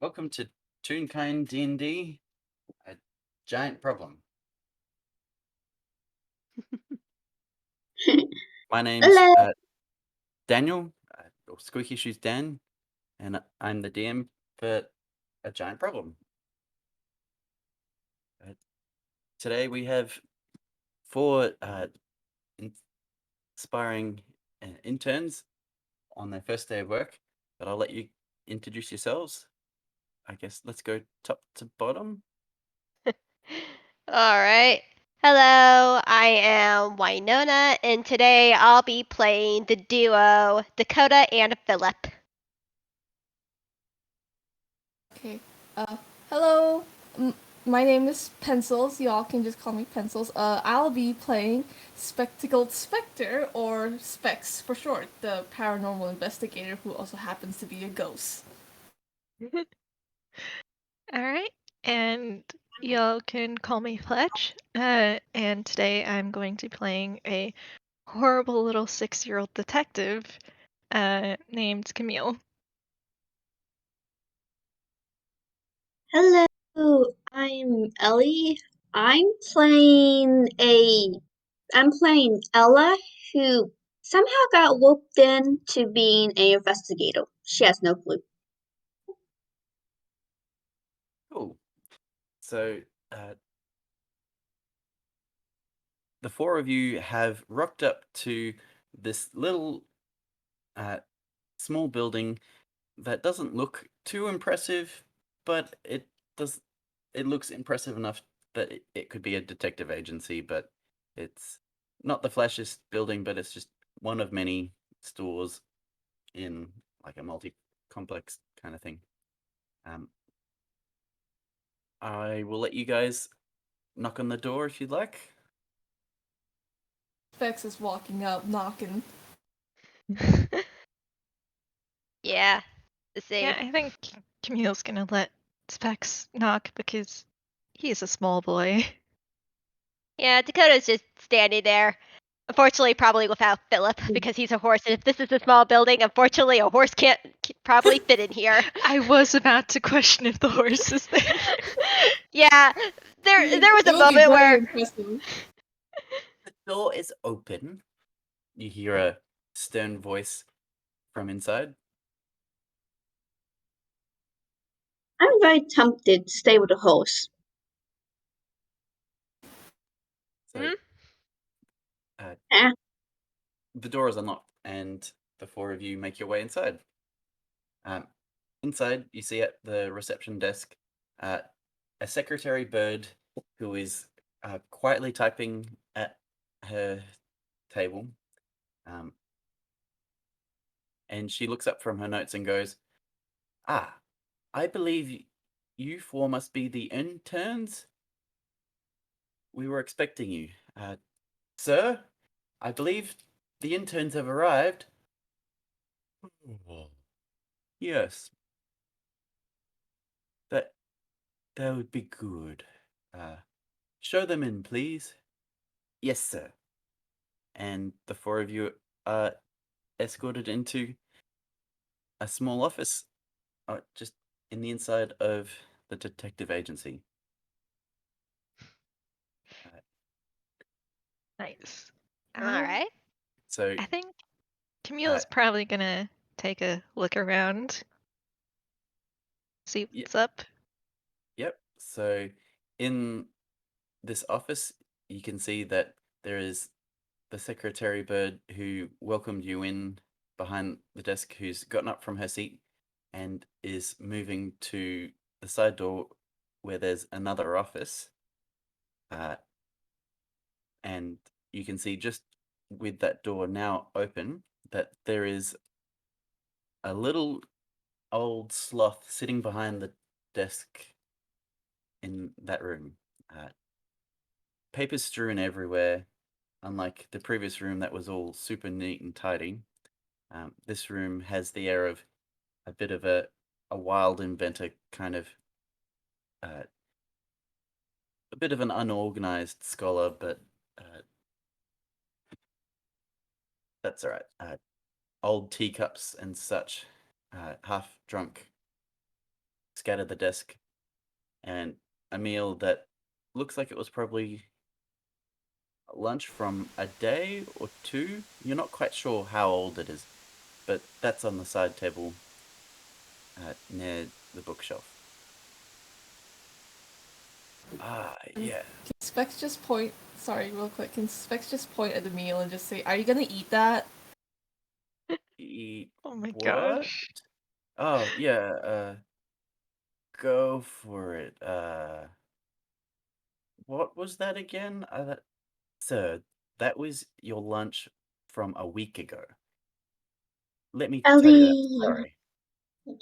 Welcome to Toonkind D&D, a giant problem. My name's Hello. Daniel, or SqueakyShoesDan, and I'm the DM for a giant problem. Today we have four inspiring interns on their first day of work, but I'll let you introduce yourselves. I guess let's go top to bottom. All right. Hello, I am Winona, and today I'll be playing the duo Dakota and Phillip. Okay. Hello. My name is Pencils. Y'all can just call me Pencils. I'll be playing Spectacled Spectre, or Specs for short, the paranormal investigator who also happens to be a ghost. All right, and y'all can call me Fletch. And today I'm going to be playing a horrible little 6-year-old detective named Camille. Hello. I'm Ellie. I'm playing Ella, who somehow got whooped into being an investigator. She has no clue. Cool. So the four of you have rocked up to this little small building that doesn't look too impressive, but it looks impressive enough that it could be a detective agency, but it's not the flashiest building, but it's just one of many stores in like a multi-complex kind of thing. I will let you guys knock on the door if you'd like. Specs is walking up, knocking. Yeah, the same. Yeah, I think Camille's gonna let Specs knock because he's a small boy. Yeah, Dakota's just standing there. Unfortunately, probably without Phillip, because he's a horse, and if this is a small building, unfortunately, a horse can't probably fit in here. I was about to question if the horse is there. Yeah, there was It a would be moment very where impressive. The door is open. You hear a stern voice from inside. I'm very tempted to stay with the horse. So Eh, the door is unlocked, and the four of you make your way inside. Inside, you see at the reception desk a secretary bird who is quietly typing at her table. And she looks up from her notes and goes, "Ah, I believe you four must be the interns. We were expecting you. Sir, I believe the interns have arrived." Yes. That would be good. Show them in, please. Yes, sir. And the four of you are escorted into a small office just in the inside of the detective agency. Nice. all right. So I think Camille's probably gonna take a look around, see what's up. Yep. So in this office, you can see that there is the secretary bird who welcomed you in behind the desk, who's gotten up from her seat and is moving to the side door where there's another office. And you can see just with that door now open that there is a little old sloth sitting behind the desk in that room. Papers strewn everywhere, unlike the previous room that was all super neat and tidy. This room has the air of a bit of a wild inventor kind of, a bit of an unorganized scholar, but that's all right. Old teacups and such, half drunk scatter the desk, and a meal that looks like it was probably lunch from a day or two. You're not quite sure how old it is, but that's on the side table near the bookshelf. Yeah. Can Specs just point? Sorry, real quick. Can Specs just point at the meal and just say, "Are you gonna eat that?" Eat Oh my what? gosh. Oh, yeah, go for it. What was that again? Sir, that was your lunch from a week ago. Let me tell you that. Ellie,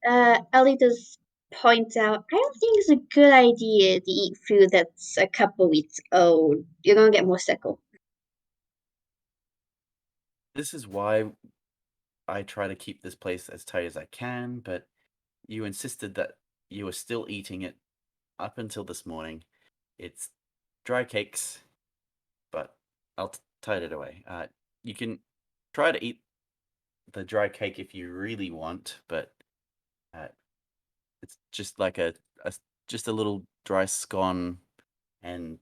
Sorry. Ellie does point out, I don't think it's a good idea to eat food that's a couple weeks old. You're gonna get more sickle. This is why I try to keep this place as tight as I can, but you insisted that you were still eating it up until this morning. It's dry cakes, but I'll tide it away. You can try to eat the dry cake if you really want, but uh, it's just like just a little dry scone and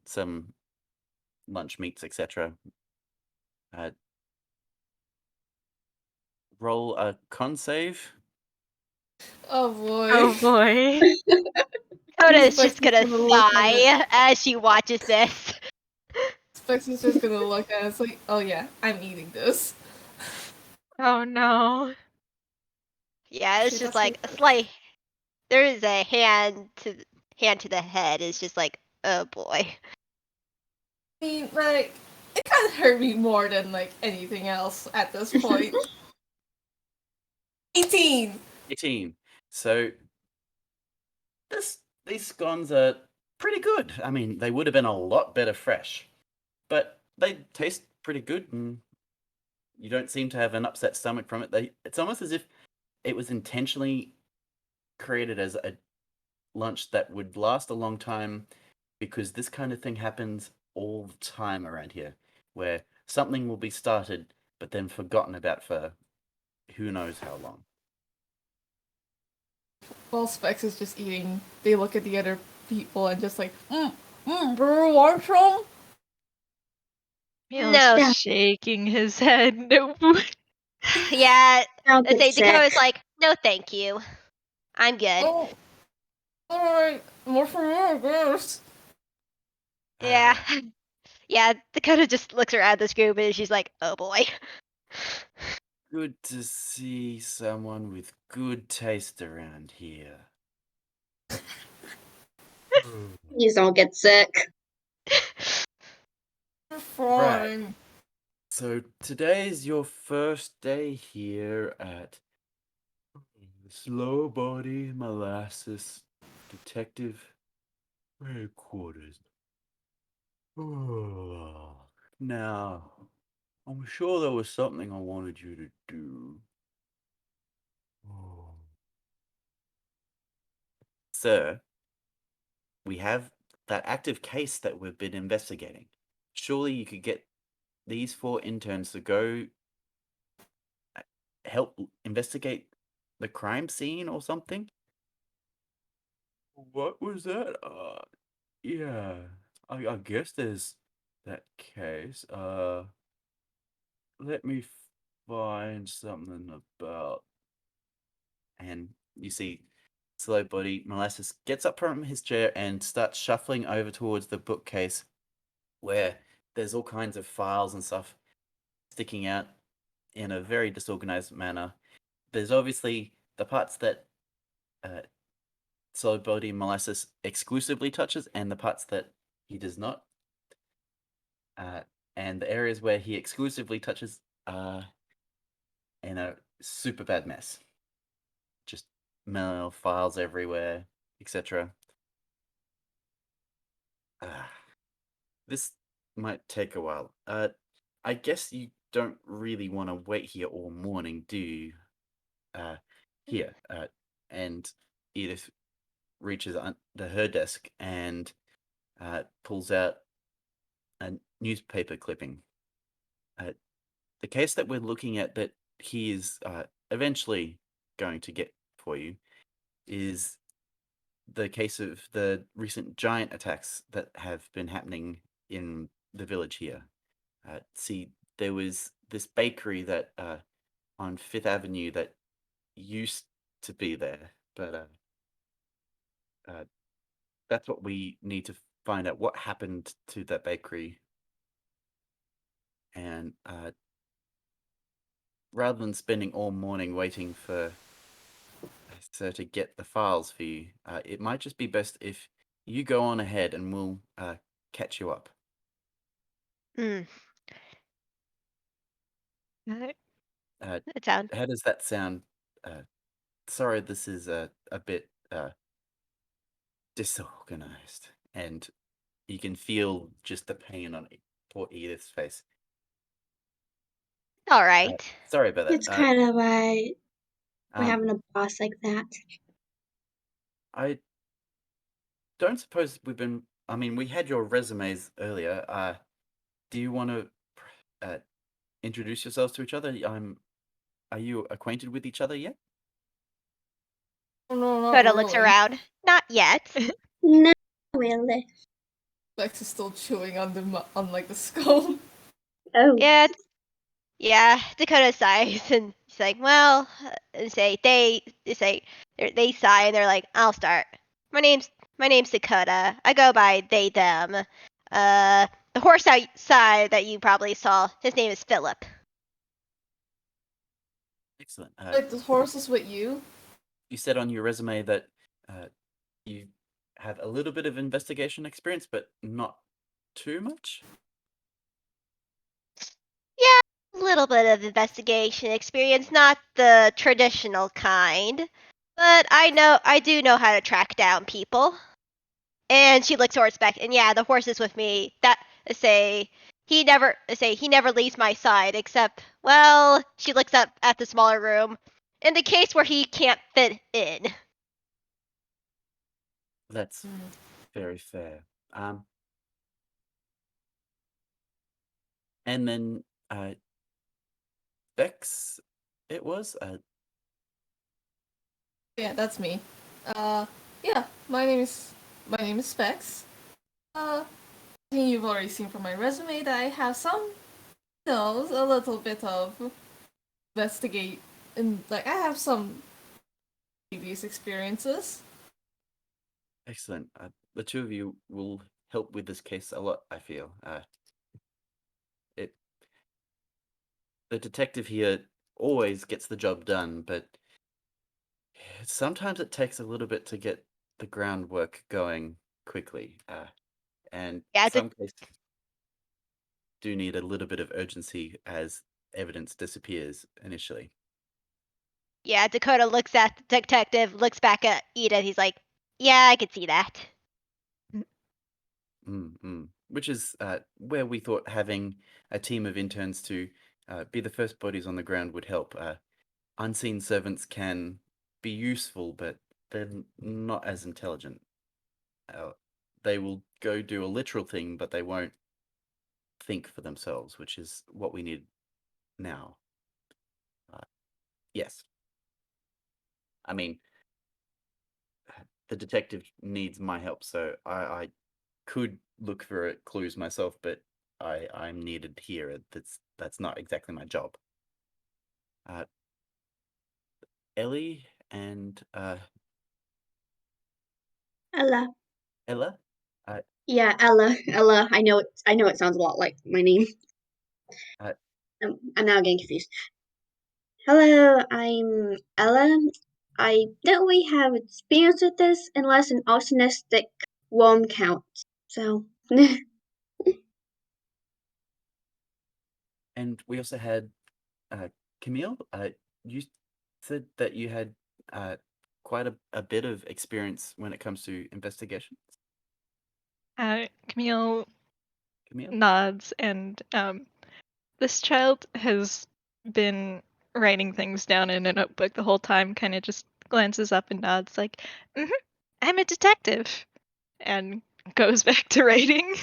some lunch meats, etc. Uh, roll a con save. Oh boy. Oh boy. Dakota's Specs just is gonna gonna look at it. sigh as she watches this. Specs is just gonna look at it. It's like, oh yeah, I'm eating this. Oh no. Yeah, it's Shit, just that's like a like. slight. There is a hand to the head. It's just like, oh boy. I mean, like, it kind of hurt me more than like anything else at this point. 18. 18. So these scones are pretty good. I mean, they would have been a lot better fresh, but they taste pretty good, and you don't seem to have an upset stomach from it. It's almost as if it was intentionally created as a lunch that would last a long time, because this kind of thing happens all the time around here, where something will be started but then forgotten about for who knows how long. While Specs is just eating, they look at the other people and just like, bro, want some? Neil's No. Yeah, shaking his head. No. Yeah, I'll let's get say sick. Dakota's like, no, thank you. I'm good. Oh, alright, more for me, I guess. Yeah. Yeah, Dakota just looks around this group and she's like, oh boy. Good to see someone with good taste around here. Please don't get sick. You're fine. So today's your first day here at Slowbelly Molasses Detective Headquarters. Now, I'm sure there was something I wanted you to do. Sir, we have that active case that we've been investigating. Surely you could get these 4 interns to go help investigate the crime scene or something? What was that? Yeah, I guess there's that case. Let me find something about. And you see, Slowbody Molasses gets up from his chair and starts shuffling over towards the bookcase, where there's all kinds of files and stuff sticking out in a very disorganized manner. There's obviously the parts that Slowbody Molasses exclusively touches, and the parts that he does not. And the areas where he exclusively touches are in a super bad mess. Just mail files everywhere, etc. This might take a while. I guess you don't really want to wait here all morning, do you? Here, and Edith reaches under her desk and pulls out a newspaper clipping. The case that we're looking at, that he is eventually going to get for you is the case of the recent giant attacks that have been happening in the village here. See, there was this bakery that on Fifth Avenue that used to be there, but that's what we need to find out. What happened to that bakery? And rather than spending all morning waiting for Sir to get the files for you, it might just be best if you go on ahead and we'll catch you up. Hmm. Uh, That sound. How does that sound? Sorry, this is a bit disorganized, and you can feel just the pain on poor Edith's face. All right. Sorry about that. It's kind of right. We're Um, having a boss like that. I don't suppose we've been. I mean, we had your resumes earlier. Do you want to introduce yourselves to each other? Are you acquainted with each other yet? Oh, no, not Dakota looks really. around. Not yet. No, really. Lex is still chewing on on like the skull. Oh, Yeah, yeah. Dakota sighs and she's like, "Well," and they sigh and they're like, "I'll start. My name's Dakota. I go by they them. The horse outside that you probably saw, his name is Phillip." Excellent. Like the horse is with you. You said on your resume that you have a little bit of investigation experience, but not too much. Yeah, a little bit of investigation experience, not the traditional kind, but I do know how to track down people. And she looks towards Beck, and yeah, the horse is with me. He never leaves my side except, well, she looks up at the smaller room in the case where he can't fit in. That's very fair. And then Bex, it was. Yeah, that's me. Yeah, my name is Specs. I think you've already seen from my resume that I have some, a little bit of investigate, and like I have some previous experiences. Excellent. The two of you will help with this case a lot, I feel. The detective here always gets the job done, but sometimes it takes a little bit to get the groundwork going quickly. And Yeah, some cases do need a little bit of urgency as evidence disappears initially. yeah. Dakota looks at the detective, looks back at Edith. He's like, "Yeah, I could see that." Which is where we thought having a team of interns to be the first bodies on the ground would help. Unseen servants can be useful, but they're not as intelligent. They will go do a literal thing, but they won't think for themselves, which is what we need now. Yes. I mean, the detective needs my help, so I could look for clues myself, but I'm needed here. That's not exactly my job. Ellie and Ella. Ella. Yeah, Ella. Ella. I know it. I know it sounds a lot like my name. Uh, I'm now getting confused. Hello, I'm Ella. I don't really have experience with this unless an arsonic won't count. So, and we also had Camille. You said that you had quite a bit of experience when it comes to investigations. Camille Camille. nods, and this child has been writing things down in a notebook the whole time, kind of just glances up and nods, like, I'm a detective, and goes back to writing.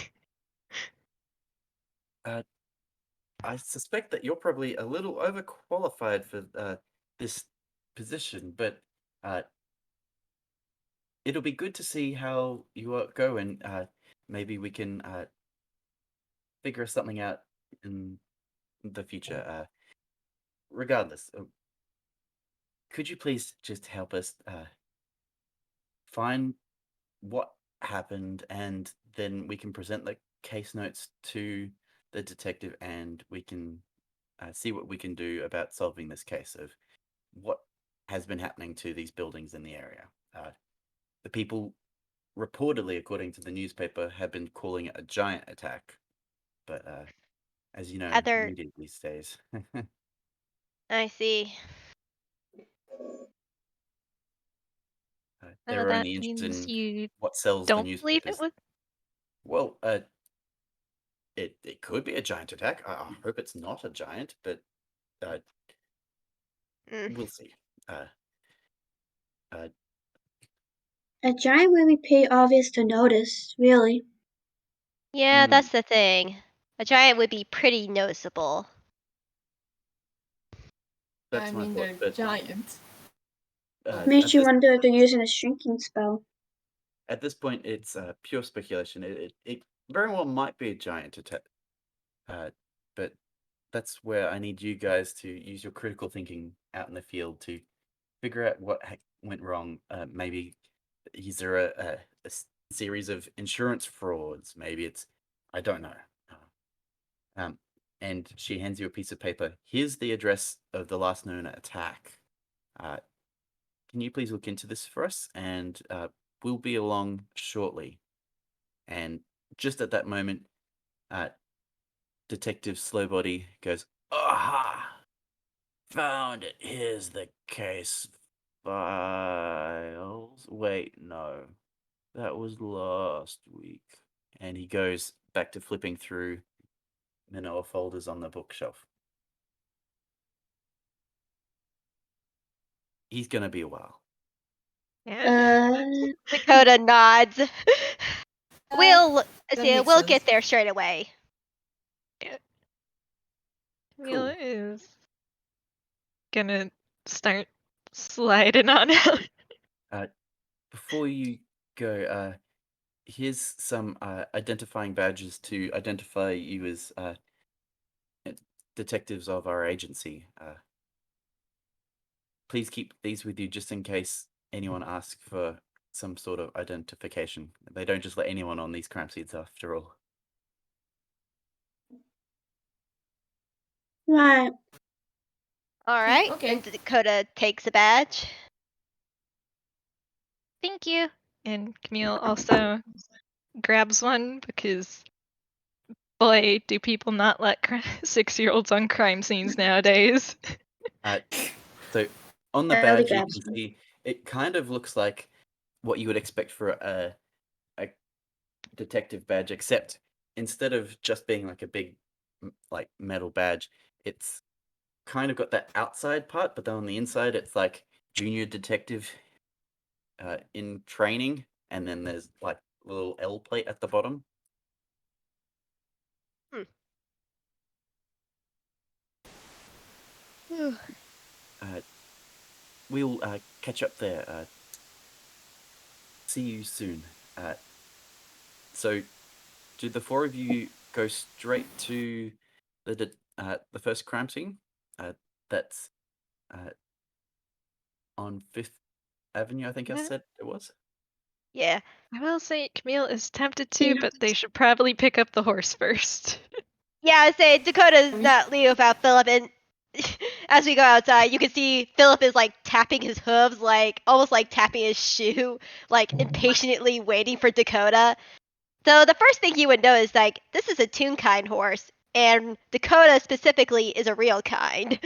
I suspect that you're probably a little overqualified for this position, but it'll be good to see how you go, and maybe we can figure something out in the future. Regardless, could you please just help us find what happened, and then we can present the case notes to the detective, and we can see what we can do about solving this case of what has been happening to these buildings in the area. The people reportedly, according to the newspaper, have been calling it a giant attack, but as you know, Other, media these days. I see. So They're that only interested means in you what sells the don't believe it newspapers. was. Well, it could be a giant attack. I hope it's not a giant, but Mm. we'll see. Uh, A giant would be pretty obvious to notice, really. Yeah, Hmm. that's the thing. A giant would be pretty noticeable. That's I my mean, thought. they're But giant. Makes you wonder if they're using a shrinking spell. at this point, it's pure speculation. It very well might be a giant attack, but that's where I need you guys to use your critical thinking out in the field to figure out what went wrong. Maybe is there a series of insurance frauds? Maybe it's, I don't know. Um, and she hands you a piece of paper. Here's the address of the last known attack. Uh, can you please look into this for us? And we'll be along shortly. And just at that moment, Detective Slowbody goes, "Aha! Found it. Here's the case files. Wait, no. That was last week." And he goes back to flipping through Manoa folders on the bookshelf. He's gonna be a while. Yeah. Dakota nods. We'll that see. makes We'll sense. get there straight away. Camille Cool. is gonna start sliding on out. Before you go, here's some identifying badges to identify you as detectives of our agency. Please keep these with you just in case anyone asks for some sort of identification. They don't just let anyone on these crime scenes, after all. Right. All right. Okay. And Dakota takes a badge. Thank you. And Camille also grabs one because, boy, do people not let 6-year-olds on crime scenes nowadays. So on the Ellie badge, you grabs can one. see it kind of looks like what you would expect for a detective badge, except instead of just being like a big like metal badge, it's kind of got that outside part, but then on the inside, it's like junior detective in training, and then there's like a little L plate at the bottom. We'll catch up there. See you soon. So, do the four of you go straight to the first crime scene? That's on Fifth Avenue, I think I Yeah. said it was. Yeah. I will say Camille is tempted to, but they should probably pick up the horse first. Yeah, I say Dakota's not leave without Phillip, and as we go outside, you can see Phillip is like tapping his hooves, like almost like tapping his shoe, like impatiently waiting for Dakota. So the first thing you would know is like this is a Toonkind horse, and Dakota specifically is a real kind.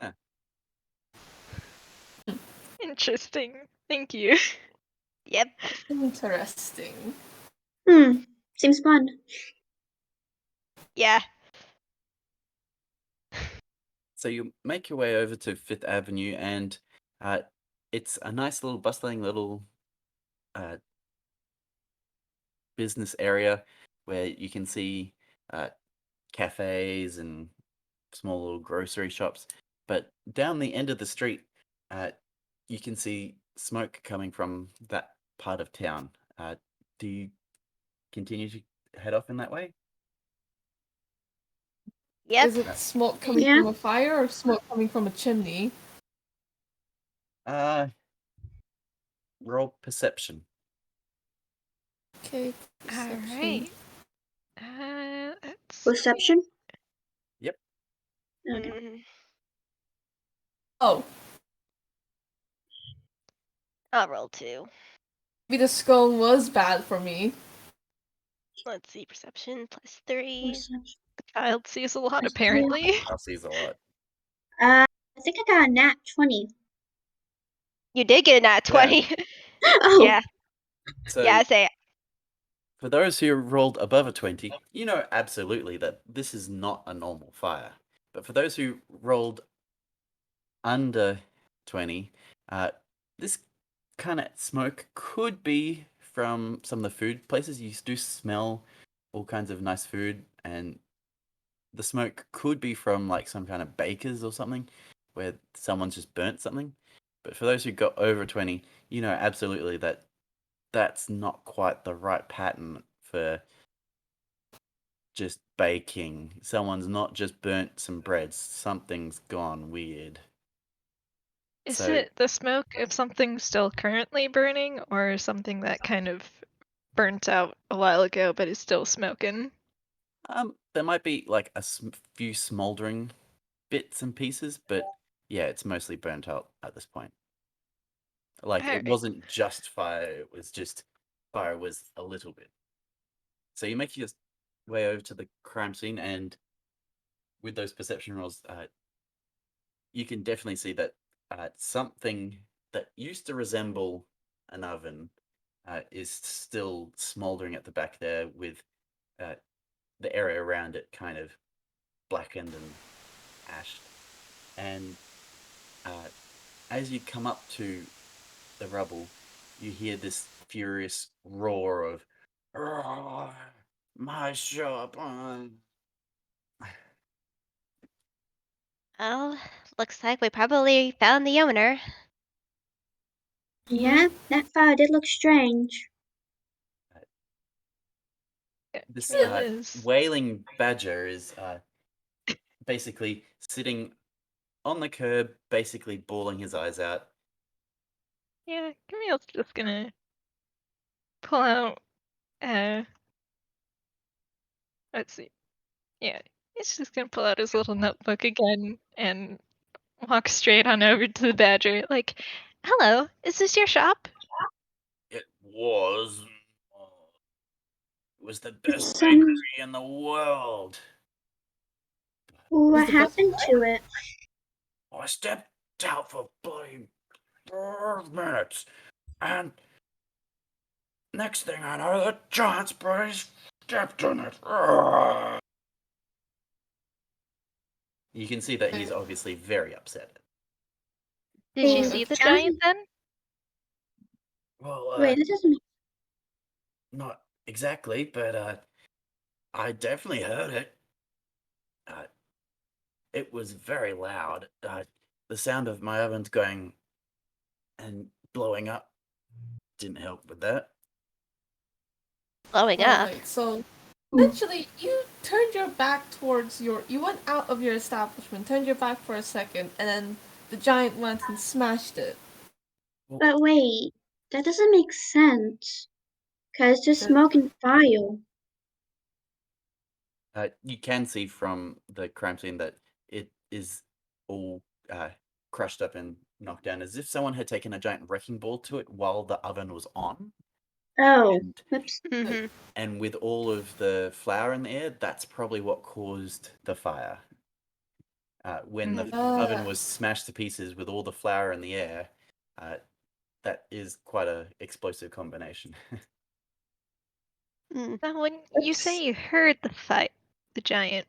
Huh. Interesting. Thank you. Yep. Interesting. Seems fun. Yeah. So you make your way over to Fifth Avenue, and it's a nice little bustling little uh, business area where you can see cafes and small little grocery shops. But down the end of the street, you can see smoke coming from that part of town. Do you continue to head off in that way? Yep. Is it smoke coming Yeah. from a fire or smoke coming from a chimney? Roll perception. Okay. All Perception. right. Let's Perception? Yep. Okay. Mm, Oh, I'll roll 2. maybe the scone was bad for me. Let's see, perception plus 3. Perception. child sees a lot Plus apparently. I'll see a lot. I think I got a nat 20. You did get a nat Yeah. 20. Oh, Yeah. So Yeah, I say for those who rolled above a 20, you know absolutely that this is not a normal fire. But for those who rolled under 20, this kind of smoke could be from some of the food places. You do smell all kinds of nice food, and the smoke could be from like some kind of bakers or something where someone's just burnt something. But for those who got over 20, you know absolutely that that's not quite the right pattern for just baking. Someone's not just burnt some bread, something's gone weird. Is So, it the smoke of something still currently burning or something that kind of burnt out a while ago but is still smoking? there might be like a few smoldering bits and pieces, but yeah, it's mostly burnt out at this point. Like, it Alright. wasn't just fire, it was just fire was a little bit. So you make your way over to the crime scene, and with those perception rolls, you can definitely see that something that used to resemble an oven is still smoldering at the back there, with the area around it kind of blackened and ashed. And as you come up to the rubble, you hear this furious roar of "Roar, my shop." well, looks like we probably found the owner. yeah, that fire did look strange. This Camille is. wailing badger is basically sitting on the curb, basically bawling his eyes out. Yeah, Camille's just gonna pull out. Let's see. Yeah, he's just gonna pull out his little notebook again and walk straight on over to the badger. Like, hello, is this your shop? It was. It was the best It's, bakery in the world. what the best happened to it? I stepped out for bloody 5 minutes, and next thing I know, the giant's buddies stepped on it. You can see that he's obviously very upset. Did you The see the giant- giant then? Well, Wait, that doesn't make not exactly, but I definitely heard it. It was very loud. The sound of my ovens going and blowing up didn't help with that. Blowing up. Alright, so eventually you turned your back towards you went out of your establishment, turned your back for a second, and then the giant went and smashed it. But wait, that doesn't make sense. Cause there's smoke and fire. You can see from the crime scene that it is all crushed up and knocked down, as if someone had taken a giant wrecking ball to it while the oven was on. Oh, And, whoops. Mm-hmm. and with all of the flour in the air, that's probably what caused the fire. When the oven was smashed to pieces with all the flour in the air, that is quite a explosive combination. Now, when you say you heard the giant,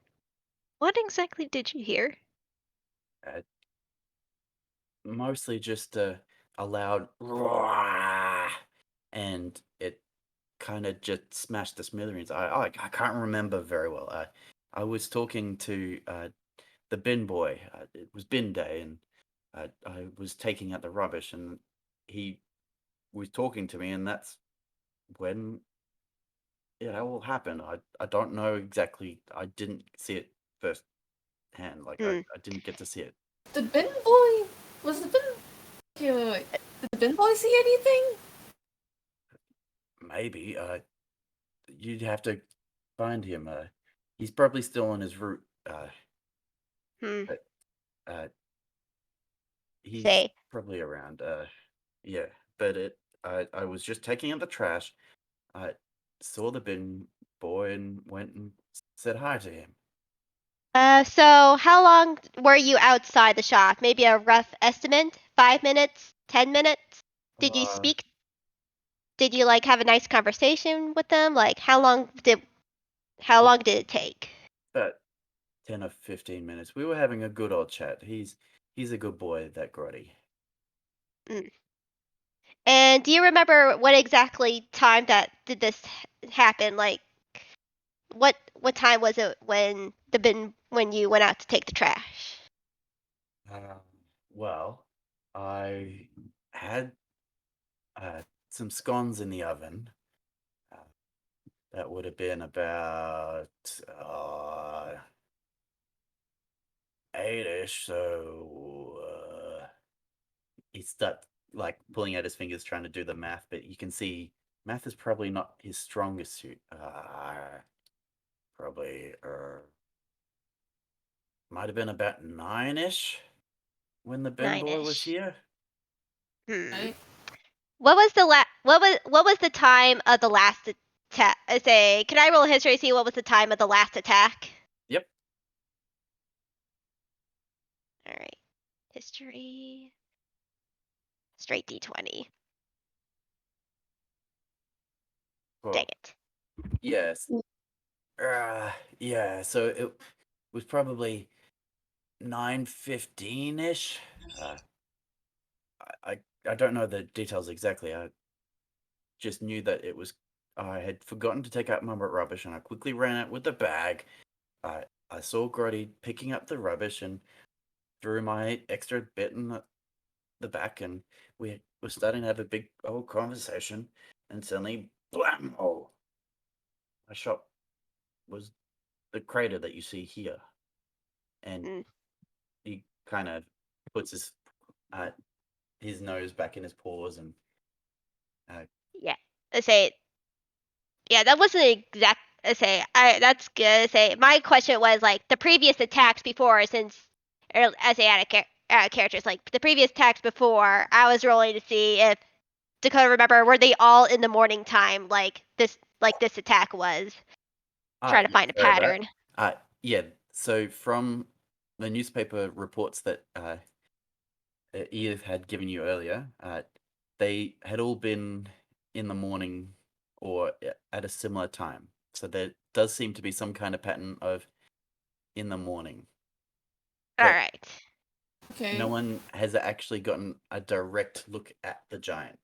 what exactly did you hear? Mostly just a loud roar, and it kind of just smashed the smithereens. I can't remember very well. I was talking to the bin boy. It was bin day, and I was taking out the rubbish, and he was talking to me, and that's when it all happened. I don't know exactly. I didn't see it firsthand. Like I didn't get to see it. The bin boy was the bin. Wait. Did the bin boy see anything? Maybe. You'd have to find him. He's probably still on his route. But he's Say, probably around. Yeah. But I was just taking out the trash. I saw the bin boy and went and said hi to him. so how long were you outside the shop? Maybe a rough estimate? 5 minutes? 10 minutes? Did you speak? Did you like have a nice conversation with them? Like how long did it take? About 10 or 15 minutes. We were having a good old chat. He's a good boy, that Grotty. And do you remember what exactly time that did this happen? Like what time was it when you went out to take the trash? Well, I had some scones in the oven. That would have been about 8-ish. So he started like pulling out his fingers, trying to do the math. But you can see math is probably not his strongest suit. Probably might have been about 9-ish when the bin boy was 9-ish. here. Right. What was the time of the last attack? Can I roll a history to see what was the time of the last attack? Yep. All right. History. Straight D20. Well, Dang it. yes. Yeah. So it was probably 9:15-ish. I don't know the details exactly. I just knew that it was. I had forgotten to take out my rubbish, and I quickly ran out with the bag. I saw Grotty picking up the rubbish and threw my extra bit in the back, and we were starting to have a big old conversation, and suddenly, blam! Oh, my shop was the crater that you see here, and he kind of puts his nose back in his paws and Yeah. Yeah, that wasn't exact. That's good. My question was like the previous attacks before, since as a characters, like the previous attacks before, I was rolling to see if Dakota remember, were they all in the morning time like this attack was? Trying to find a pattern. Yeah. So from the newspaper reports that Edith had given you earlier, they had all been in the morning or at a similar time. So there does seem to be some kind of pattern of in the morning. All But right. Okay. no one has actually gotten a direct look at the giant.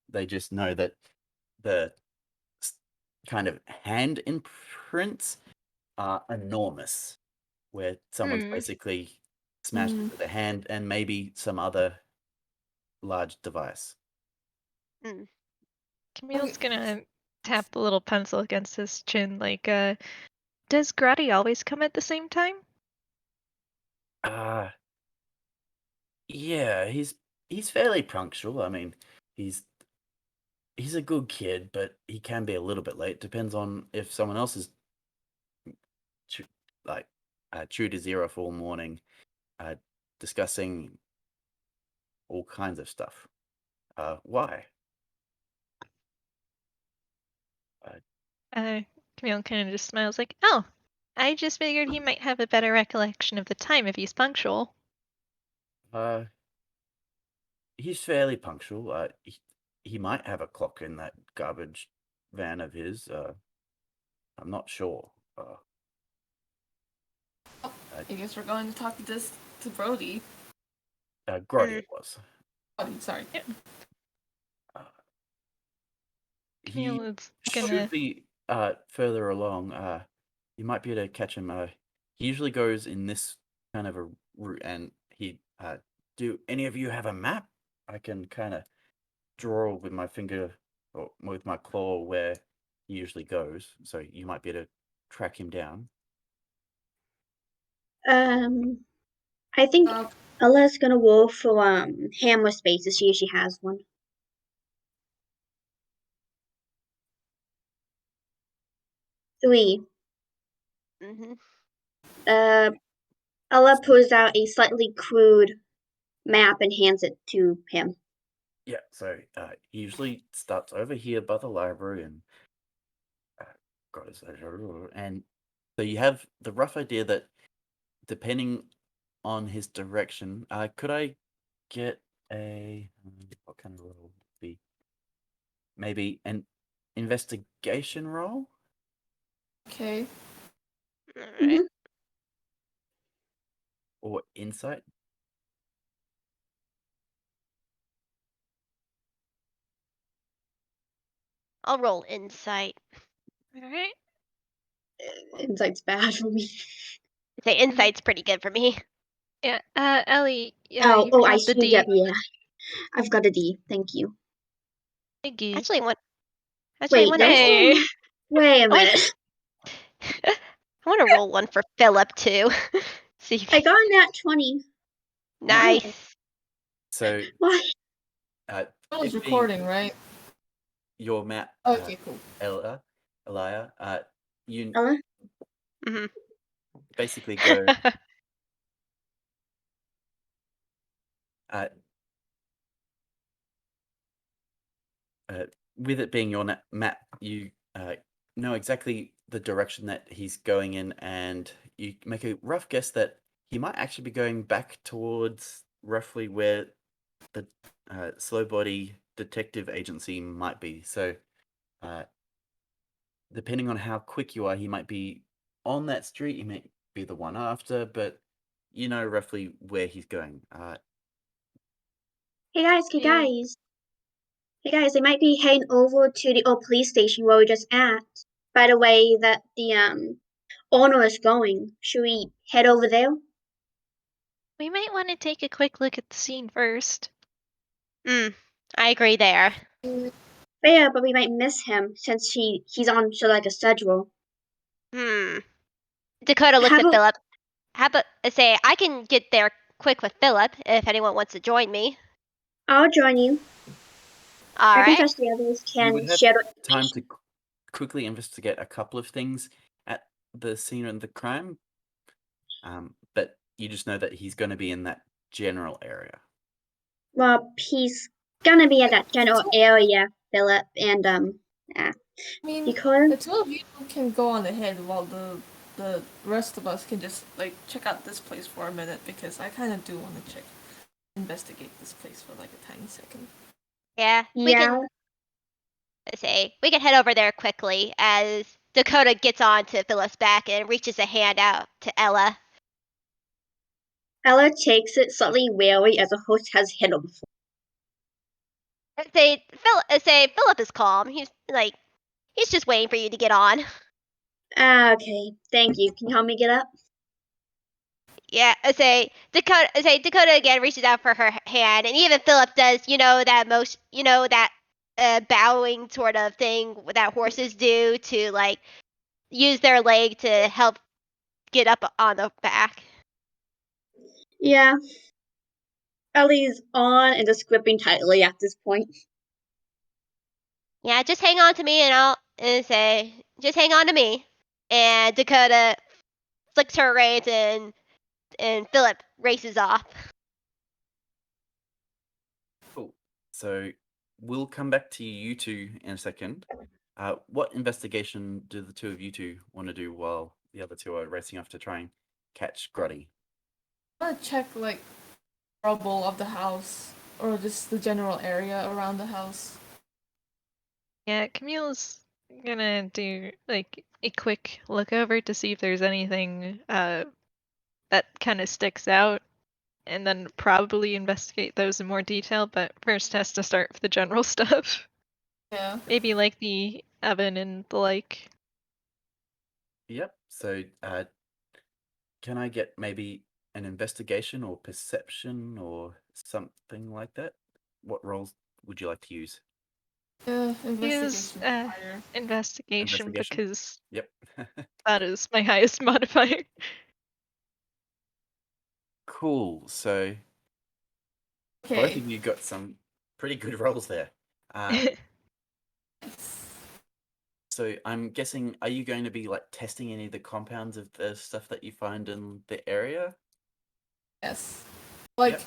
They just know that the kind of hand imprints are enormous, where someone's basically smashed it with a hand and maybe some other large device. Camille's gonna tap the little pencil against his chin, like, does Grotty always come at the same time? Yeah, he's fairly punctual. I mean, he's a good kid, but he can be a little bit late. Depends on if someone else is chewed his ear off all morning, discussing all kinds of stuff. Why? Camille kind of just smiles like, oh, I just figured he might have a better recollection of the time if he's punctual. He's fairly punctual. He might have a clock in that garbage van of his. I'm not sure. I guess we're going to talk to Brody. Grotty it was. Brody, sorry. Yeah. He is should gonna. be further along. You might be able to catch him. He usually goes in this kind of a route, and he do any of you have a map? I can kind of draw with my finger or with my claw where he usually goes, so you might be able to track him down. I think Uh, Ella's gonna roll for hammer space to see if she has one. 3. Mm-hmm. Ella pulls out a slightly crude map and hands it to him. Yeah, so he usually starts over here by the library and and so you have the rough idea that depending on his direction, could I get a what kind of roll would it be? Maybe an investigation roll? okay. All right. Or insight? I'll roll insight. All right. Insight's bad for me. Say insight's pretty good for me. Yeah. Ellie. Yeah. Oh, You I forgot the see. D. Yep, yeah. I've got a D. Thank you. Iggy. Actually, what? Wait, I there's Hey. one. Wait a I want- minute. I want to roll one for Phillip too. See if I got a nat 20. nice. So Why? That was it being recording, right? your map, Okay, cool. Elia, you Ella? Mm-hmm. basically go with it being your map, you know exactly the direction that he's going in, and you make a rough guess that he might actually be going back towards roughly where the slow body detective agency might be. So, depending on how quick you are, he might be on that street. He might be the one after, but you know roughly where he's going. Hey guys, hey Yeah. guys. Hey guys, they might be heading over to the old police station where we're just at. By the way that the owner is going. Should we head over there? We might want to take a quick look at the scene first. I agree there. Fair, but we might miss him since he's on sort of like a schedule. Dakota looks How at about Phillip. How about say I can get there quick with Phillip if anyone wants to join me. I'll join you. All I can right. trust the others You would can have share the time information. to quickly investigate a couple of things at the scene of the crime, but you just know that he's going to be in that general area. Well, he's gonna be at that general area, Philip, and I mean, Dakota. the two of you can go on ahead while the rest of us can just like check out this place for a minute because I kind of do want to investigate this place for like a tiny second. Yeah. We can head over there quickly as Dakota gets on to Phillip's back and reaches a hand out to Ella. Ella takes it slightly wary as a host has hit him before. Phillip is calm. He's just waiting for you to get on. Okay, thank you. Can you help me get up? Yeah, Dakota again reaches out for her hand, and even Phillip does, that bowing sort of thing that horses do to like use their leg to help get up on the back. Yeah. Ellie's on and just gripping tightly at this point. Yeah, just hang on to me, and just hang on to me. And Dakota flicks her reins, and Phillip races off. Cool. So we'll come back to you two in a second. What investigation do the two of you two want to do while the other two are racing off to try and catch Gruddy? I want to check like rubble of the house or just the general area around the house. Yeah, Camille's gonna do like a quick look over to see if there's anything that kind of sticks out, and then probably investigate those in more detail. But first, has to start with the general stuff. Yeah. Maybe like the oven and the like. Yep. So can I get maybe an investigation or perception or something like that. What roles would you like to use? Use Investigation. Fire. investigation Investigation? because Yep. that is my highest modifier. Cool. So both Okay. of you got some pretty good rolls there. So I'm guessing, are you going to be like testing any of the compounds of the stuff that you find in the area? Yes. Like, Yep.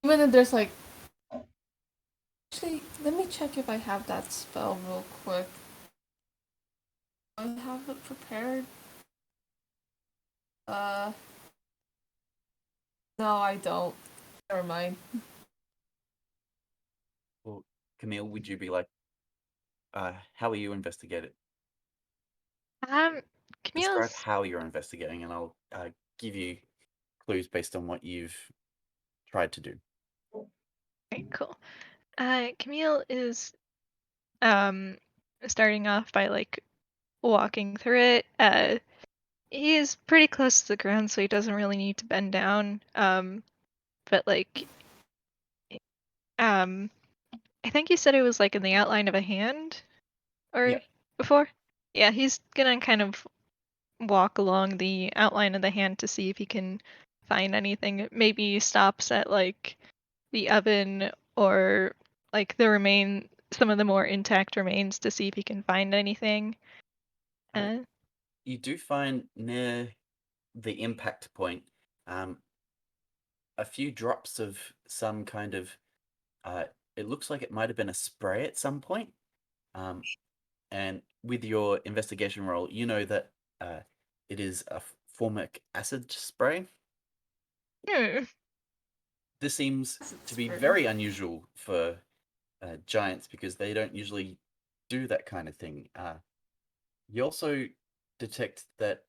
even if there's like. Actually, let me check if I have that spell real quick. Do I have it prepared? No, I don't. Never mind. Well, Camille, would you be like, how are you investigating? Describe Camille's how you're investigating, and I'll give you clues based on what you've tried to do. very cool. Camille is starting off by like walking through it. He is pretty close to the ground, so he doesn't really need to bend down. But like, I think you said it was like in the outline of a hand, or Yep. before. Yeah, he's gonna kind of walk along the outline of the hand to see if he can find anything. Maybe he stops at like the oven or like some of the more intact remains to see if he can find anything. Uh, You do find near the impact point um, a few drops of some kind of. It looks like it might have been a spray at some point. And with your investigation roll, you know that it is a formic acid spray. hmm. This seems to be Spray. very unusual for giants because they don't usually do that kind of thing. You also detect that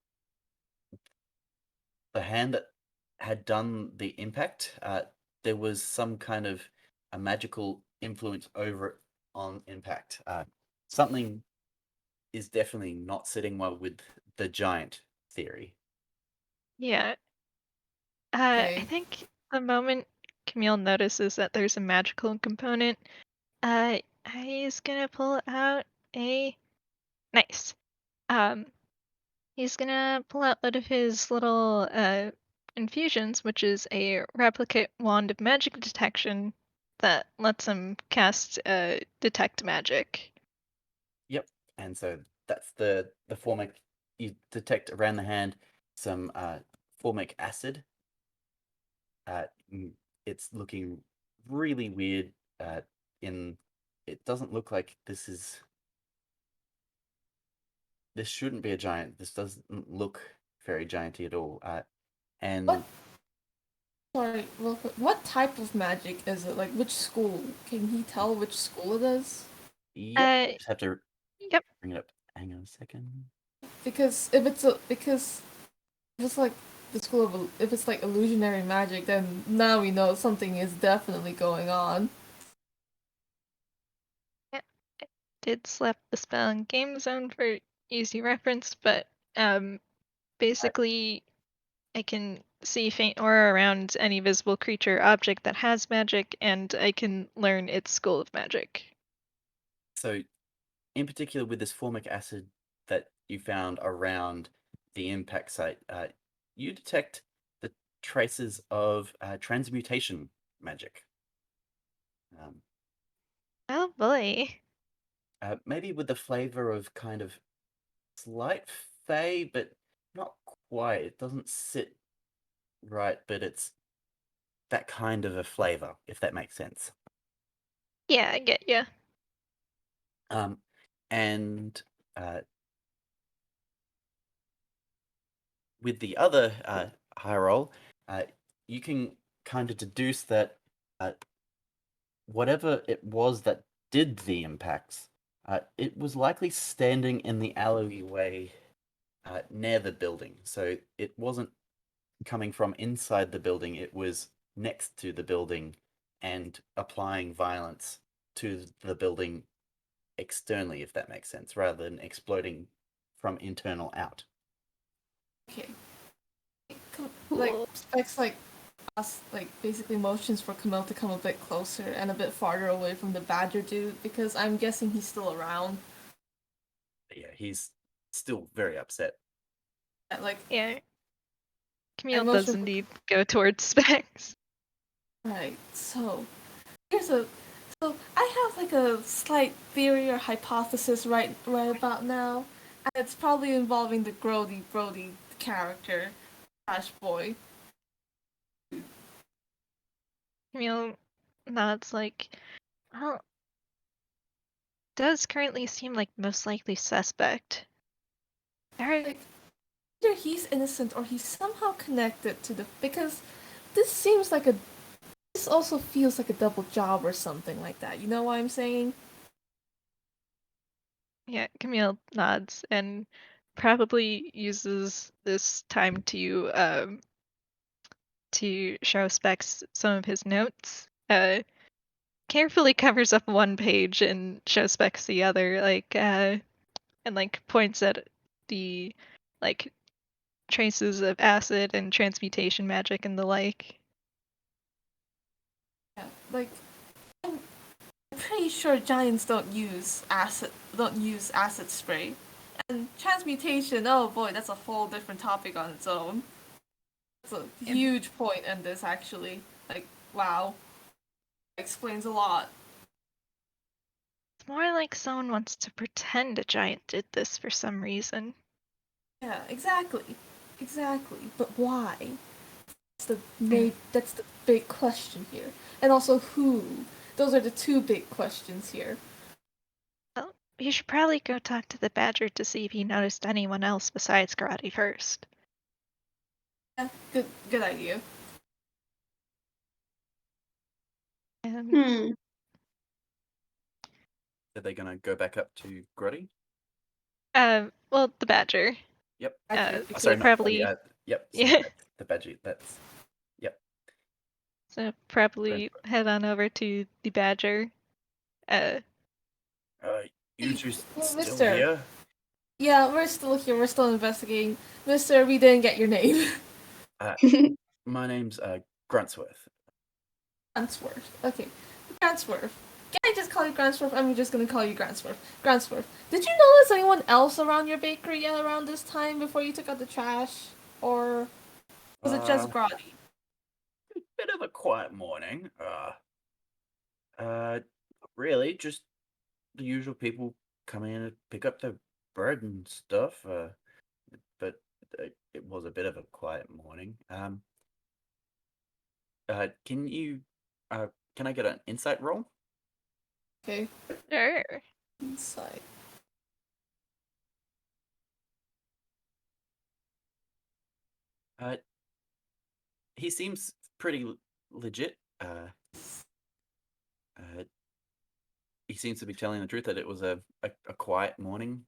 the hand that had done the impact, there was some kind of a magical influence over it on impact. Something is definitely not sitting well with the giant theory. Yeah. I Okay. think the moment Camille notices that there's a magical component, he's gonna pull out a nice. Um, he's gonna pull out one of his little infusions, which is a replicate wand of magic detection that lets him cast detect magic. Yep. And so that's the formic. You detect around the hand some formic acid. Mm, it's looking really weird. In it doesn't look like this shouldn't be a giant. This doesn't look very gianty at all. And What? Sorry, real quick. What type of magic is it? Like, which school? Can he tell which school it is? yep, Uh, just have to yep. bring it up. Hang on a second. Because if it's like the school of if it's like illusionary magic, then now we know something is definitely going on. Yeah, I did slap the spell in game zone for easy reference, but basically I can see faint aura around any visible creature or object that has magic, and I can learn its school of magic. So, in particular, with this formic acid that you found around the impact site, you detect the traces of transmutation magic. Um, Oh boy. maybe with the flavor of kind of slight fey, but not quite. It doesn't sit right, but it's that kind of a flavor, if that makes sense. Yeah, I get ya. Um, and with the other high roll, you can kind of deduce that whatever it was that did the impacts, it was likely standing in the alleyway near the building. So it wasn't coming from inside the building, it was next to the building and applying violence to the building externally, if that makes sense, rather than exploding from internal out. Okay. Like, Specs, like, like basically motions for Camille to come a bit closer and a bit farther away from the badger dude because I'm guessing he's still around. Yeah, he's still very upset. Like, Yeah. Camille motion does for- indeed go towards Specs. right. So so I have like a slight theory or hypothesis right about now, and it's probably involving the Grody Brody character, Trash Boy. Camille nods like, well, does currently seem like most likely suspect. There, Like, either he's innocent or he's somehow connected to the because this seems like a this also feels like a double job or something like that. You know what I'm saying? yeah, Camille nods and probably uses this time to show Specs some of his notes. Carefully covers up one page and shows Specs the other, and like points at the like traces of acid and transmutation magic and the like. Yeah, like I'm pretty sure giants don't use acid spray. And transmutation, oh boy, that's a whole different topic on its own. It's a huge point in this actually. Like, wow. Explains a lot. It's more like someone wants to pretend a giant did this for some reason. Yeah, exactly. Exactly. But why? That's the big question here. And also who? Those are the two big questions here. Well, you should probably go talk to the badger to see if he noticed anyone else besides Karate first. Yeah, good idea. And Are they gonna go back up to Grotty? well, the badger. Yep. So probably, Yep. Sorry, yeah. the badger. That's yep. So probably head on over to the badger. Uh, You two Well, still mister. here? Yeah, we're still here. We're still investigating. Mister, we didn't get your name. My name's Gruntsworth. Grantsworth. Okay. Grantsworth. Can I just call you Grantsworth? I'm just gonna call you Grantsworth. Grantsworth. Did you notice anyone else around your bakery yet around this time before you took out the trash? Or was it just Grotty? Bit of a quiet morning. Really, just the usual people coming in to pick up their bread and stuff. But it was a bit of a quiet morning. Can you, can I get an insight roll? Okay. sure. Inside. He seems pretty legit. He seems to be telling the truth that it was a quiet morning.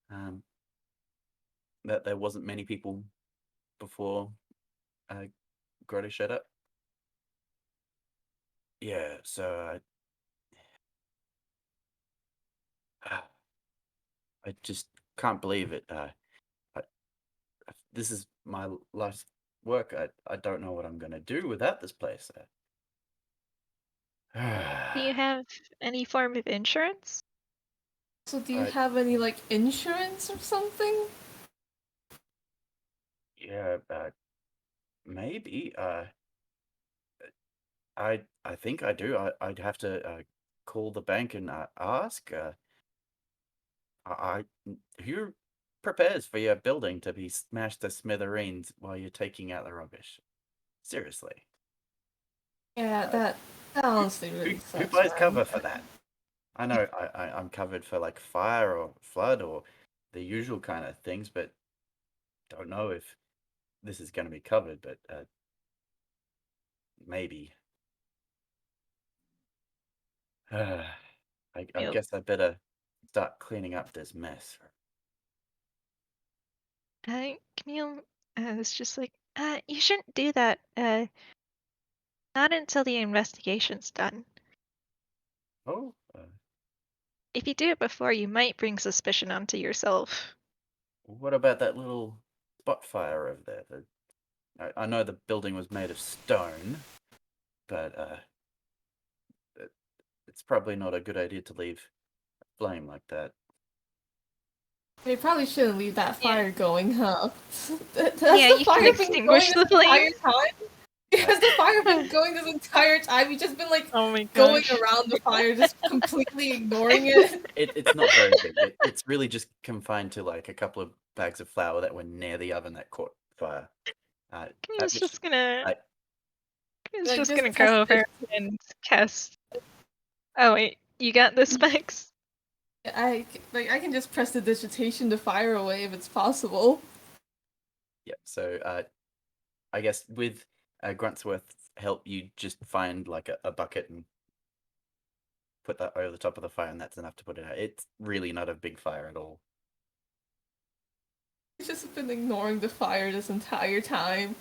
That there wasn't many people before Grotto showed up. Yeah, so I just can't believe it. This is my life's work. I don't know what I'm gonna do without this place. Do you have any form of insurance? So do you have any like insurance or something? Yeah, maybe. I think I do. I'd have to call the bank and ask. I who prepares for your building to be smashed to smithereens while you're taking out the rubbish? Seriously. Yeah, that honestly really Who sucks, buys man. cover for that? I know I'm covered for like fire or flood or the usual kind of things, but don't know if this is going to be covered, but maybe. I Yep. guess I better start cleaning up this mess. Camille was just like, you shouldn't do that. Not until the investigation's done. Oh, If you do it before, you might bring suspicion onto yourself. what about that little spot fire over there? I know the building was made of stone, but it's probably not a good idea to leave a flame like that. We probably shouldn't leave that Yeah. fire going, huh? Has Yeah, the you fire can been extinguish going the this entire flame. time? Has the fire been going this entire time? You've just been like Oh my going gosh. around the fire, just completely ignoring it. It's not very big. It's really just confined to like a couple of bags of flour that were near the oven that caught fire. Camille's just gonna I- Camille's Like, just just gonna test go over it. and cast. Oh wait, you got the specs? I can just press the digitation to fire away if it's possible. Yeah, so I guess with Gruntsworth's help, you just find like a bucket and put that over the top of the fire, and that's enough to put it out. It's really not a big fire at all. He's just been ignoring the fire this entire time.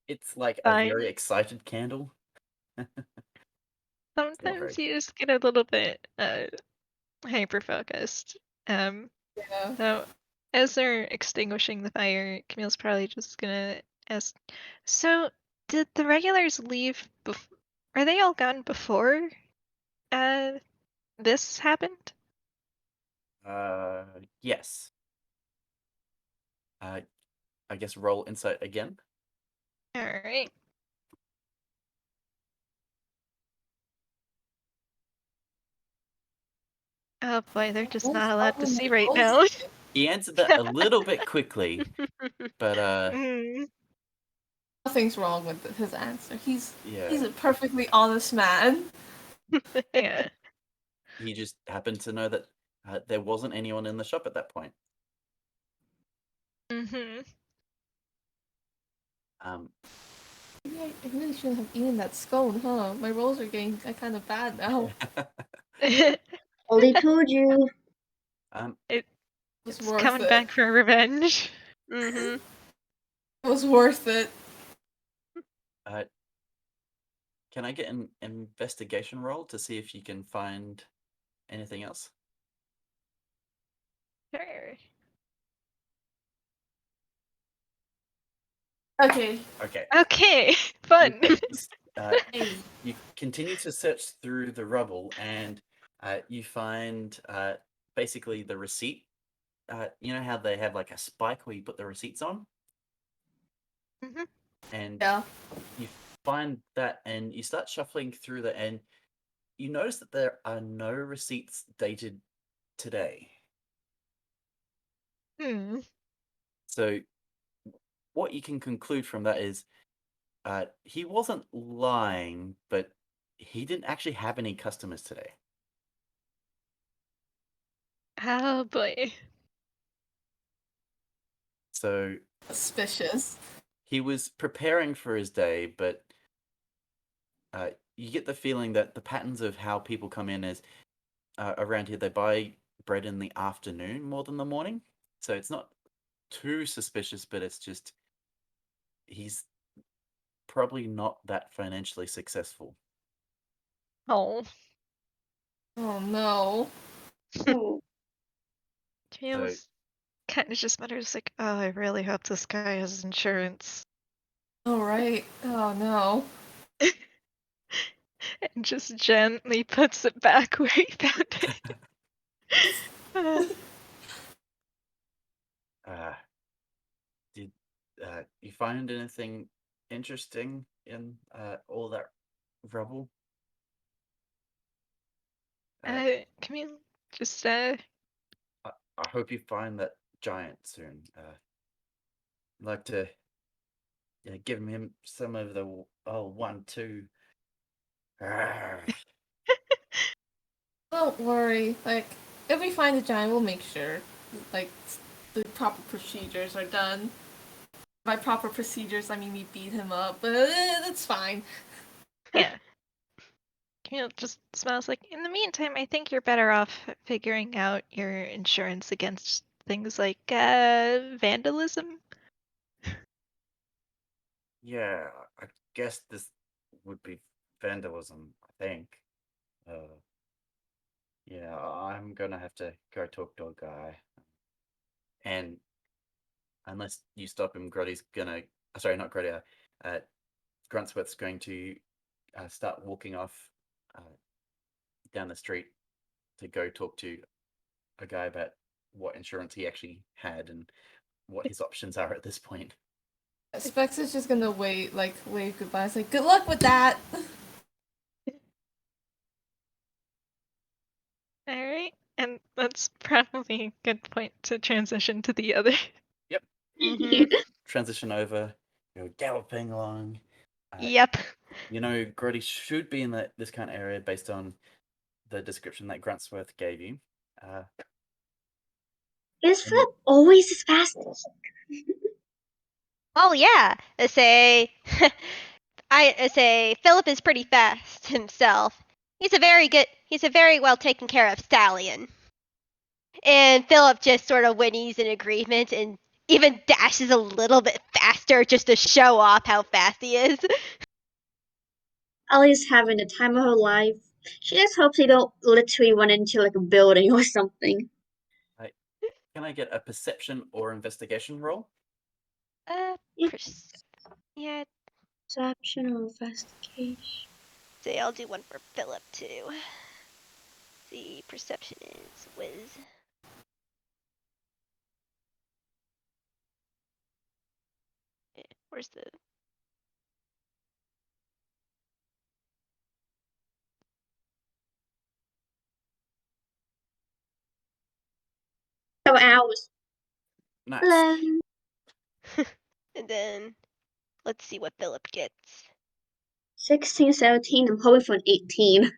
It's like a Fine. very excited candle. Not very Sometimes you just get a little bit hyper focused. Yeah. So as they're extinguishing the fire, Camille's probably just gonna ask, so did the regulars leave are they all gone before this happened? Yes. I guess roll insight again. Alright. Oh boy, they're just not allowed to see right now. He answered that a little bit quickly, but Mm. Nothing's wrong with his answer. He's yeah, a perfectly honest man. Yeah. he just happened to know that there wasn't anyone in the shop at that point. Mm-hmm. Maybe I really shouldn't have eaten that scone, huh? My rolls are getting kind of bad now. Only told you. It was It's worth coming it. back for revenge. Mm-hmm. It was worth it. Can I get an investigation roll to see if you can find anything else? Sure. Okay. Okay. Okay, fun. Hey. You continue to search through the rubble, and you find basically the receipt. You know how they have like a spike where you put the receipts on, Mhm. and Yeah. you find that, and you start shuffling through the, and you notice that there are no receipts dated today. Hmm. So what you can conclude from that is he wasn't lying, but he didn't actually have any customers today. Oh boy. So Suspicious. he was preparing for his day, but you get the feeling that the patterns of how people come in is around here, they buy bread in the afternoon more than the morning. So it's not too suspicious, but it's just he's probably not that financially successful. Oh. Oh no. Oh, Camille's kind of just mutters like, oh, I really hope this guy has insurance. Alright. Oh no. And just gently puts it back where he found it. Did you find anything interesting in all that rubble? Camille, just I hope you find that giant soon. I'd like to give him some of the 1-2. Don't worry. Like, if we find the giant, we'll make sure. Like, the proper procedures are done. By proper procedures, I mean we beat him up, but that's fine. yeah. Camille just smiles like, in the meantime, I think you're better off figuring out your insurance against things like vandalism. Yeah, I guess this would be vandalism, I think. Yeah, I'm gonna have to go talk to a guy. And unless you stop him, Grotty's gonna sorry, not Grody. Gruntsworth's going to start walking off down the street to go talk to a guy about what insurance he actually had and what his options are at this point. Specs is just gonna wave goodbye. It's like, good luck with that. All right, and that's probably a good point to transition to the other. Yep. Mhm. Transition over. You're galloping along. Yep. You know, Grody should be in this kind of area based on the description that Gruntsworth gave you. Is Phillip always as fast? Oh yeah. I say Philip is pretty fast himself. He's a very well taken care of stallion. And Philip just sort of whinnies in agreement and even dashes a little bit faster just to show off how fast he is. Ellie's having the time of her life. She just hopes they don't literally run into like a building or something. Can I get a perception or investigation roll? Yeah, Perception or investigation. say I'll do one for Philip too. The perception is whiz. Where's the So hours. Nice. Hello. and then let's see what Philip gets. 16, 17. I'm hoping for an 18.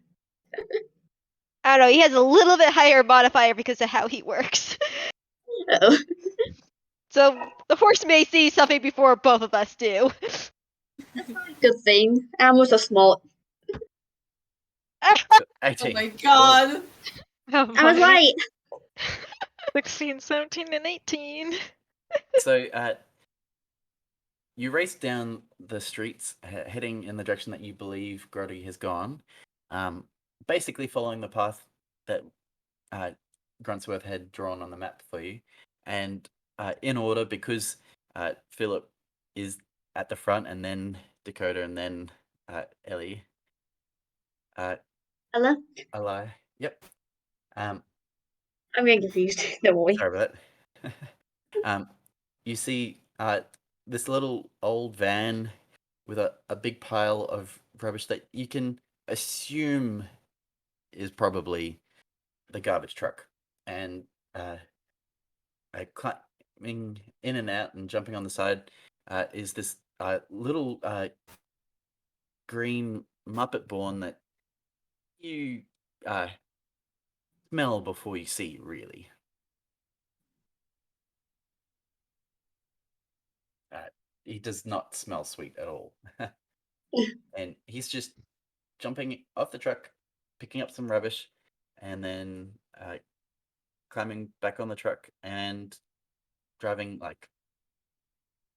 I don't know, he has a little bit higher modifier because of how he works. Uh-oh. So the horse may see something before both of us do. Good thing. Animals are small. 18. Oh my god. Oh, I was my. right. 16, 17, and 18. So you race down the streets, heading in the direction that you believe Grody has gone, basically following the path that Gruntsworth had drawn on the map for you, and in order because Phillip is at the front, and then Dakota, and then Ellie. Hello? Eli. Yep. I'm getting confused. Don't worry. Sorry about that. You see this little old van with a big pile of rubbish that you can assume is probably the garbage truck. And climbing in and out and jumping on the side is this little green Muppet born that you smell before you see, really. He does not smell sweet at all. And he's just jumping off the truck, picking up some rubbish, and then climbing back on the truck and driving like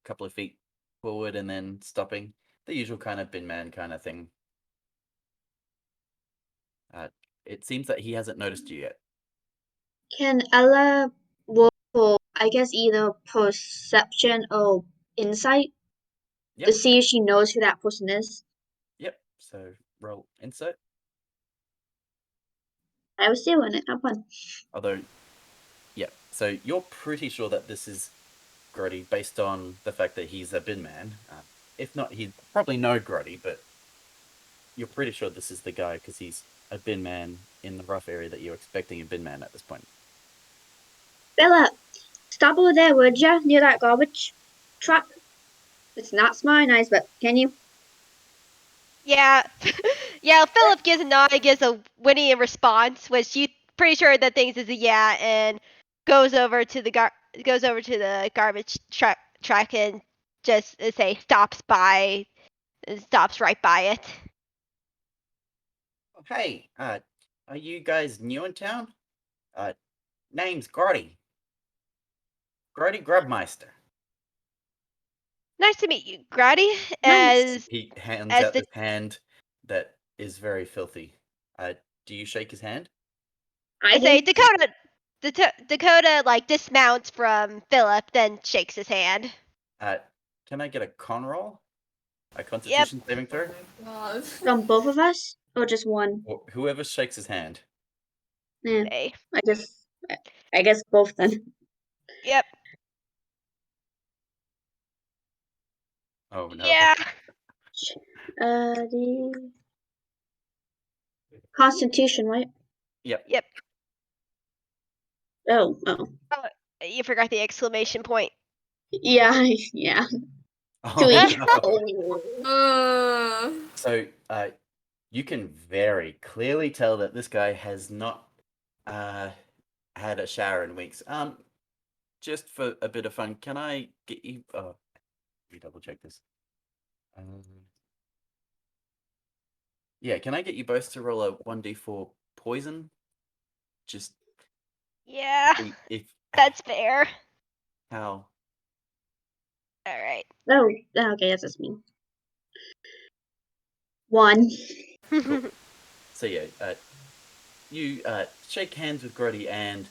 a couple of feet forward and then stopping. The usual kind of bin man kind of thing. It seems that he hasn't noticed you yet. Can Ella roll for, I guess, either perception or insight to Yep. see if she knows who that person is? Yep. So roll insight. I was doing it. Have fun. Although, yeah. So you're pretty sure that this is Grody based on the fact that he's a bin man. If not, he'd probably know Grody, but you're pretty sure this is the guy because he's a bin man in the rough area that you're expecting a bin man at this point. Phillip, stop over there, would ya? Near that garbage truck. It's not smiling eyes, but can you? Yeah, yeah. Philip gives a nod, gives a whinny in response, which you pretty sure that thinks is a yeah, and goes over to the garbage truck and just stops right by it. Hey, are you guys new in town? Name's Grody. Grody Grubmeister. Nice to meet you, Grady. Nice. He hands as out the this hand that is very filthy. Do you shake his hand? I say Dakota. Dakota like dismounts from Philip, then shakes his hand. can I get a con roll? A Constitution saving throw? God. From both of us, or just one? Or whoever shakes his hand. Yeah, Okay. I guess both then. Yep. Oh no. Yeah. The Constitution, right? Yep. Yep. Oh. Oh, you forgot the exclamation point. Yeah, yeah. Oh, Sweet. no. So, you can very clearly tell that this guy has not had a shower in weeks. Just for a bit of fun, can I get you? Oh, let me double check this. Yeah, can I get you both to roll a 1d4 poison? Just Yeah, see if that's fair. how. All right. Oh, okay, that's just me. 1. Cool. So yeah, you shake hands with Grody, and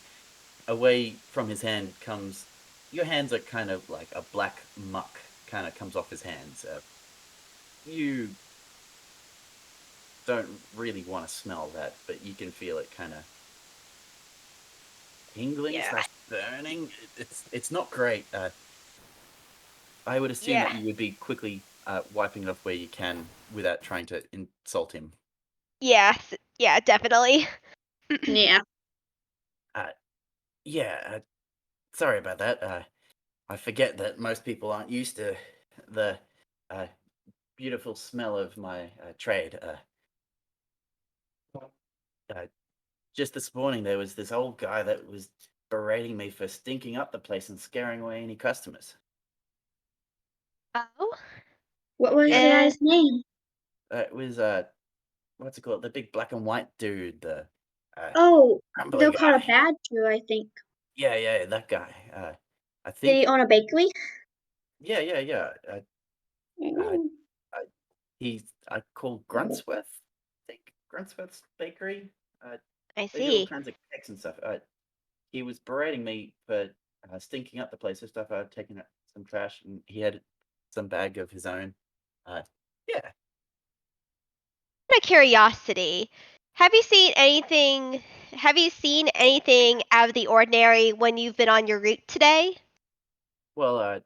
away from his hand comes. Your hands are kind of like a black muck kind of comes off his hands. You don't really want to smell that, but you can feel it kind of tingling Yeah. slash burning. It's not great. I would assume that Yeah. you would be quickly wiping it off where you can without trying to insult him. Yeah. Yeah. Definitely. Yeah. Yeah, sorry about that. I forget that most people aren't used to the beautiful smell of my trade. Just this morning, there was this old guy that was berating me for stinking up the place and scaring away any customers. Oh. What was the Yeah. guy's name? It was what's it called? The big black and white dude, the Oh, crumbly they'll call guy. it Badger, I think. Yeah, that guy. I Did think. he own a bakery? Yeah. Mm. I call Gruntsworth. I think Gruntsworth's Bakery. I They do all see. kinds of cakes and stuff. He was berating me for stinking up the place and stuff. I'd taken out some trash, and he had some bag of his own. Yeah. Out of curiosity, have you seen anything? Have you seen anything out of the ordinary when you've been on your route today? Well,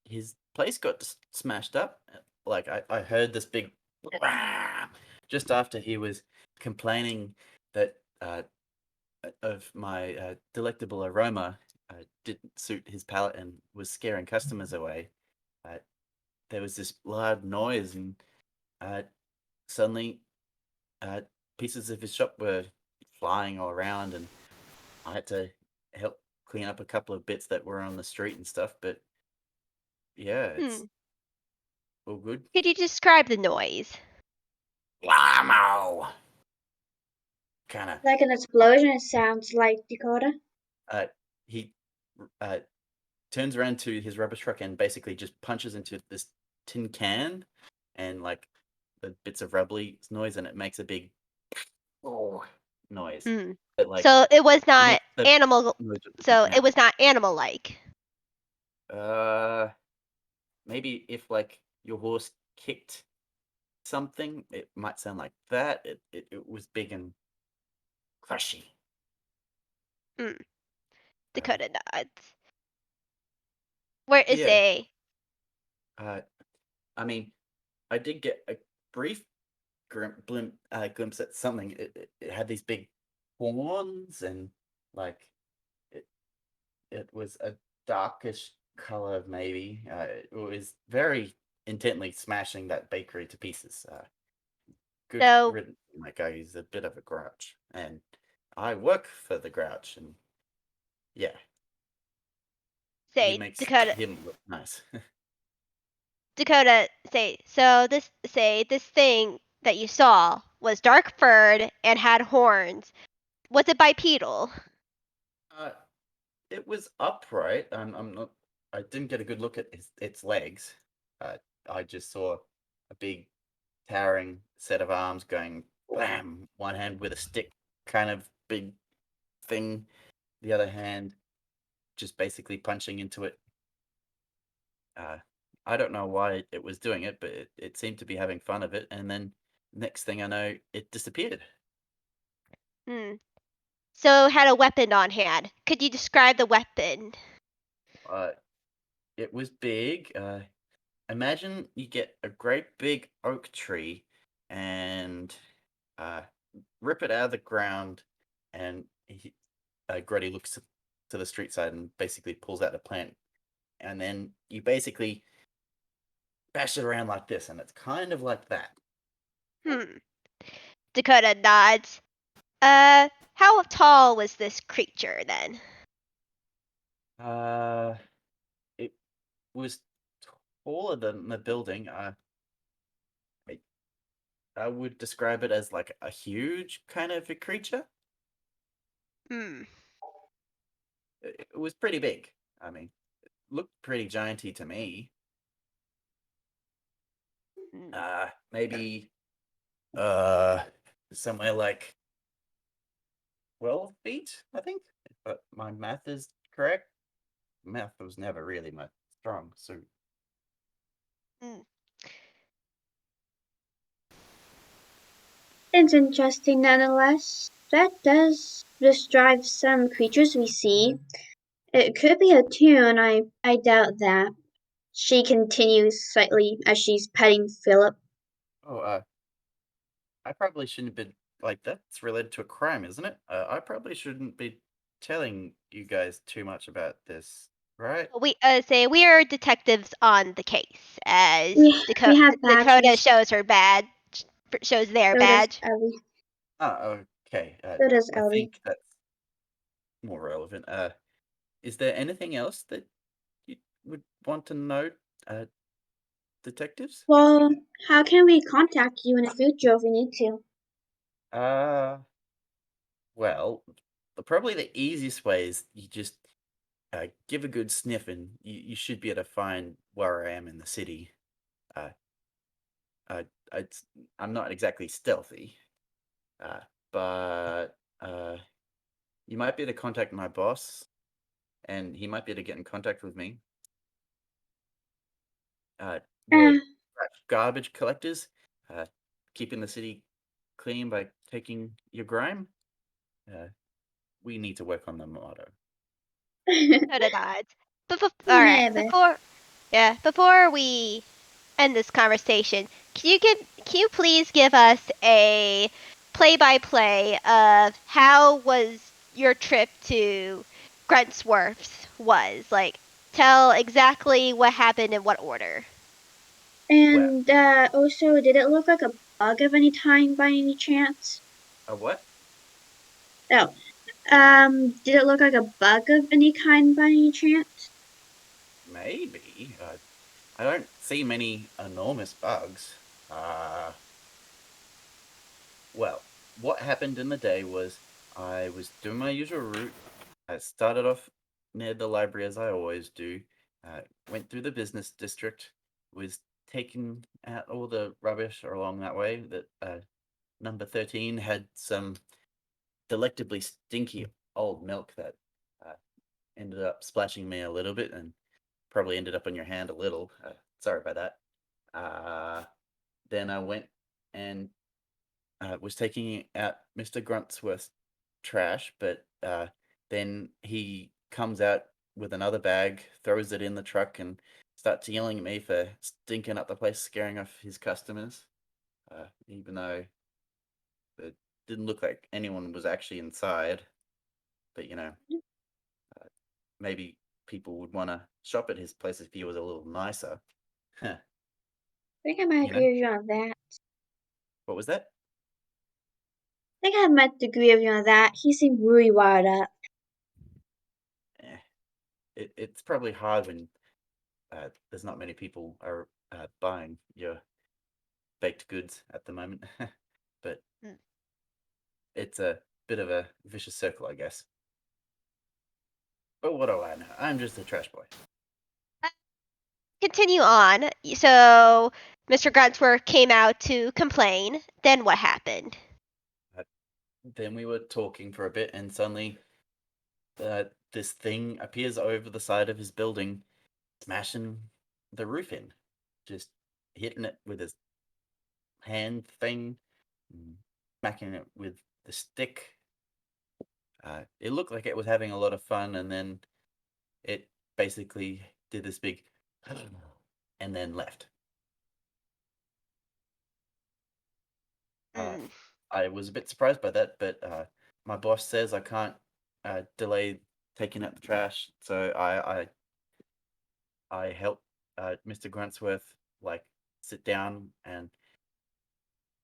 his place got smashed up. Like I heard this big just after he was complaining that of my delectable aroma didn't suit his palate and was scaring customers away. Uh, there was this loud noise, and suddenly pieces of his shop were flying all around, and I had to help clean up a couple of bits that were on the street and stuff. But yeah, it's all good. Could you describe the noise? Blammo! Kind of. Like an explosion, it sounds like, Dakota. He turns around to his rubbish truck and basically just punches into this tin can, and like the bits of rubbly noise, and it makes a big noise. Hmm. But like So it was not makes the animal. noise with the So mouth. it was not animal-like. Maybe if like your horse kicked something, it might sound like that. It was big and crushy. Dakota nods. Where is Yeah. A? I mean, I did get a brief glimpse at something. It had these big horns, and like it was a darkish color, maybe. It was very intently smashing that bakery to pieces. Good So riddance, my guy. He's a bit of a grouch, and I work for the grouch, and yeah, he say makes Dakota. him look nice. Dakota say so. This thing that you saw was dark furred and had horns. Was it bipedal? uh, it was upright. I'm not. I didn't get a good look at its legs. I just saw a big towering set of arms going blam. One hand with a stick, kind of big thing. The other hand just basically punching into it. I don't know why it was doing it, but it seemed to be having fun of it. And then next thing I know, it disappeared. Hmm. So had a weapon on hand. Could you describe the weapon? It was big. Imagine you get a great big oak tree and rip it out of the ground, and Grody looks to the street side and basically pulls out a plant, and then you basically bash it around like this, and it's kind of like that. Dakota nods. How tall was this creature then? It was taller than the building. I would describe it as like a huge kind of a creature. Hmm. It was pretty big. I mean, it looked pretty gianty to me. Maybe somewhere like 12 feet, I think. But my math is correct. Math was never really my strong suit. It's interesting nonetheless. That does describe some creatures we see. It could be a tune, I doubt that. She continues slightly as she's petting Phillip. Oh, I probably shouldn't have been like that's related to a crime, isn't it? I probably shouldn't be telling you guys too much about this, right? We we are detectives on the case. As We have Dakota badges. shows her badge, shows their So does badge. Ellie. Oh, okay. So does I Ellie. think that's more relevant. Is there anything else that you would want to know, uh, detectives? Well, how can we contact you in the future if we need to? Uh, well, probably the easiest way is you just give a good sniff, and you should be able to find where I am in the city. Uh, I, I, I'm not exactly stealthy, uh, but you might be able to contact my boss, and he might be able to get in contact with me. We're Uh, garbage collectors, uh, keeping the city clean by taking your grime. Uh, we need to work on the motto. Dakota nods. All right. Never. Before we end this conversation, can you please give us a play-by-play of how was your trip to Gruntsworth's was? Like, tell exactly what happened in what order. Well, And also, did it look like a bug of any kind by any chance? a what? Oh, did it look like a bug of any kind by any chance? Maybe. I don't see many enormous bugs. Well, what happened in the day was I was doing my usual route. I started off near the library as I always do. Went through the business district, was taking out all the rubbish along that way. That number 13 had some delectably stinky old milk that uh, ended up splashing me a little bit and probably ended up on your hand a little. Sorry about that. Then I went and was taking out Mr. Gruntsworth's trash, but then he comes out with another bag, throws it in the truck, and starts yelling at me for stinking up the place, scaring off his customers. Even though it didn't look like anyone was actually inside, but maybe people would want to shop at his place if he was a little nicer. I think I might You know agree with you on that. what was that? I think I might agree with you on that. He seemed really wired up. Eh, it's probably hard when there's not many people are buying your baked goods at the moment. But Mm. it's a bit of a vicious circle, I guess. But what do I know? I'm just a trash boy. Continue on. So, Mr. Gruntsworth came out to complain. Then what happened? Then we were talking for a bit, and suddenly this thing appears over the side of his building, smashing the roof in, just hitting it with his hand thing, smacking it with the stick. It looked like it was having a lot of fun, and then it basically did this big and then left. Mm. I was a bit surprised by that, but my boss says I can't delay taking out the trash, so I helped Mr. Gruntsworth like sit down and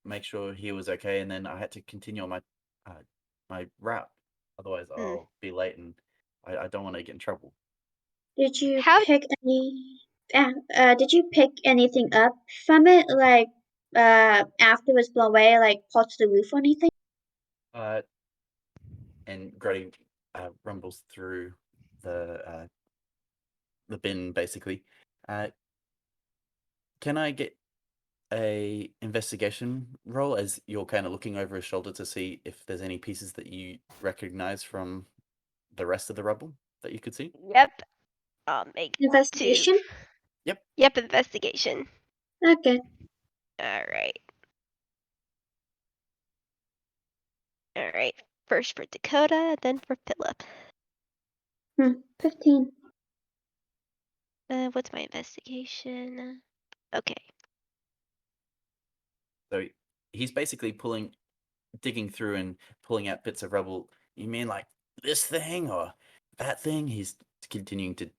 make sure he was okay, and then I had to continue on my route. Otherwise, I'll be late, and I don't want to get in trouble. Did you How pick any? Did you pick anything up from it, like after it was blown away, like parts of the roof or anything? And Grady rumbles through the bin basically. Can I get a investigation roll as you're kind of looking over his shoulder to see if there's any pieces that you recognize from the rest of the rubble that you could see? Yep. I'll make 2. Investigation. Yep, investigation. Okay. Alright. Alright. First for Dakota, then for Phillip. 15. What's my investigation? Okay. So he's basically digging through and pulling out bits of rubble. You mean like this thing or that thing? He's continuing to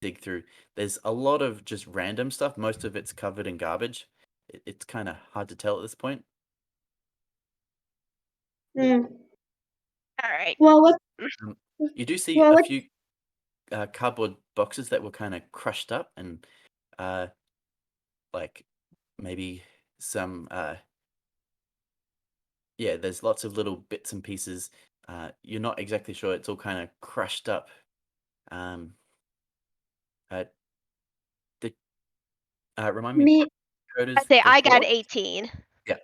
dig through. There's a lot of just random stuff. Most of it's covered in garbage. It's kind of hard to tell at this point. Alright. Well, what? You do see Well, a what? few cardboard boxes that were kind of crushed up and like maybe some yeah, there's lots of little bits and pieces. You're not exactly sure. It's all kind of crushed up. Um, remind me, Me. Dakota's I'd say the I got horse? 18. Yeah.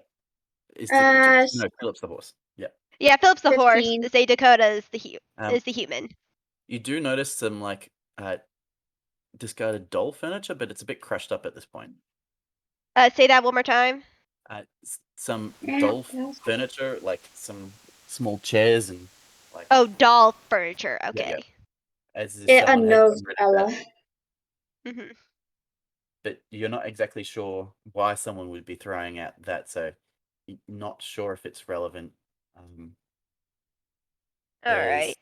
Is Uh, no, Philip's the horse. Yeah. Yeah, Phillip's the horse. 15. Say Dakota is the Um, human. you do notice some like discarded doll furniture, but it's a bit crushed up at this point. Say that one more time. Some Yeah, doll yes. furniture, like some small chairs and like Oh, doll furniture. Okay. yeah. As if It someone had knows gotten rid of Ella. that. Mm-hmm. But you're not exactly sure why someone would be throwing out that, so you're not sure if it's relevant. There's Alright.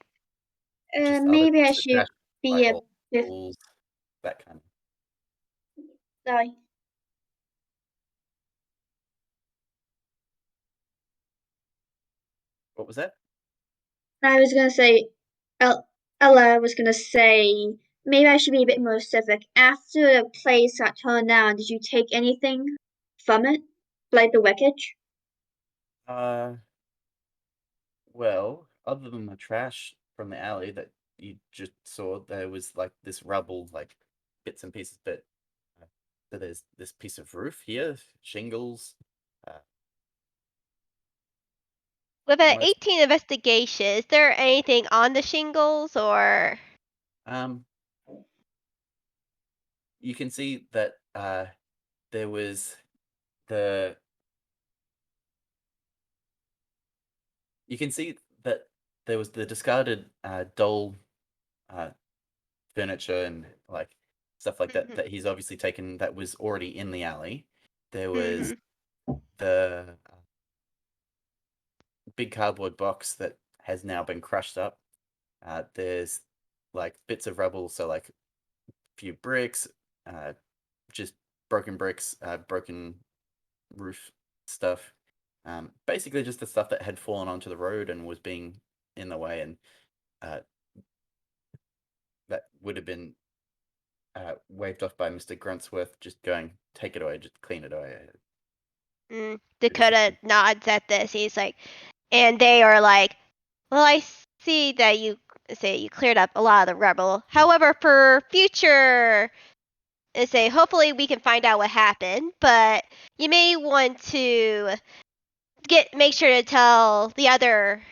just other Maybe I bits of should trash, like be a old bit. tools, that kind of. Sorry. What was that? I was gonna say, Ella was gonna say, maybe I should be a bit more specific. After the place got torn down, did you take anything from it? Like the wreckage? Well, other than the trash from the alley that you just saw, there was like this rubble, like bits and pieces. But so there's this piece of roof here, shingles. Uh, With an most 18 investigation, is there anything on the shingles or? um, you can see that there was the. You can see that there was the discarded doll furniture and like stuff like that that he's obviously taken that was already in the alley. There was the big cardboard box that has now been crushed up. There's like bits of rubble, so like a few bricks, just broken bricks, broken roof stuff. Basically, just the stuff that had fallen onto the road and was being in the way, and that would have been waved off by Mr. Gruntsworth, just going, "Take it away, just clean it away." Dakota nods at this. He's like, and they are like, well, I see that you cleared up a lot of the rubble. However, for future, say hopefully we can find out what happened, but you may want to make sure to tell the other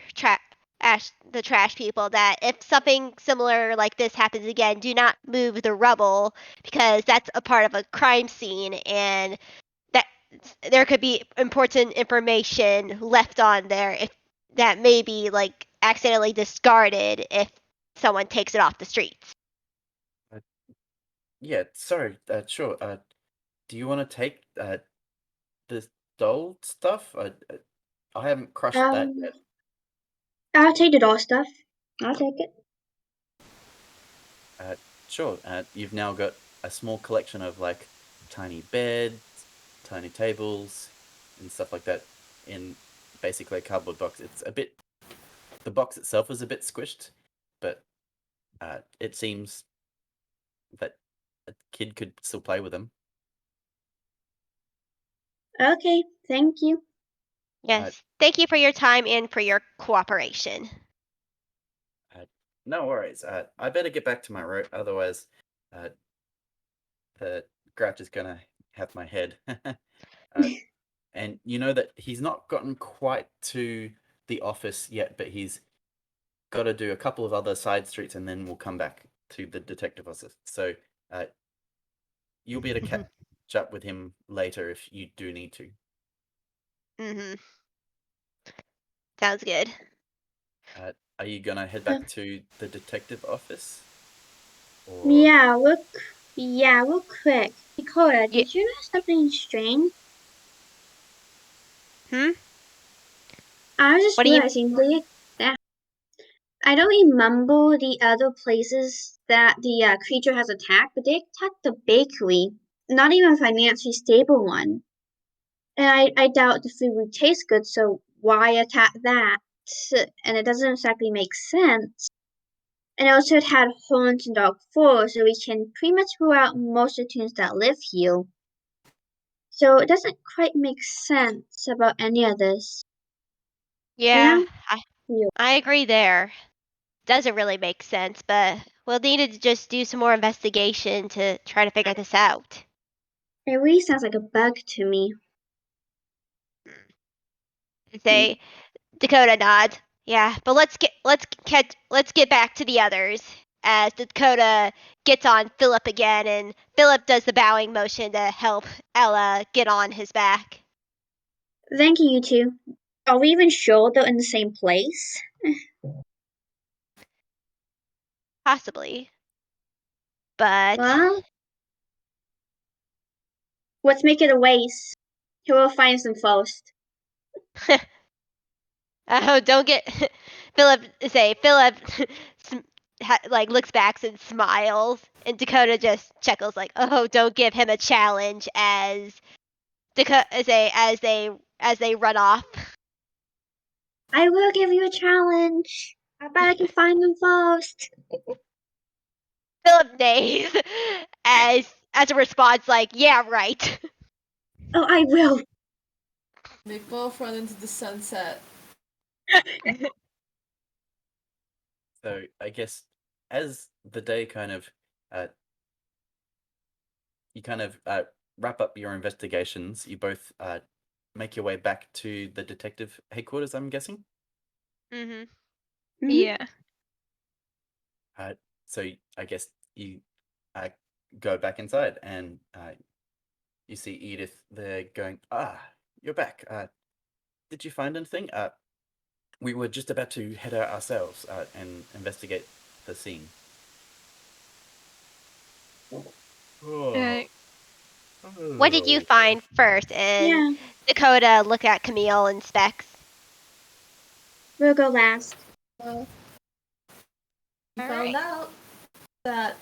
the trash people that if something similar like this happens again, do not move the rubble because that's a part of a crime scene and that there could be important information left on there if that may be like accidentally discarded if someone takes it off the streets. Yeah, sorry. Sure. Do you want to take the doll stuff? I haven't crushed that yet. I'll take the doll stuff. I'll take it. Sure. You've now got a small collection of like tiny beds, tiny tables, and stuff like that in basically a cardboard box. It's a bit. The box itself is a bit squished, but it seems that a kid could still play with them. Okay, thank you. Yes. Thank you for your time and for your cooperation. No worries. I better get back to my route, otherwise, the grouch is gonna have my head. And you know that he's not gotten quite to the office yet, but he's got to do a couple of other side streets, and then we'll come back to the detective office. So you'll be able to catch up with him later if you do need to. Mm-hmm. Sounds good. Are you gonna head back to the detective office? Or Yeah, real quick. Dakota, did you know something strange? Hmm? I was just What do you realizing that I don't remember the other places that the creature has attacked, but they attacked the bakery. Not even a financially stable one. And I doubt the food would taste good, so why attack that? And it doesn't exactly make sense. And also it had horns and dark fur, so we can pretty much rule out most of the tunes that live here. So it doesn't quite make sense about any of this. Yeah, Yeah. I agree there. Doesn't really make sense, but we'll need to just do some more investigation to try to figure this out. It really sounds like a bug to me. Say Dakota nods. Yeah, but let's get back to the others. As Dakota gets on Phillip again, and Phillip does the bowing motion to help Ella get on his back. Thank you, you two. Are we even sure they're in the same place? Possibly. But Well, let's make it a race. Who will find them first? oh, don't get Phillip. Phillip like looks back and smiles, and Dakota just chuckles like, "Oh, don't give him a challenge." As Dakota say as they run off. I will give you a challenge. I bet I can find them first. Phillip neighs as a response, like, "Yeah, right." Oh, I will. They both run into the sunset. so I guess as the day kind of you kind of wrap up your investigations, you both make your way back to the detective headquarters, I'm guessing. Mhm. Yeah. So I guess you go back inside, and you see Edith there going, you're back. Did you find anything? We were just about to head out ourselves and investigate the scene. Uh, What did you find first? And Yeah, Dakota look at Camille and Specs. we'll go last. Well, we All found right. out that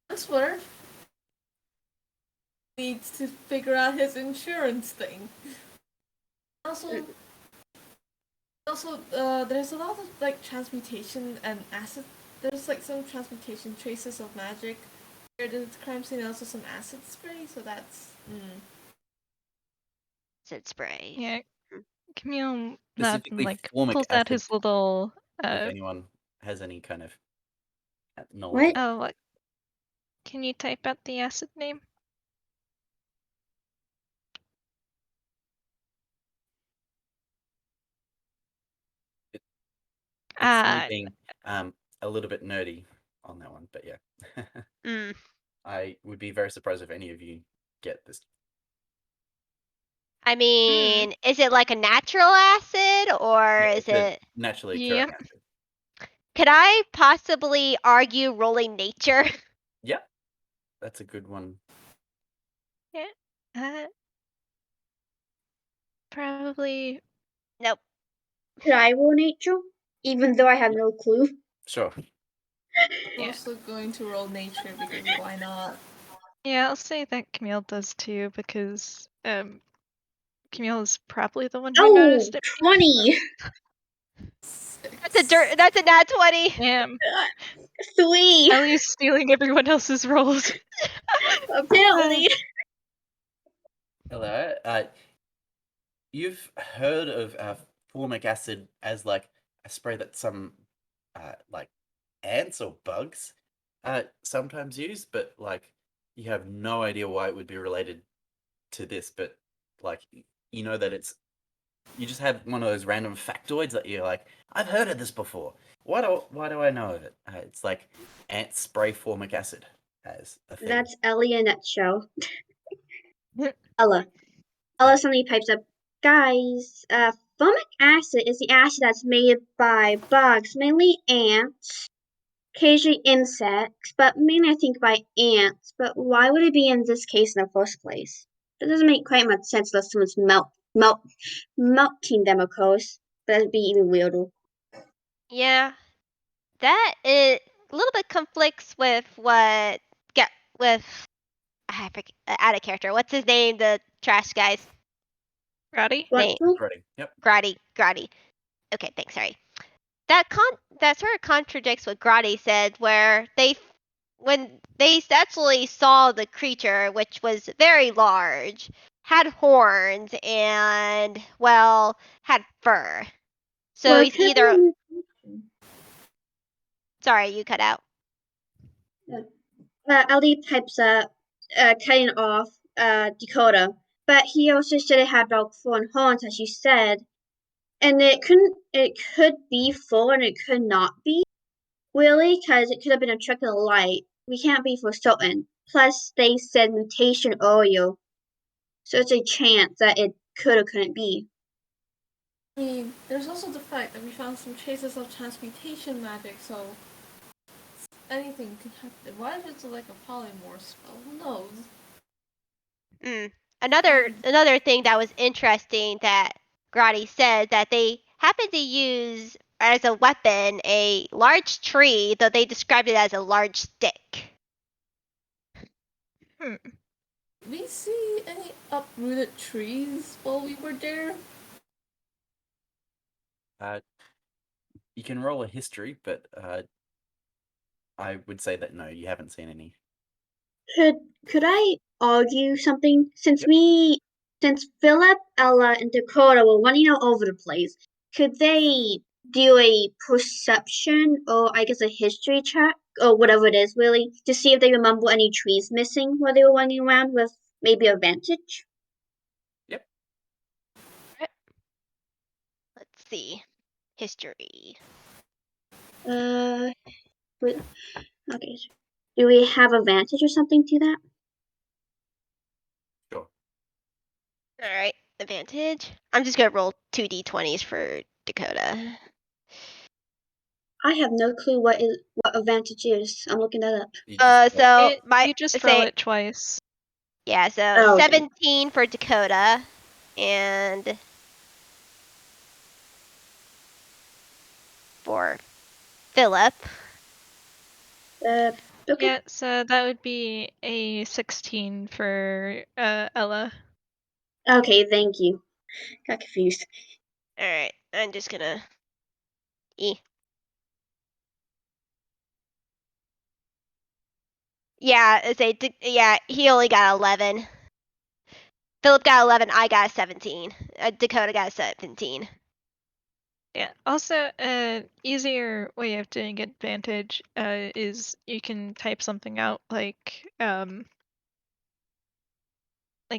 Chancellor needs to figure out his insurance thing. Also, there's a lot of like transmutation and acid. There's like some transmutation traces of magic. There's the crime scene and also some acid spray. So that's Said spray. Yeah. Camille Specifically like formic pulls out acid, his little if anyone has any kind of knowledge. What? oh what can you type out the acid name? It's me Uh, being a little bit nerdy on that one, but yeah. Mm. I would be very surprised if any of you get this. I mean, is it like a natural acid or Yeah, is it's a it? naturally Yep. occurring acid. Could I possibly argue rolling nature? Yeah, that's a good one. Yeah. Probably. Nope. Could I roll nature? Even though I have no clue. Sure. I'm Yeah. also going to roll nature because why not? Yeah, I'll say that Camille does too because Camille is probably the one who Oh, noticed it. 20! That's a nat 20. Damn. 3! Ellie's stealing everyone else's rolls. Apparently. Hello. You've heard of formic acid as like a spray that some like ants or bugs sometimes use, but like you have no idea why it would be related to this. But like you know that you just have one of those random factoids that you're like, I've heard of this before. Why do I know of it? It's like ant spray formic acid as a thing. That's Ellie in a nutshell. Ella suddenly pipes up, guys, formic acid is the acid that's made by bugs, mainly ants, occasionally insects, but mainly I think by ants. But why would it be in this case in the first place? That doesn't make quite much sense unless someone's melting them, of course. But that'd be even weirder. Yeah, that is a little bit conflicts with what with I forget, out of character. What's his name? The trash guy's Roddy? What? name? Ready? Yep. Grotty. Okay, thanks. Sorry. That sort of contradicts what Grotty said, where when they actually saw the creature, which was very large, had horns, and well, had fur. So Well, it he's could either. be Sorry, you cut out. Ellie types up, cutting off Dakota, but he also said it had dog fur and horns, as you said, and it could be full and it could not be, really, because it could have been a trick of the light. We can't be for certain. Plus, they said mutation earlier, so it's a chance that it could or couldn't be. I mean, there's also the fact that we found some traces of transmutation magic, so anything can happen. What if it's like a polymorph spell? Who knows? Another thing that was interesting that Grotty said that they happened to use as a weapon a large tree, though they described it as a large stick. Did we see any uprooted trees while we were there? You can roll a history, but I would say that no, you haven't seen any. Could I argue something? Since Yep. since Phillip, Ella, and Dakota were running all over the place, could they do a perception or I guess a history check or whatever it is, really, to see if they remember any trees missing while they were running around with maybe advantage? Yep. Let's see. History. Okay. Do we have advantage or something to that? Sure. Alright, advantage. I'm just gonna roll 2d20s for Dakota. I have no clue what advantage is. I'm looking that up. You just roll. You just roll it twice. Yeah, so Oh, okay. 17 for Dakota and for Phillip. Okay. Yeah, so that would be a 16 for Ella. Okay, thank you. Got confused. Alright, I'm just gonna Yeah, he only got 11. Phillip got 11, I got 17. Dakota got 17. Yeah. Also, easier way of doing advantage is you can type something out like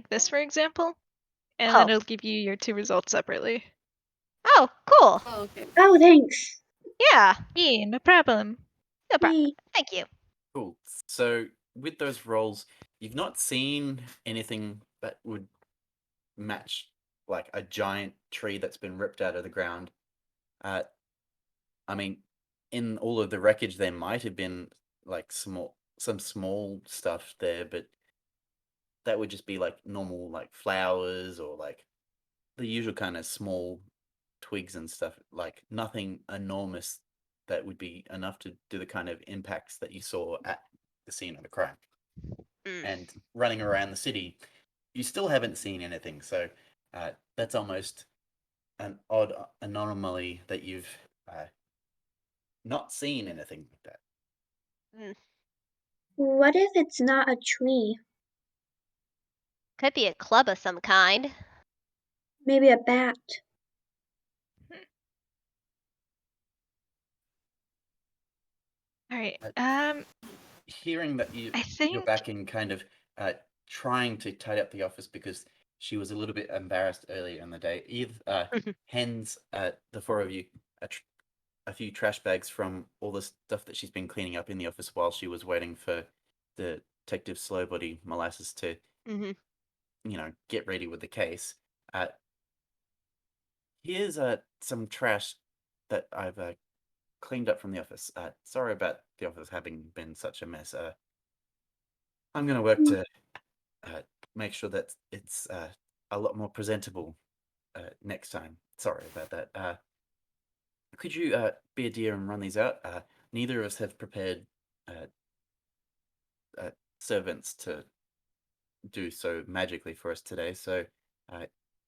this, for example, and then Oh. it'll give you your two results separately. Oh, cool. Oh, okay. Oh, thanks. Yeah, Yeah, no problem. no problem. Yay. Thank you. Cool. So with those rolls, you've not seen anything that would match like a giant tree that's been ripped out of the ground. I mean, in all of the wreckage, there might have been like some small stuff there, but that would just be like normal like flowers or like the usual kind of small twigs and stuff, like nothing enormous that would be enough to do the kind of impacts that you saw at the scene of the crime. Mm. And running around the city, you still haven't seen anything. So that's almost an odd anomaly that you've not seen anything like that. Mm. What if it's not a tree? Could be a club of some kind. Maybe a bat. All right. Hearing that I you're think. back in kind of trying to tidy up the office because she was a little bit embarrassed earlier in the day. Eve hands the four of you a few trash bags from all the stuff that she's been cleaning up in the office while she was waiting for the Detective Slowbelly Molasses to, Mhm. get ready with the case. Here's some trash that I've cleaned up from the office. Sorry about the office having been such a mess. I'm going to work to make sure that it's a lot more presentable next time. Sorry about that. Could you be a dear and run these out? Neither of us have prepared uh, servants to do so magically for us today, so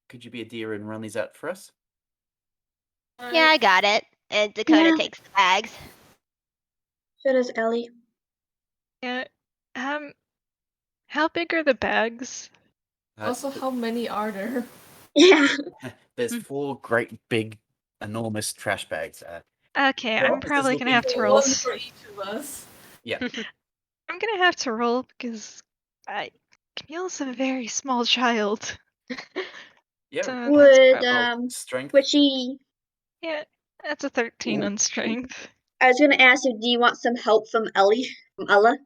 could you be a dear and run these out for us? Yeah, I got it. And Dakota Yeah. takes the bags. So does Ellie. Yeah. How big are the bags? Also, how many are there? Yeah. There's 4 great big enormous trash bags. Okay, Your I'm office is probably gonna have to looking- roll. One for each of us. Yeah. I'm gonna have to roll because Camille's a very small child. Yeah. So that's Would probably, Strength. would she? yeah, that's a 13 on strength. I was gonna ask you, do you want some help from Ellie, from Ella?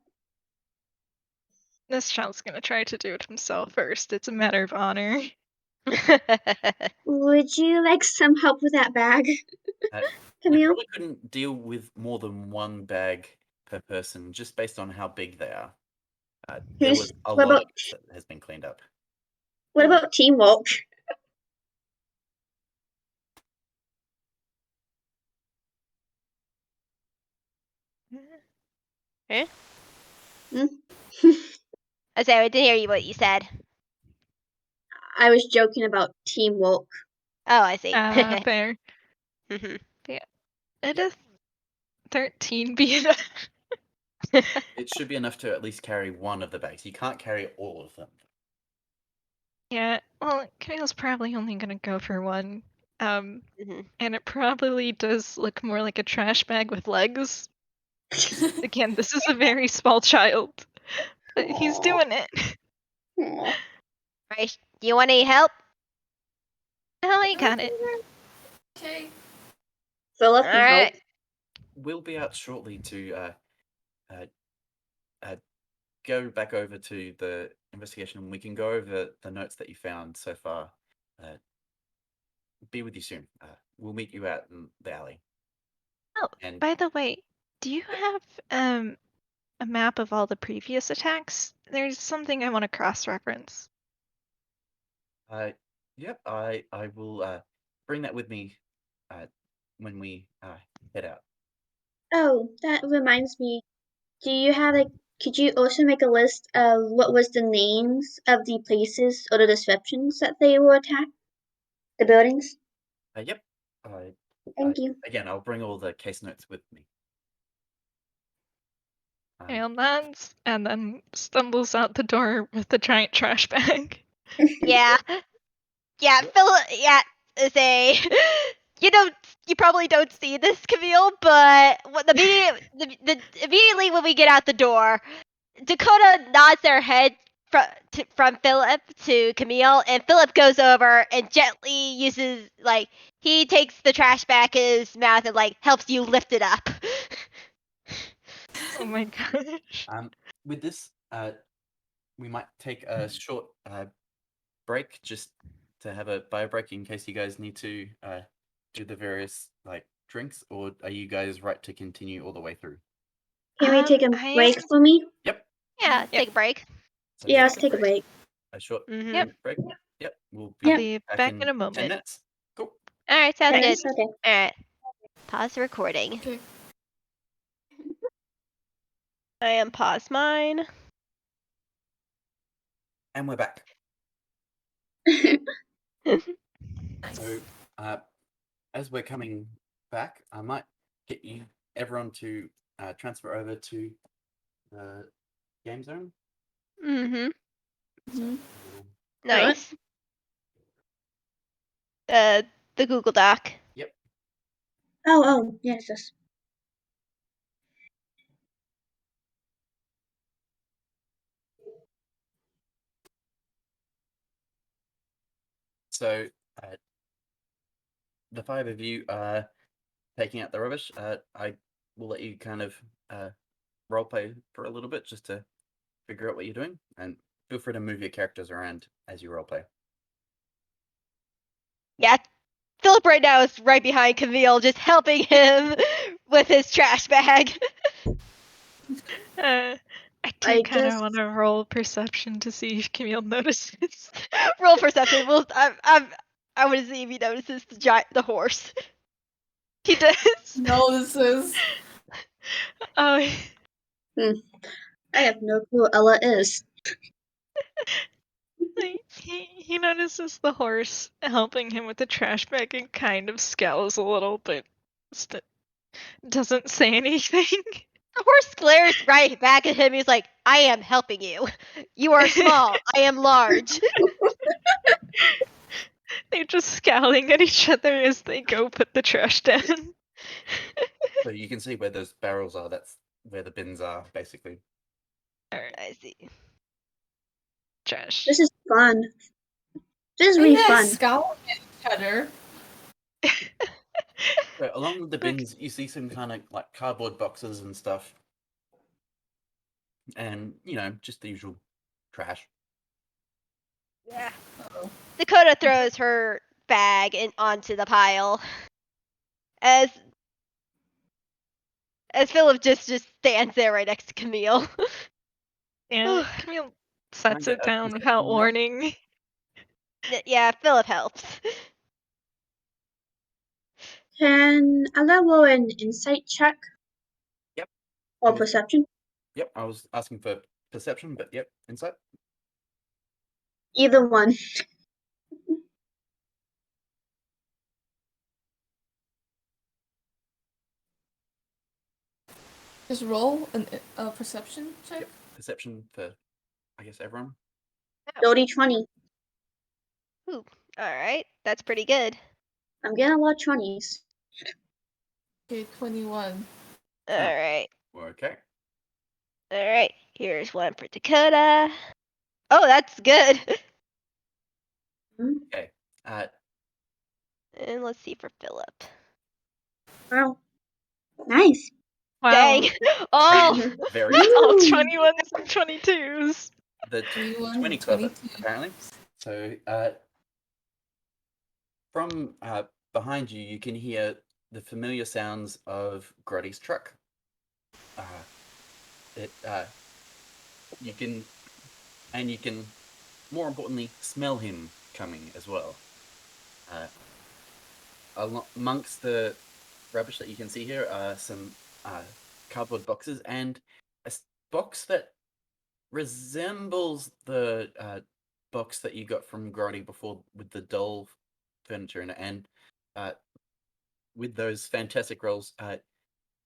This child's gonna try to do it himself first. It's a matter of honor. Would you like some help with that bag, You Camille? probably couldn't deal with more than 1 bag per person, just based on how big they are. There was a What lot about of this that has been cleaned up. teamwork? Huh? Hmm? I say I didn't hear you what you said. I was joking about teamwork. Oh, I see. Fair. Mhm. It is 13 be enough. It should be enough to at least carry 1 of the bags. You can't carry all of them. Yeah, well, Camille's probably only gonna go for 1. Mhm. And it probably does look more like a trash bag with legs. Again, this is a very small child, but he's doing it. Aw. Right. Do you want any help? Oh, he got it. Okay. Phillip All can help. right. We'll be out shortly to go back over to the investigation, and we can go over the notes that you found so far. Be with you soon. We'll meet you out in the alley. Oh, And by the way, do you have a map of all the previous attacks? There's something I want to cross-reference. yep, I will bring that with me when we head out. Oh, that reminds me. Do you have could you also make a list of what was the names of the places or the descriptions that they were attacked? The buildings? Yep. I Thank you. again, I'll bring all the case notes with me. And nods, and then stumbles out the door with the giant trash bag. Yeah. Yeah, Phillip. Yeah. Say. You probably don't see this, Camille, but immediately when we get out the door, Dakota nods their head from Phillip to Camille, and Phillip goes over and gently uses he takes the trash back in his mouth and helps you lift it up. Oh my gosh. With this, we might take a short break just to have a bio break in case you guys need to do the various drinks, or are you guys right to continue all the way through? Can we take a break for me? Yep. Yeah, take a break. So Yeah, let's take a break. a short Yep. break. Yep. We'll I'll be be back in a 10 moment. minutes. Cool. All right, sounds Yes, good. okay. All right, pause the recording. Okay. I am pause mine. And we're back. Nice. So, as we're coming back, I might get everyone to transfer over to the game zone. Mm-hmm. Mhm. Nice. The Google Doc. Yep. Oh, yes. So, the five of you are taking out the rubbish. I will let you kind of roleplay for a little bit just to figure out what you're doing, and feel free to move your characters around as you roleplay. Yeah, Phillip right now is right behind Camille, just helping him with his trash bag. I do I kind of guess- want to roll perception to see if Camille notices. Roll perception. Well, I want to see if he notices the horse. He does. Notices. Oh, I have no clue what Ella is. he notices the horse helping him with the trash bag and kind of scowls a little, but doesn't say anything. The horse glares right back at him. He's like, "I am helping you. You are small. I am large." They're just scowling at each other as they go put the trash down. So you can see where those barrels are. That's where the bins are, basically. Alright, I see. trash. This is fun. This is Are really you guys fun. scowling at each other? So along with the bins, you see some kind of cardboard boxes and stuff, and just the usual trash. Yeah. Uh-oh. Dakota throws her bag onto the pile. As Philip just stands there right next to Camille. And Camille sets get it a down perception without roll? warning. Yeah, Philip helps. Can Ella roll an insight check? Yep. Or And perception? Yep, I was asking for perception, but yep, insight. Either one. Just roll a perception check. Yep, perception for, I guess, everyone. Dirty 20. Ooh, alright, that's pretty good. I'm getting a lot of 20s. Okay, 21. Alright. Okay. Alright, here's one for Dakota. Oh, that's good. Okay. And let's see for Philip. Wow. Nice. Wow. Dang. Oh! Very All Woo! 21s and 22s. the 21 20 and clever, 22. apparently. So from behind you, you can hear the familiar sounds of Grotty's truck. You can, more importantly, smell him coming as well. Amongst the rubbish that you can see here are some cardboard boxes and a box that resembles the box that you got from Grotty before with the doll furniture in it, and with those fantastic rolls,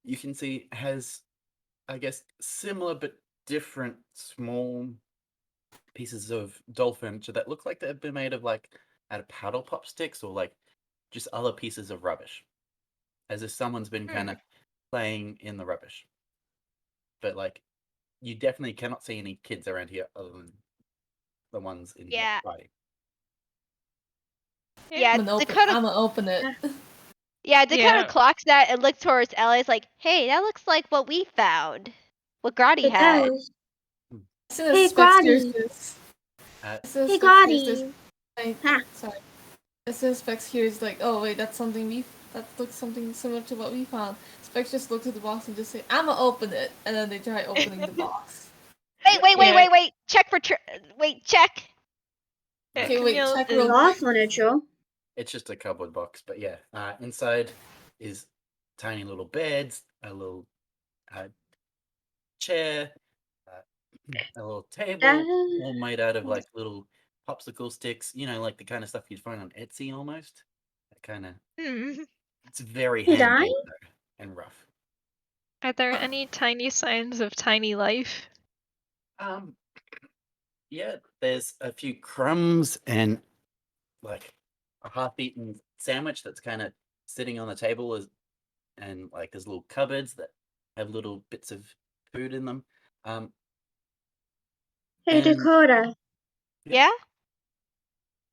you can see has, I guess, similar but different small pieces of doll furniture that look like they've been made of out of paddle pop sticks or just other pieces of rubbish, as if someone's been kind of playing in the rubbish. But you definitely cannot see any kids around here other than the ones in Yeah. the party. Yeah, I'm Dakota. gonna open it. Yeah, Dakota Yeah. clocks that and looks towards Ellie's like, "Hey, that looks like what we found. What Grotty It had." does. As soon as Hey, Specs hears Grotty. this, Uh, as soon as Hey, Specs hears this, Grotty. like, Ha. sorry. As soon as Specs hears like, oh wait, that looks something similar to what we found. Specs just looks at the box and just say, "I'ma open it," and then they try opening the box. Yeah. Wait. Check for wait, check. Yeah, Okay, wait, Camille check is- real Law quick. furniture. it's just a cardboard box, but yeah. Inside is tiny little beds, a little chair, a little table, all made out of like little popsicle sticks. You know, like the kind of stuff you'd find on Etsy almost. That kind of. Hmm. It's very Did I? handmade though, and rough. Are there any tiny signs of tiny life? Yeah, there's a few crumbs and like a half-eaten sandwich that's kind of sitting on the table, and like there's little cupboards that have little bits of food in them. Hey, And Dakota. Yeah?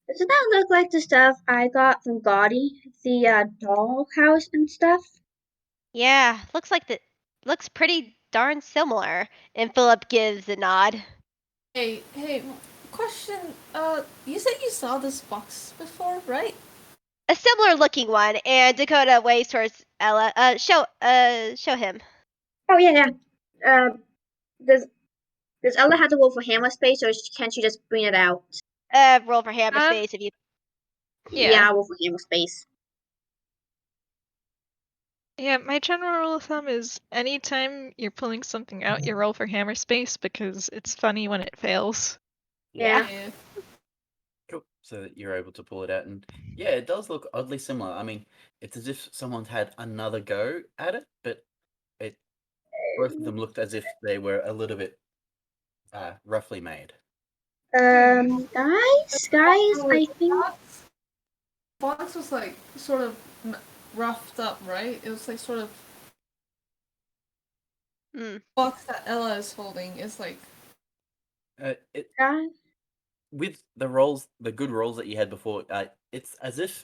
Doesn't that look like the stuff I got from Gaudi? The dollhouse and stuff? Yeah, looks pretty darn similar. And Phillip gives a nod. Hey, question. You said you saw this box before, right? A similar looking one, and Dakota waves towards Ella. Show him. Oh, yeah. Does Ella have to roll for hammer space, or can't she just bring it out? Roll for hammer space if you. Yeah. I'll roll for hammer space. Yeah, my general rule of thumb is anytime you're pulling something out, you roll for hammer space because it's funny when it fails. Yeah. cool, so that you're able to pull it out, and yeah, it does look oddly similar. I mean, it's as if someone's had another go at it, but both of them looked as if they were a little bit roughly made. Guys, I think Box was like sort of roughed up, right? It was like sort of box that Ella is holding is like. guys. With the rolls, the good rolls that you had before, it's as if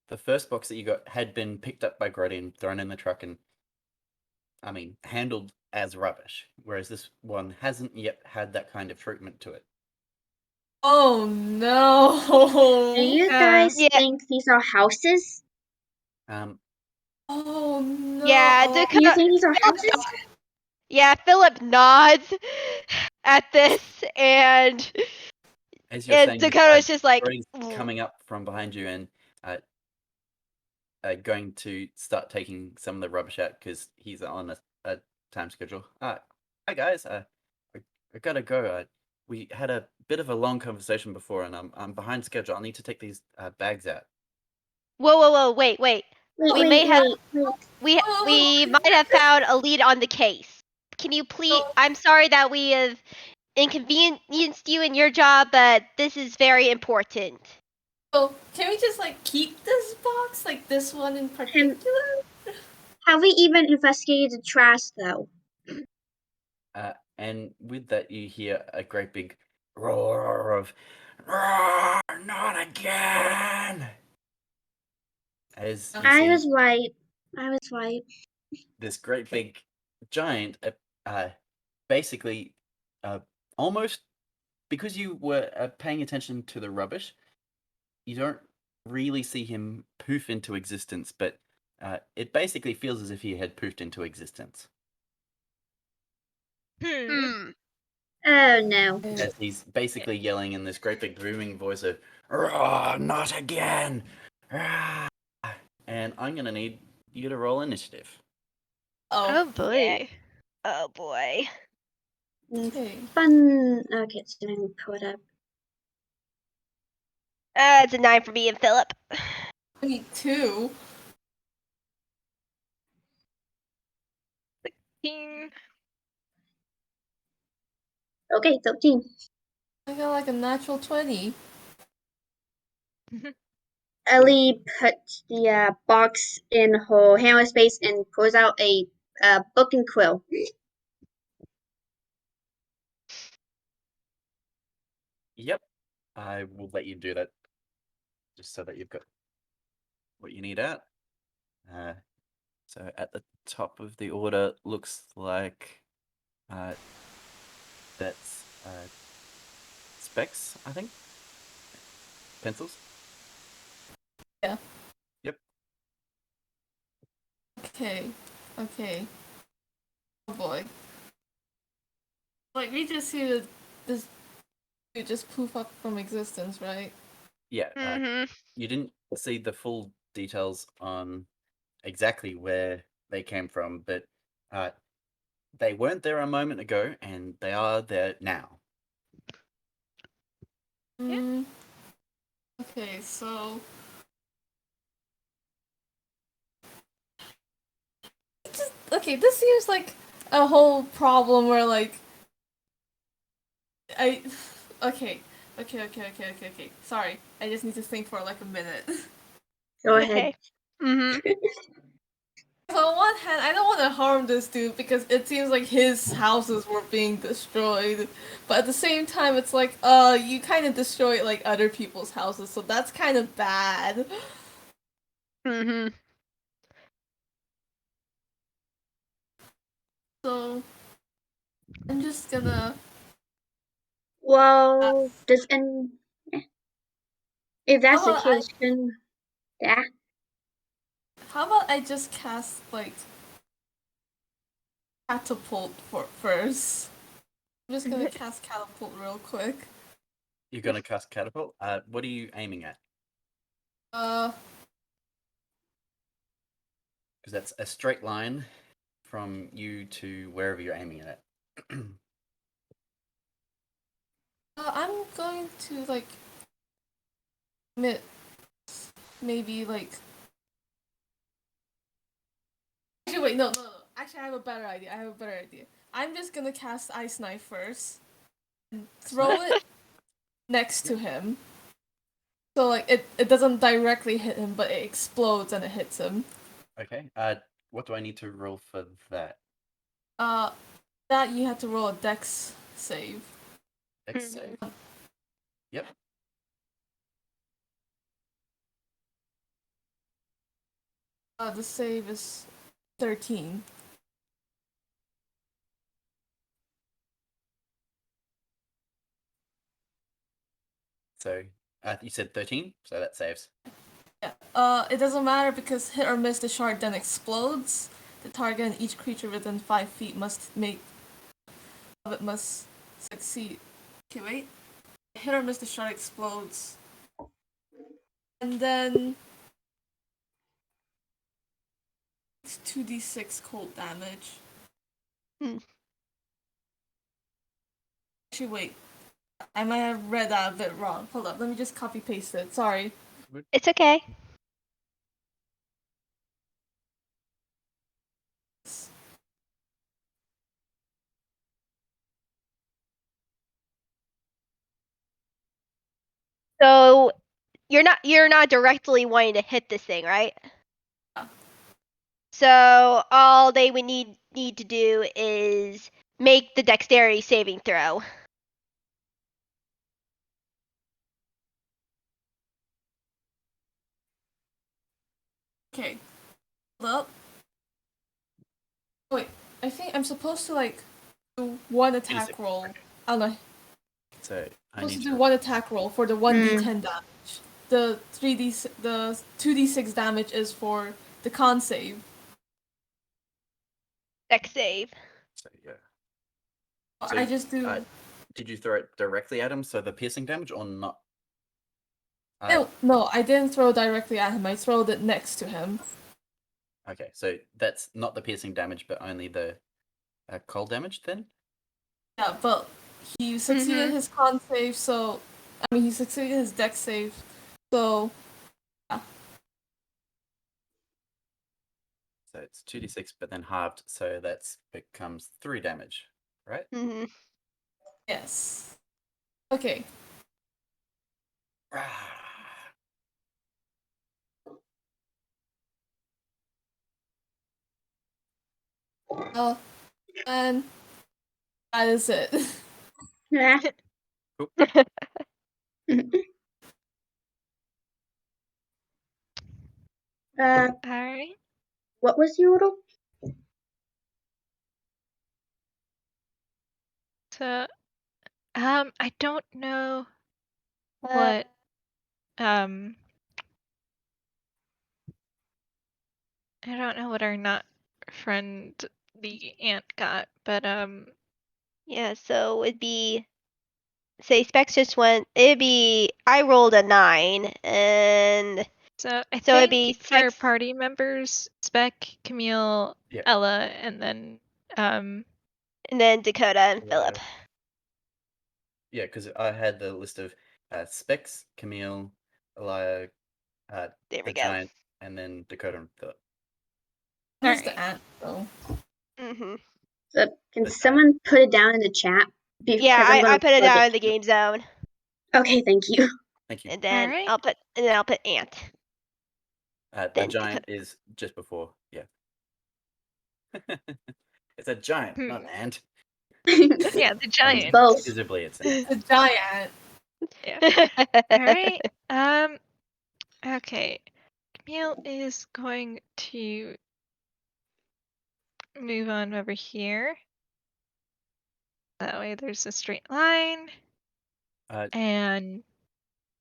the first box that you got had been picked up by Grody and thrown in the truck and, I mean, handled as rubbish, whereas this one hasn't yet had that kind of treatment to it. Oh no! Do you guys Yeah. think these are houses? Oh no! Yeah, Do you Dakota. think these are houses? Yeah, Phillip nods at this, and As you're saying, Dakota's just like, Grody's coming up from behind you and going to start taking some of the rubbish out because he's on a time schedule. Hi guys, I gotta go. We had a bit of a long conversation before, and I'm behind schedule. I need to take these bags out. whoa, wait. We may have we Oh. might have found a lead on the case. Can you please? I'm sorry that we have inconvenienced you in your job, but this is very important. So can we just like keep this box, like this one in particular? Have we even investigated the trash though? And with that, you hear a great big roar of "Roar, not again!" As you I see was right. this great big giant, basically, almost because you were paying attention to the rubbish, you don't really see him poof into existence, but it basically feels as if he had poofed into existence. Hmm. Oh no. As he's basically yelling in this great big booming voice of "Roar, not again!" Rah! And I'm going to need you to roll initiative. Oh boy. Oh boy. Okay. Fun. Okay, so let me pull it up. It's a 9 for me and Phillip. 22. 16. Okay, 13. I got like a natural 20. Ellie puts the box in her hammer space and pulls out a book and quill. Yep. I will let you do that just so that you've got what you need out. So at the top of the order looks like that's specs, I think. Pencils. Yeah. Yep. Okay. Okay. Oh boy. Like we just see this dude just poof up from existence, right? Yeah. Mm-hmm. You didn't see the full details on exactly where they came from, but they weren't there a moment ago, and they are there now. Okay, so okay, this seems like a whole problem where like I okay. Okay. Sorry. I just need to think for like a minute. Go It's ahead. okay. Mm-hmm. So on one hand, I don't want to harm this dude because it seems like his houses were being destroyed. But at the same time, it's like, you kind of destroyed like other people's houses, so that's kind of bad. Mm-hmm. So I'm just gonna. Well, if that's How the about case, then yeah. how about I just cast like catapult for first? I'm just gonna cast catapult real quick. You're gonna cast catapult. What are you aiming at? Uh, Because that's a straight line from you to wherever you're aiming it at. I'm going to like commit maybe like. Actually, wait, no. Actually, I have a better idea. I'm just gonna cast Ice Knife first and throw it next to him. So like it doesn't directly hit him, but it explodes and it hits him. Okay. What do I need to roll for that? Uh, that you have to roll a Dex save. Dex save. Yep. The save is 13. So you said 13, so that saves. Yeah. It doesn't matter because hit or miss the shard then explodes. The target and each creature within 5 feet must succeed. Okay, wait. Hit or miss the shard explodes. And then it's 2d6 cold damage. Hmm. Actually, wait. I might have read that a bit wrong. Hold up, let me just copy paste it. Sorry. It's okay. So you're not directly wanting to hit this thing, right? Yeah. So all they would need to do is make the dexterity saving throw. Okay. Hold up. Wait, I think I'm supposed to like do one attack 86. roll. Okay. I don't know. So I Supposed need to do to. one attack roll for the 1d10 damage. The 2d6 damage is for the con save. Dex save. So yeah. I just do. Did you throw it directly at him, so the piercing damage, or not? No, I didn't throw directly at him. I threw it next to him. Okay, so that's not the piercing damage, but only the cold damage then? Yeah, but he succeeded his con save, so I mean he succeeded his dex save, so yeah. So it's 2d6, but then halved, so that's becomes 3 damage, right? Mm-hmm. Yes. Okay. And that is it. Yeah. Cool. Alright. What was your roll? So, I don't know what, I don't know what our not friend, the ant got, but, Yeah, so it'd be, say Specs just went, it'd be, I rolled a 9, and so I so it'd think be for Specs, party members, Spec, Camille, Yeah. Ella, and then, and then Dakota and Phillip. Yeah, because I had the list of Specs, Camille, Elia, There the we go. giant, and then Dakota and Phillip. There's the Alright. ant, though. Mm-hmm. So can The someone put it down in the chat? Yeah, I put it down in the game zone, Okay, thank you. Thank you. and then Alright. I'll put Ant. The Then giant is just before. Yeah. It's a giant, not an ant. Yeah, the I mean, giant. both. visibly, it's an ant. The giant. Alright. Okay. Camille is going to move on over here. That way there's a straight line. And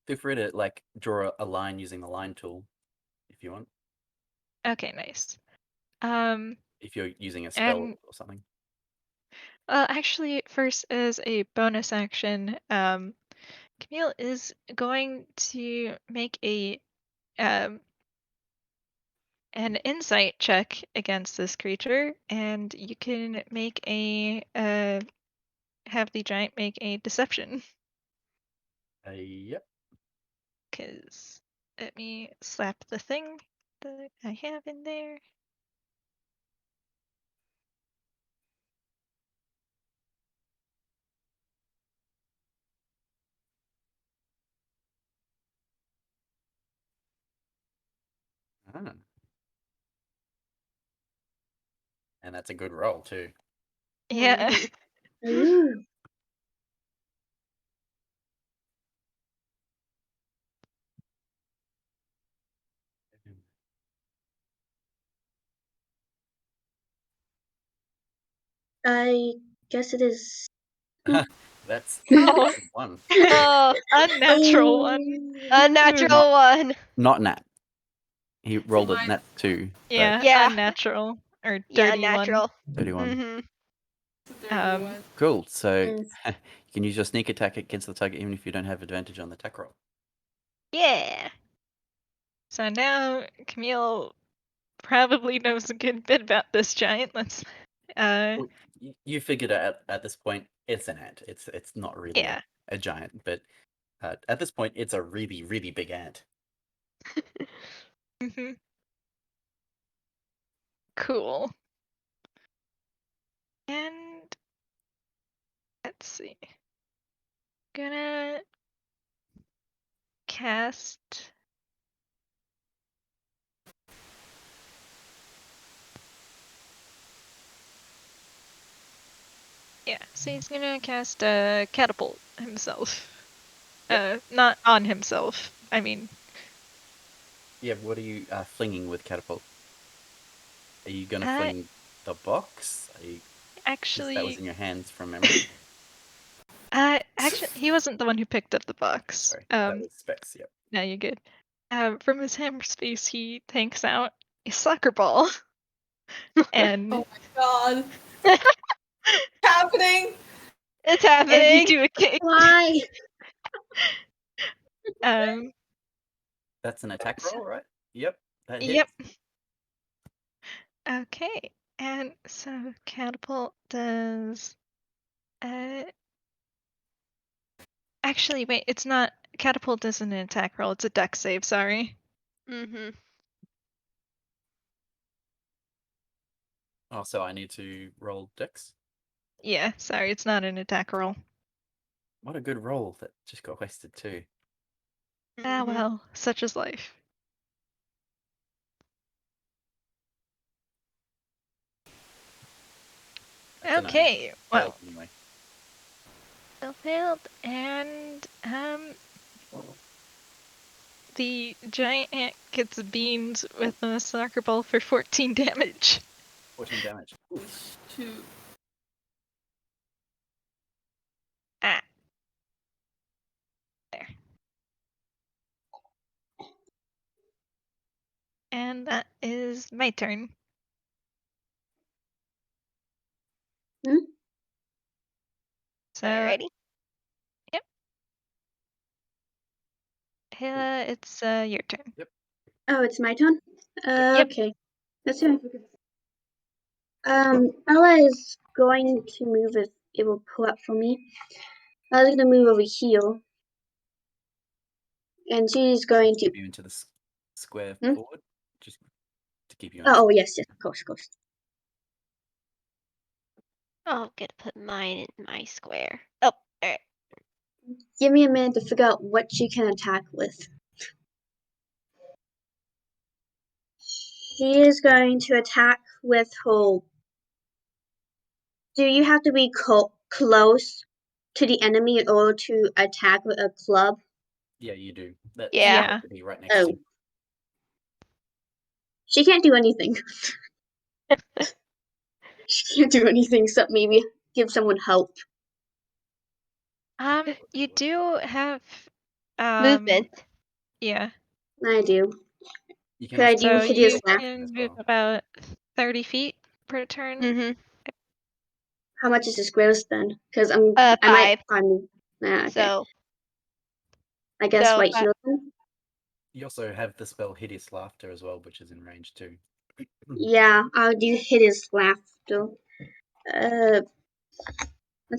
Feel free to like draw a line using the line tool if you want. okay, nice. If you're using a spell And or something. actually, first as a bonus action, Camille is going to make a an insight check against this creature, and you can make a have the giant make a deception. Yep. Because let me slap the thing that I have in there. Ah. And that's a good roll too. Yeah. Ooh. I guess it is. That's Oh, one. Oh, unnatural one. unnatural one. Not nat. He rolled a nat 2. So Yeah, Yeah. unnatural or Yeah, dirty one. natural. 31. Mm-hmm. It's a dirty Um, one. Cool. So Yes. you can use your sneak attack against the target even if you don't have advantage on the attack roll. Yeah. So now Camille probably knows a good bit about this giant. Let's Well, you figured out at this point it's an ant. It's not really yeah. a giant, but at this point it's a really, really big ant. Mm-hmm. Cool. And let's see. Gonna cast yeah, so he's gonna cast a catapult himself. Yep. Not on himself. I mean, Yeah, what are you flinging with catapult? Are you gonna Uh, fling the box? Are you, 'cause actually, that was in your hands from memory. actually, he wasn't the one who picked up the box. Sorry, that was Specs. Yep. No, you're good. From his hammer space, he tanks out a soccer ball, and Oh my god. What's happening? It's and you happening. do a kick. Why? Um, That's an attack roll, right? Yep. That hits. yep. Okay, and so catapult does. Actually, wait, it's not. Catapult isn't an attack roll. It's a dex save. Sorry. Mm-hmm. Oh, so I need to roll dex. Yeah, sorry, it's not an attack roll. What a good roll that just got wasted too. Ah, Mm-hmm. well, such is life. That's a 9. Okay, Failed well, anyway. still failed, and The giant ant gets beamed with a soccer ball for 14 damage. 14 damage. Oof. Shoot. Ah. There. And that is my turn. Hmm? So, Alrighty. it's your turn. Oh, it's my turn? Yep. Okay. Let's see if I can... Ella is going to move if it will pull up for me. Ella's gonna move over here. And she's going to... You into the square Hmm? forward, just to keep you on. Oh, yes, of course. Oh, gonna put mine in my square. Oh, alright. Give me a minute to figure out what she can attack with. She is going to attack with her... Do you have to be close to the enemy in order to attack with a club? Yeah, you do. That's Yeah. supposed to be right next Oh. to you. She can't do anything. She can't do anything except maybe give someone help. You do have Movement. Yeah. I do. You can Could I also do So hideous you laugh? can as move well. about 30 feet per turn. Mm-hmm. How much is this gross then? Because I might 5. find... Okay. So I guess so, right here then? You also have the spell Hideous Laughter as well, which is in range too. Yeah, I'll do hideous laughter. Let's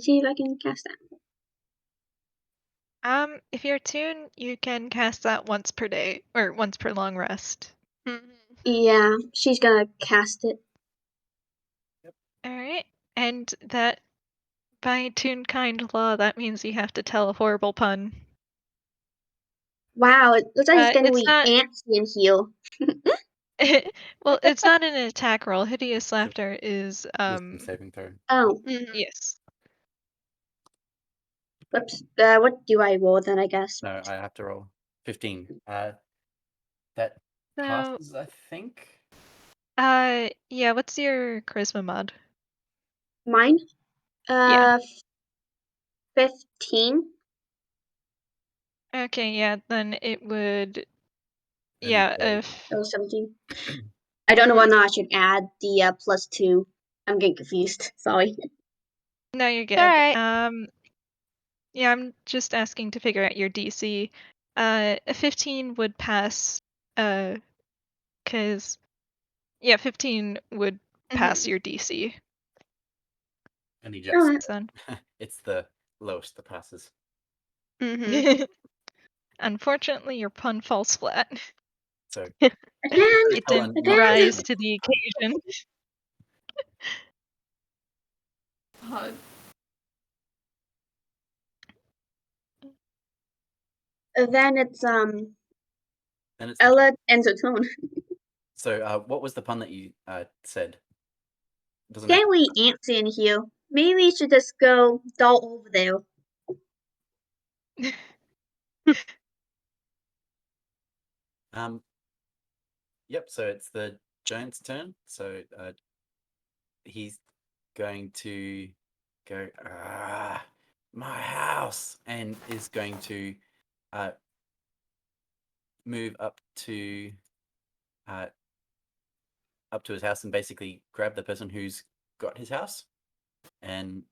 see if I can cast that. If you're attuned, you can cast that once per day or once per long rest. mhm. Yeah, she's gonna cast it. All right, and that by Toonkind law, that means you have to tell a horrible pun. Wow, it looks like it's gonna It's be not. antsy in here. Well, it's not an attack roll. Hideous laughter is Wisdom saving throw. Oh, Mhm. yes. whoops. What do I roll then, I guess? No, I have to roll 15. That So passes, I think. yeah. What's your charisma mod? Mine? Yeah. 15? Okay, yeah. Then it would. Then Yeah. yeah, If Oh, 17. I don't know Mhm. whether I should add the +2. I'm getting confused. Sorry. no, you're good. Alright. Yeah, I'm just asking to figure out your DC. A 15 would pass, cause yeah, 15 would pass Mhm. your DC. and he Oh, just Son. it's the lowest that passes. Mhm. Unfortunately, your pun falls flat. So again, It tell didn't her not to rise make to the occasion. God. then it's then it's Ella ends her turn. so what was the pun that you said? Doesn't have Can't we antsy in here? Maybe we should just go dull over there. Yep, so it's the giant's turn. So he's going to go my house, and is going to move uh, up to his house and basically grab the person who's got his house, and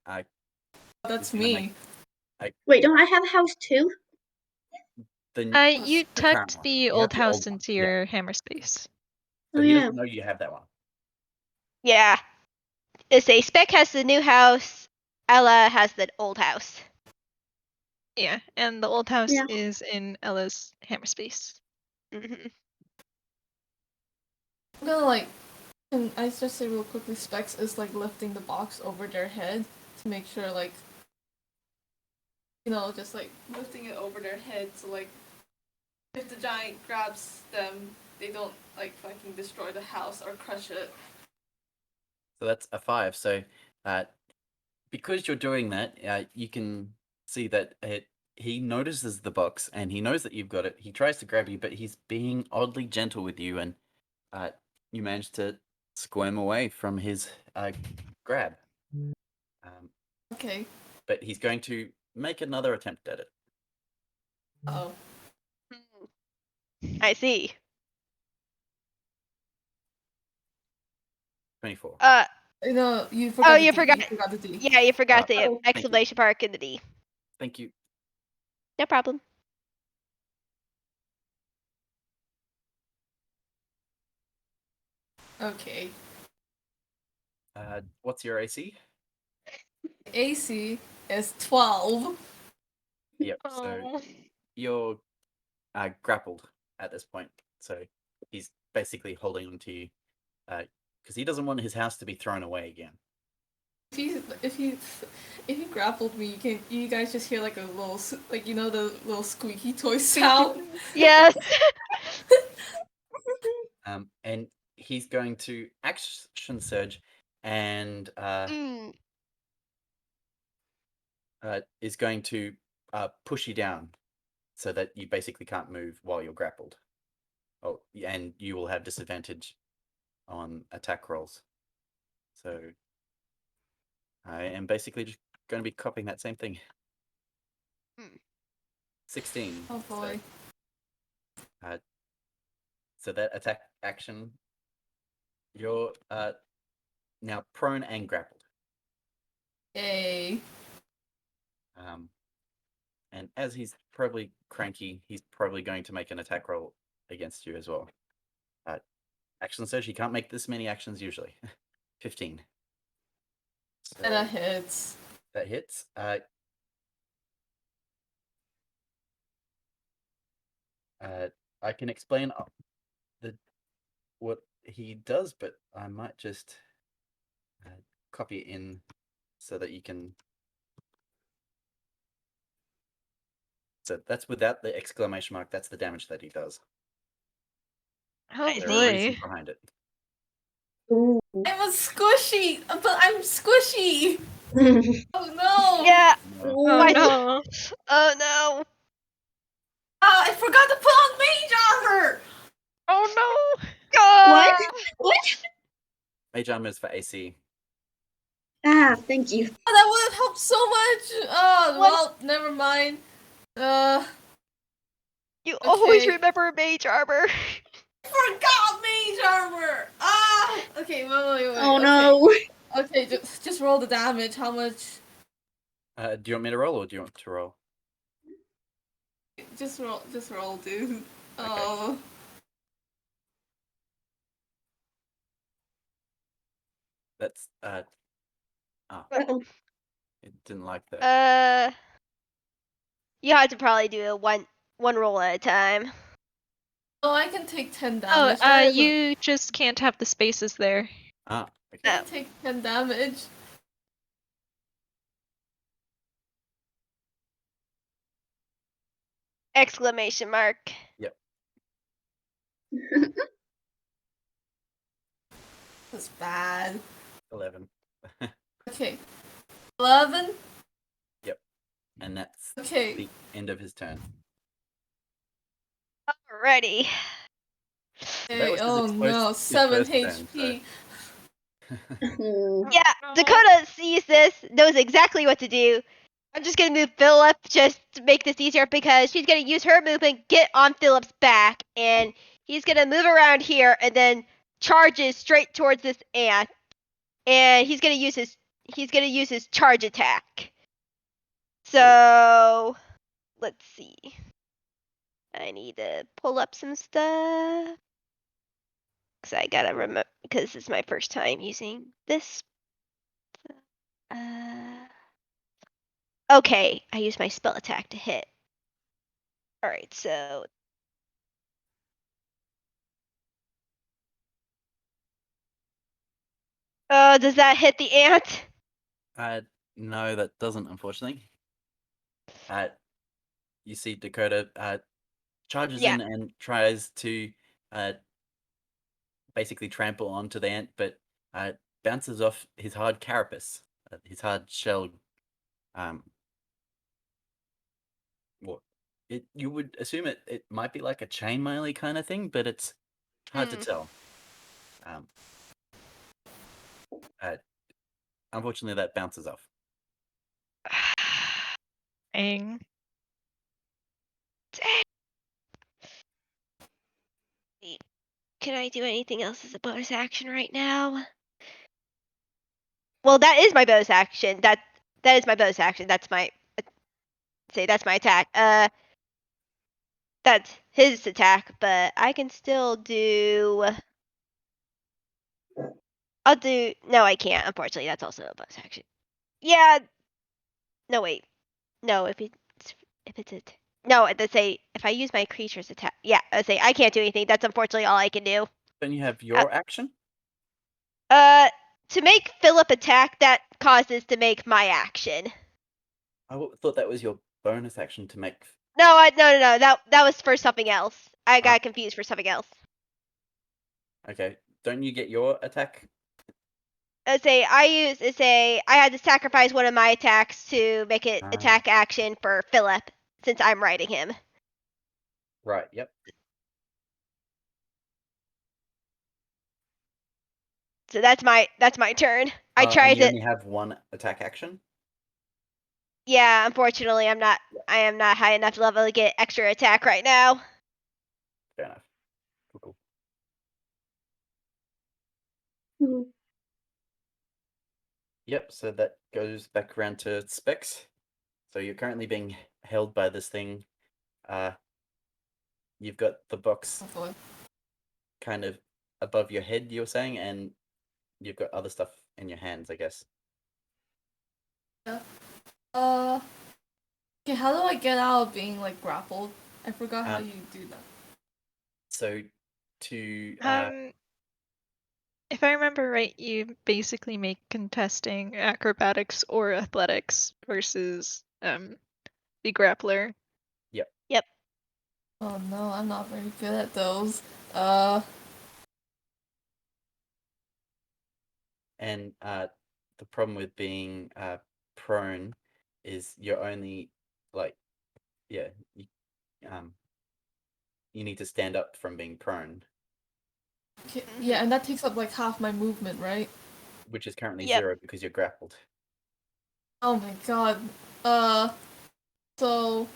That's gonna me. Wait, don't I have a house too? You the current tucked one. the You have old the old house one. into Yeah. your hammer space. So Oh, he yeah. doesn't know you have that one. Yeah. It's a Spec has the new house. Ella has the old house. Yeah, and the old house Yeah. is in Ella's hammer space. Mhm. I'm gonna like, and I just say real quickly, Specs is like lifting the box over their head to make sure like, just like lifting it over their head so like, if the giant grabs them, they don't like fucking destroy the house or crush it. So that's a 5. So because you're doing that, you can see that he notices the box and he knows that you've got it. He tries to grab you, but he's being oddly gentle with you, and you manage to squirm away from his grab. Okay. But he's going to make another attempt at it. Oh. I see. 24. No, you forgot. Oh, the you D. forgot. You forgot the D. Yeah, you forgot the Oh. exclamation mark in the D. Thank you. No problem. Okay. What's your AC? AC is 12. Yep. So Oh. you're grappled at this point. So he's basically holding on to you because he doesn't want his house to be thrown away again. If he grappled me, you guys just hear like a little like the little squeaky toy sound. Yes. And he's going to action surge and is going to push you down so that you basically can't move while you're grappled. Oh, and you will have disadvantage on attack rolls. So I am basically just going to be copying that same thing. 16. Oh boy. So that attack action, you're now prone and grappled. Yay. And as he's probably cranky, he's probably going to make an attack roll against you as well. Action surge, he can't make this many actions usually. 15. So And that hits. that hits. I can explain what he does, but I might just copy it in so that you can. So that's without the exclamation mark. That's the damage that he does. Oh I There see. are reasons boy. behind it. Ooh. I'm a squishy, but I'm squishy. Oh no. Yeah. No. Oh What? no. Oh no. I forgot to put on mage armor. Oh no. What? Ah! What? Mage armor is for AC. Ah, thank you. Oh, that would have helped so much. Oh, What? well, never mind. You always Okay. remember mage armor. Forgot mage armor. Ah. Okay. Wait. Oh okay. no. Okay. Just roll the damage. How much? Do you want me to roll or do you want to roll? Just roll, dude. Oh. That's Uh-oh. it didn't like that. You have to probably do a one roll at a time. Oh, I can take 10 Oh, damage. That is you just can't have the spaces there. Okay. I can take 10 damage. Exclamation mark. Yep. That's bad. 11. Okay. 11. And that's Okay. the end of his turn. Alrighty. That was as Oh exposed no, as his 7 first turn, HP. Oh. Yeah, no. Dakota sees this, knows exactly what to do. I'm just gonna move Phillip just to make this easier because she's gonna use her movement, get on Phillip's back, and he's gonna move around here and then charges straight towards this ant. And he's gonna use his charge attack. So let's see. I need to pull up some stuff. Cause I gotta remember because this is my first time using this. Okay, I use my spell attack to hit. Alright, so does that hit the ant? No, that doesn't, unfortunately. You see Dakota charges Yeah. in and tries to basically trample onto the ant, but bounces off his hard carapace, his hard shell. You would assume it might be like a chainmail kind of thing, but it's hard to tell. Unfortunately, that bounces off. Dang. Can I do anything else as a bonus action right now? Well, that is my bonus action. That is my bonus action. That's my that's my attack. That's his attack, but I can still do. I'll do. No, I can't. Unfortunately, that's also a bonus action. Yeah. No, wait. No, if it's a. No, let's say if I use my creature's attack. Yeah, let's say I can't do anything. That's unfortunately all I can do. Then you have your action. To make Phillip attack, that causes to make my action. I thought that was your bonus action to make. No, no. That was for something else. I got confused for something else. Okay, don't you get your attack? I had to sacrifice one of my attacks to make it attack action for Phillip since I'm riding him. Right. Yep. So that's my turn. I tried and you to. only have one attack action. Yeah, unfortunately, I am not high enough level to get extra attack right now. Fair enough. Cool. Mhm. Yep. So that goes back around to Specs. So you're currently being held by this thing. You've got the box kind of above your head, you were saying, and you've got other stuff in your hands, I guess. Yeah. Okay, how do I get out of being like grappled? I forgot how you do that. So to if I remember right, you basically make contesting acrobatics or athletics versus the grappler. Yep. Oh no, I'm not very good at those. And the problem with being prone is you're only you need to stand up from being prone. Okay, yeah, and that takes up like half my movement, right? Which is currently 0 because you're grappled. Oh my god. So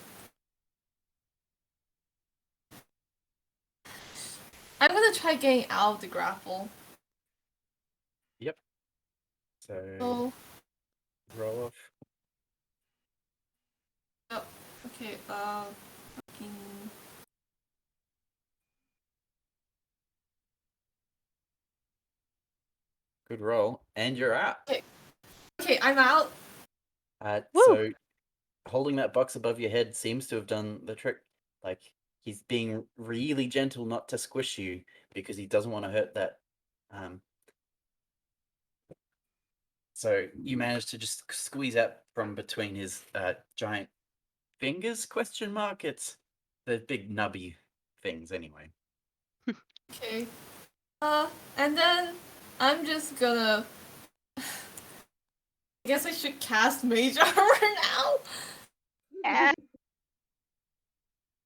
I'm gonna try getting out of the grapple. Yep. So roll off. Yep. Okay, Good roll. And you're out. Okay, I'm out. So holding that box above your head seems to have done the trick. Like, he's being really gentle not to squish you because he doesn't want to hurt that. So you managed to just squeeze out from between his giant fingers, question mark? It's the big nubby things anyway. Okay. And then I'm just gonna I guess I should cast Mage Armor now. Yeah.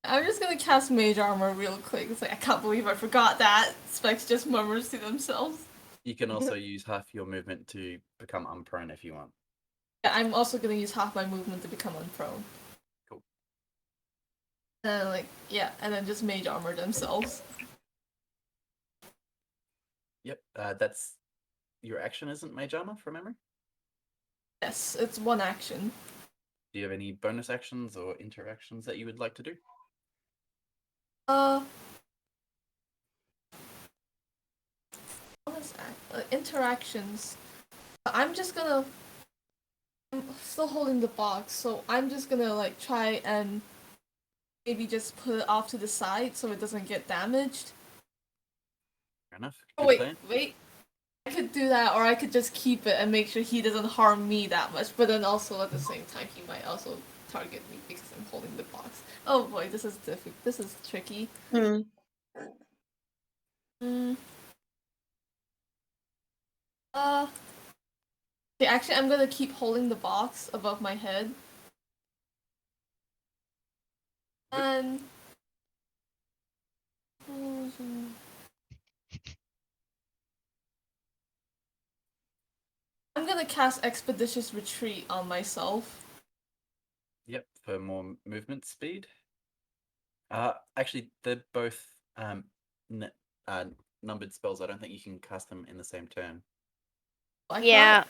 I'm just gonna cast Mage Armor real quick. It's like I can't believe I forgot that. Specs just murmurs to themselves. You can also use half your movement to become unprone if you want. Yeah, I'm also gonna use half my movement to become unprone. Cool. And and then just Mage Armor themselves. Yep, that's your action, isn't Mage Armor, from memory? Yes, it's one action. Do you have any bonus actions or interactions that you would like to do? Interactions. I'm still holding the box, so I'm just gonna like try and maybe just put it off to the side so it doesn't get damaged. Fair enough. Oh, wait. I could do that, or I could just keep it and make sure he doesn't harm me that much, but then also at the same time he might also target me because I'm holding the box. Oh boy, this is tricky. Okay, actually I'm gonna keep holding the box above my head. And I'm gonna cast Expeditious Retreat on myself. Yep, for more movement speed. Actually, they're both numbered spells. I don't think you can cast them in the same turn. Like Yeah.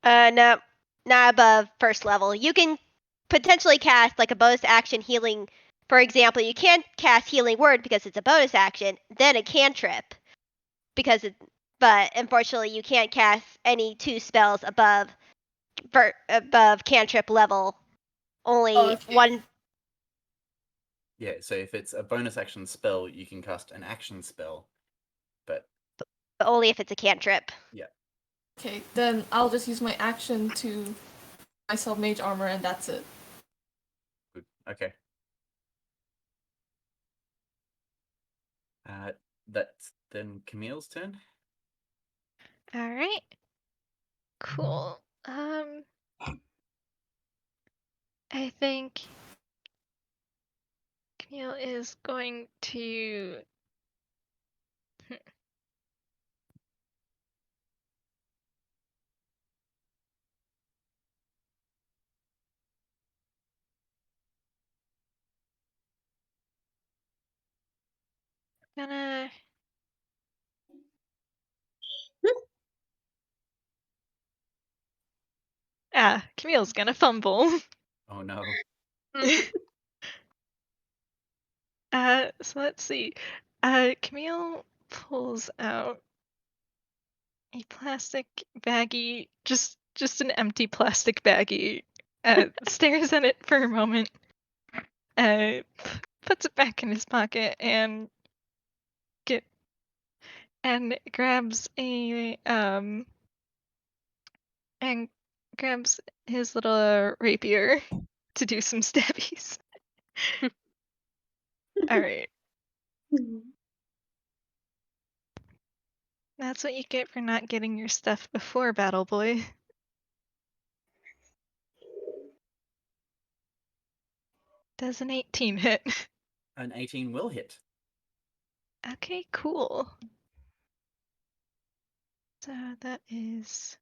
No, not above first level. You can potentially cast like a bonus action healing. For example, you can't cast Healing Word because it's a bonus action, then a cantrip. But unfortunately, you can't cast any 2 spells above cantrip level. Only one. Yeah, so if it's a bonus action spell, you can cast an action spell, but only if it's a cantrip. Yeah. Okay, then I'll just use my action to myself mage armor, and that's it. Good. Okay. That's then Camille's turn. All right. Cool. I think Camille is going to. Gonna. Camille's gonna fumble. Oh no. So let's see. Camille pulls out a plastic baggie, just an empty plastic baggie. Stares at it for a moment. Puts it back in his pocket and grabs his little rapier to do some stabbies. All right. That's what you get for not getting your stuff before Battle Boy. Does an 18 hit? An 18 will hit. Okay, cool. So that is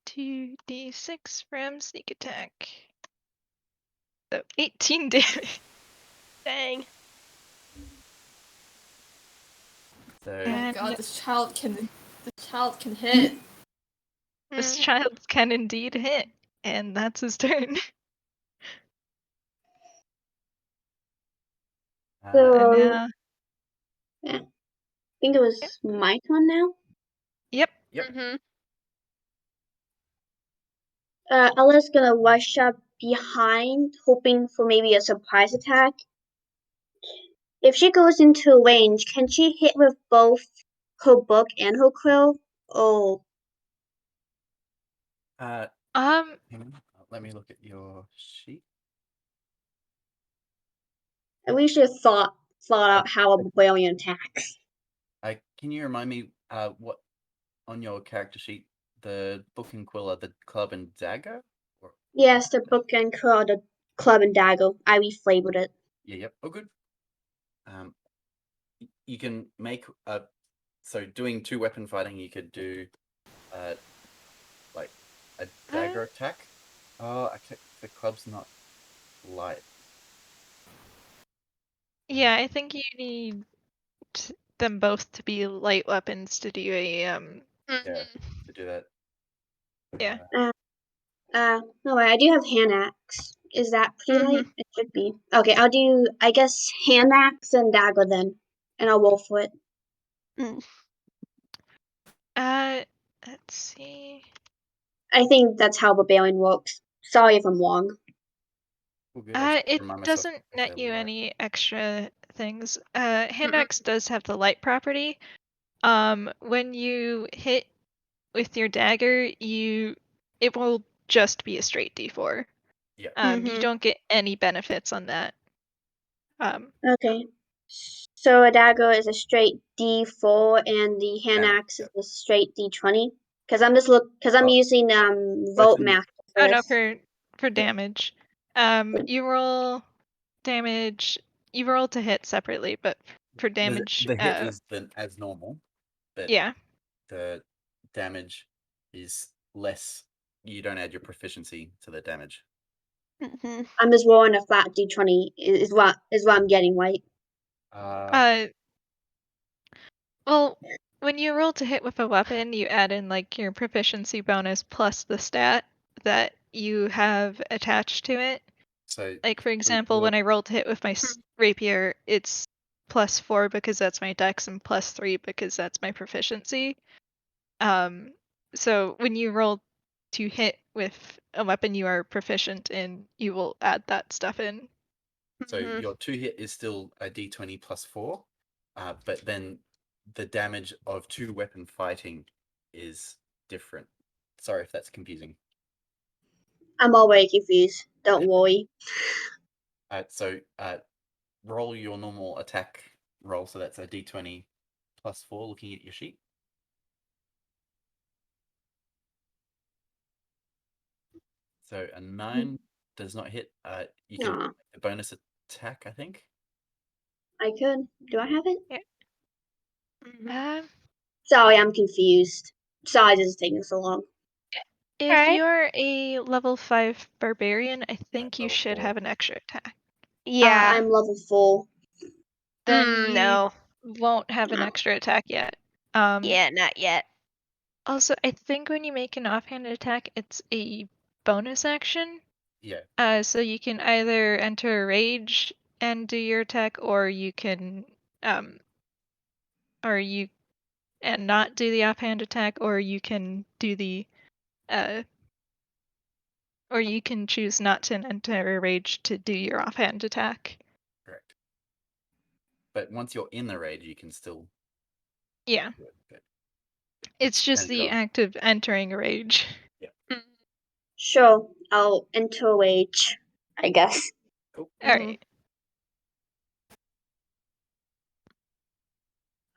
2d6 from sneak attack. So 18 damage. Dang. So Oh my god, this child can hit. This child can indeed hit, and that's his turn. So, And now, I think it was my turn now. yep. Ella's gonna rush up behind, hoping for maybe a surprise attack. If she goes into range, can she hit with both her book and her quill? Oh, hang on. Let me look at your sheet. we should have thought out how a barbarian attacks. Can you remind me what on your character sheet the book and quill are the club and dagger? Yes, the book and quill, the club and dagger. I reflavored it. Yeah, yep. Oh, good. You can make so doing 2 weapon fighting. You could do like a dagger attack. Oh, the club's not light. Yeah, I think you need them both to be light weapons to do a Yeah, to do that. Yeah. No, I do have hand axe. Is that pretty light? It should be. Okay, I'll do, I guess, hand axe and dagger then. And I'll roll for it. Let's see. I think that's how barbarian works. Sorry if I'm wrong. It doesn't net you any extra things. Hand axe does have the light property. When you hit with your dagger, it will just be a straight D4. Yeah. You don't get any benefits on that. Okay. So a dagger is a straight D4 and the hand axe is a straight D20. Because I'm using vote math to Oh no, first. for damage. You roll damage. You roll to hit separately, but for damage, The hit is then as normal, but yeah. the damage is less. You don't add your proficiency to the damage. Mhm. I'm just rolling a flat d20 is what I'm getting, right? Well, when you roll to hit with a weapon, you add in like your proficiency bonus plus the stat that you have attached to it. So, Like for example, when I roll to hit with my rapier, it's +4 because that's my dex and +3 because that's my proficiency. So when you roll to hit with a weapon you are proficient in, you will add that stuff in. So your 2 hit is still a d20 +4, but then the damage of 2 weapon fighting is different. Sorry if that's confusing. I'm already confused. Don't worry. So roll your normal attack roll. So that's a d20 +4. Looking at your sheet. So a 9 does not hit. You can Aw. a bonus attack, I think. I could. Do I have it? Sorry, I'm confused. Sorry, this is taking so long. If Alright. you're a level 5 barbarian, I think you Level should 4. have an extra attack. Yeah. I'm level 4. Then you No. won't have an No. extra attack yet. Yeah, not yet. Also, I think when you make an offhanded attack, it's a bonus action. Yeah. So you can either enter a rage and do your attack, or you can, and not do the offhand attack, or you can do the, or you can choose not to enter a rage to do your offhand attack. Correct. But once you're in the raid, you can still Yeah. do it. But It's just as the you're- act of entering a rage. Sure, I'll enter rage, I guess. Cool. Alright.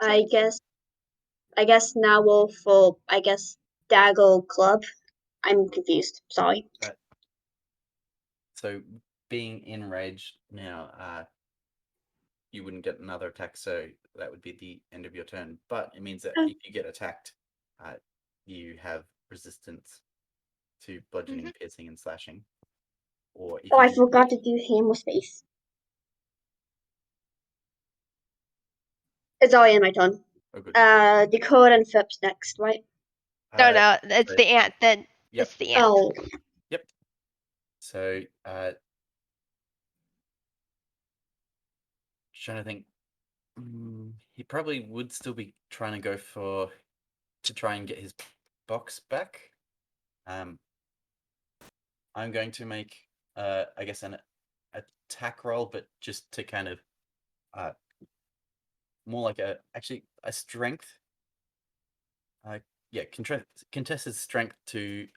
I guess now we'll for Daggle Club. I'm confused. Sorry. So being in rage now, you wouldn't get another attack, so that would be the end of your turn. But it means that Oh. if you get attacked, you have resistance to bludgeoning, piercing, and slashing. Or if Oh, you I get forgot hit, to do hammer space. It's already in my turn. oh good. Dakota and Phillip's next, right? No, it's so- the ant. Then Yep. it's the ant. Oh, Yep. So trying to think. He probably would still be trying to go to try and get his box back. I'm going to make I guess an attack roll, but just to kind of more like a strength. Yeah, contest his strength to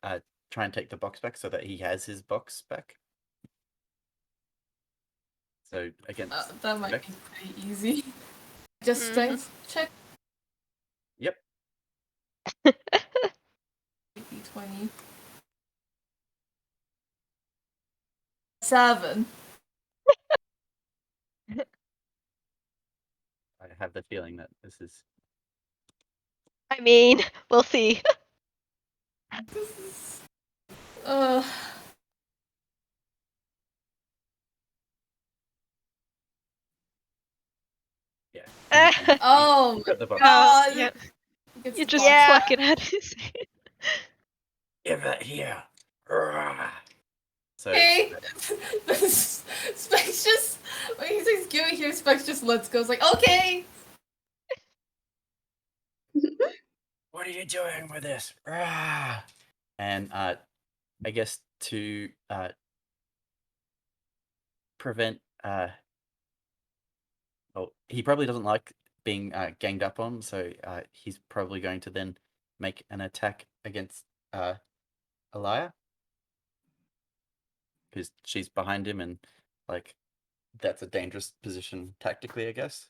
try and take the box back so that he has his box back. So against That might check. be pretty easy. Just strength check. Yep. D20. 7. I have the feeling that this is I mean, we'll see. This is. Uh. yeah. Oh my Got the box. god. Yeah. Gets You the just box. Yeah. pluck it out of his hand. Give that here. Rah. So Okay. Specs just when he says give it here, Specs just lets go. It's like, okay. what are you doing with this? Rah. And I guess to prevent well, he probably doesn't like being ganged up on, so he's probably going to then make an attack against Elia, because she's behind him, and like that's a dangerous position tactically, I guess.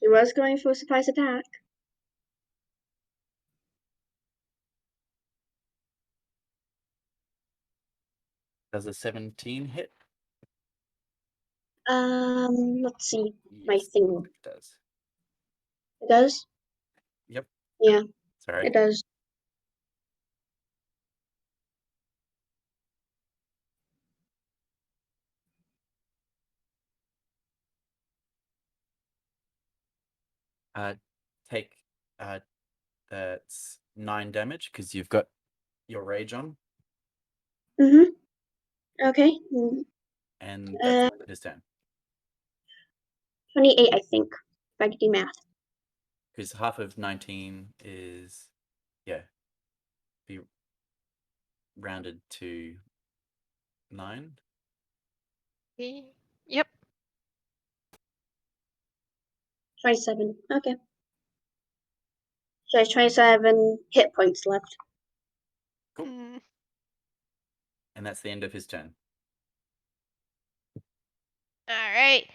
he was going for a surprise attack. Does a 17 hit? Let's see. My Yes, thing. it does. It does? Yep. Yeah, Sorry. it does. Take that's 9 damage because you've got your rage on, Mm-hmm. Okay. and that's Uh, his turn. 28, I think. If I can do math. Because half of 19 is, be rounded to 9. Yep. 27. Okay. So I have 27 hit points left. Cool. Mm. And that's the end of his turn. All right.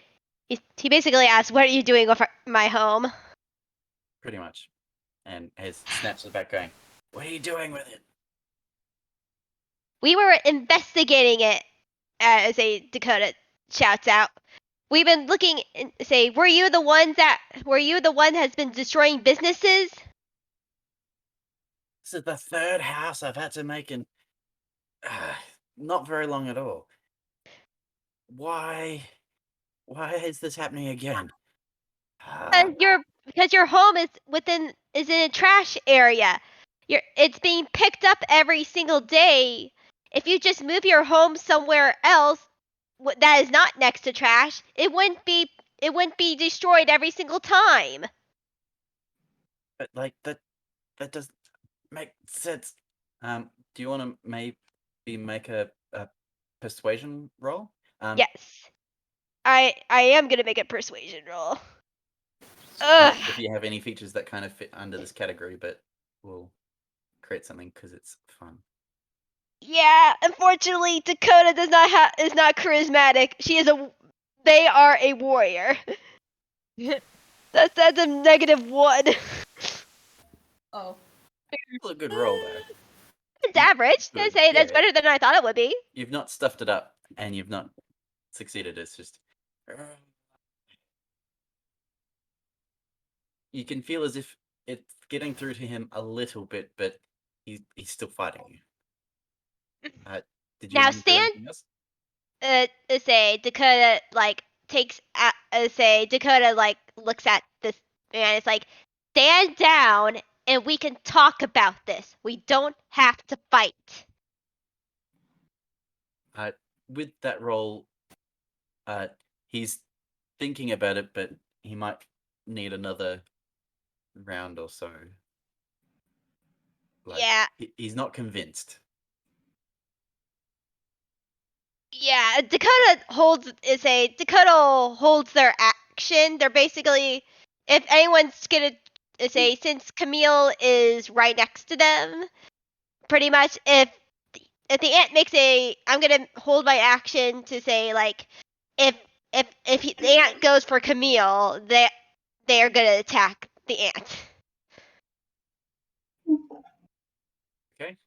He basically asks, "What are you doing with my home?" Pretty much. And has snaps it back going, "What are you doing with it?" We were investigating it, as a Dakota shouts out. We've been looking and say, were you the one has been destroying businesses? This is the 3rd house I've had to make in not very long at all. Why is this happening again? Because your home is in a trash area. It's being picked up every single day. If you just move your home somewhere else that is not next to trash, it wouldn't be destroyed every single time. But like that doesn't make sense. Do you want to maybe make a persuasion roll? Yes. I am gonna make a persuasion roll. Not Ugh. if you have any features that kind of fit under this category, but we'll create something because it's fun. Yeah, unfortunately, Dakota is not charismatic. They are a warrior. That's a -1. Oh. Still a good roll though. It's average. Good. I'd say Yeah, that's better than I thought it would be. you've not stuffed it up and you've not succeeded. It's just you can feel as if it's getting through to him a little bit, but he's still fighting you. Did you Now want to do stand. anything else? Say Dakota Dakota looks at this man. It's like, stand down and we can talk about this. We don't have to fight. With that roll, he's thinking about it, but he might need another round or so. Like, Yeah. he's not convinced. Yeah, Dakota holds their action. They're basically, if anyone's gonna say, since Camille is right next to them, pretty much if the ant makes I'm gonna hold my action to say, like, if the ant goes for Camille, they are gonna attack the ant. Okay.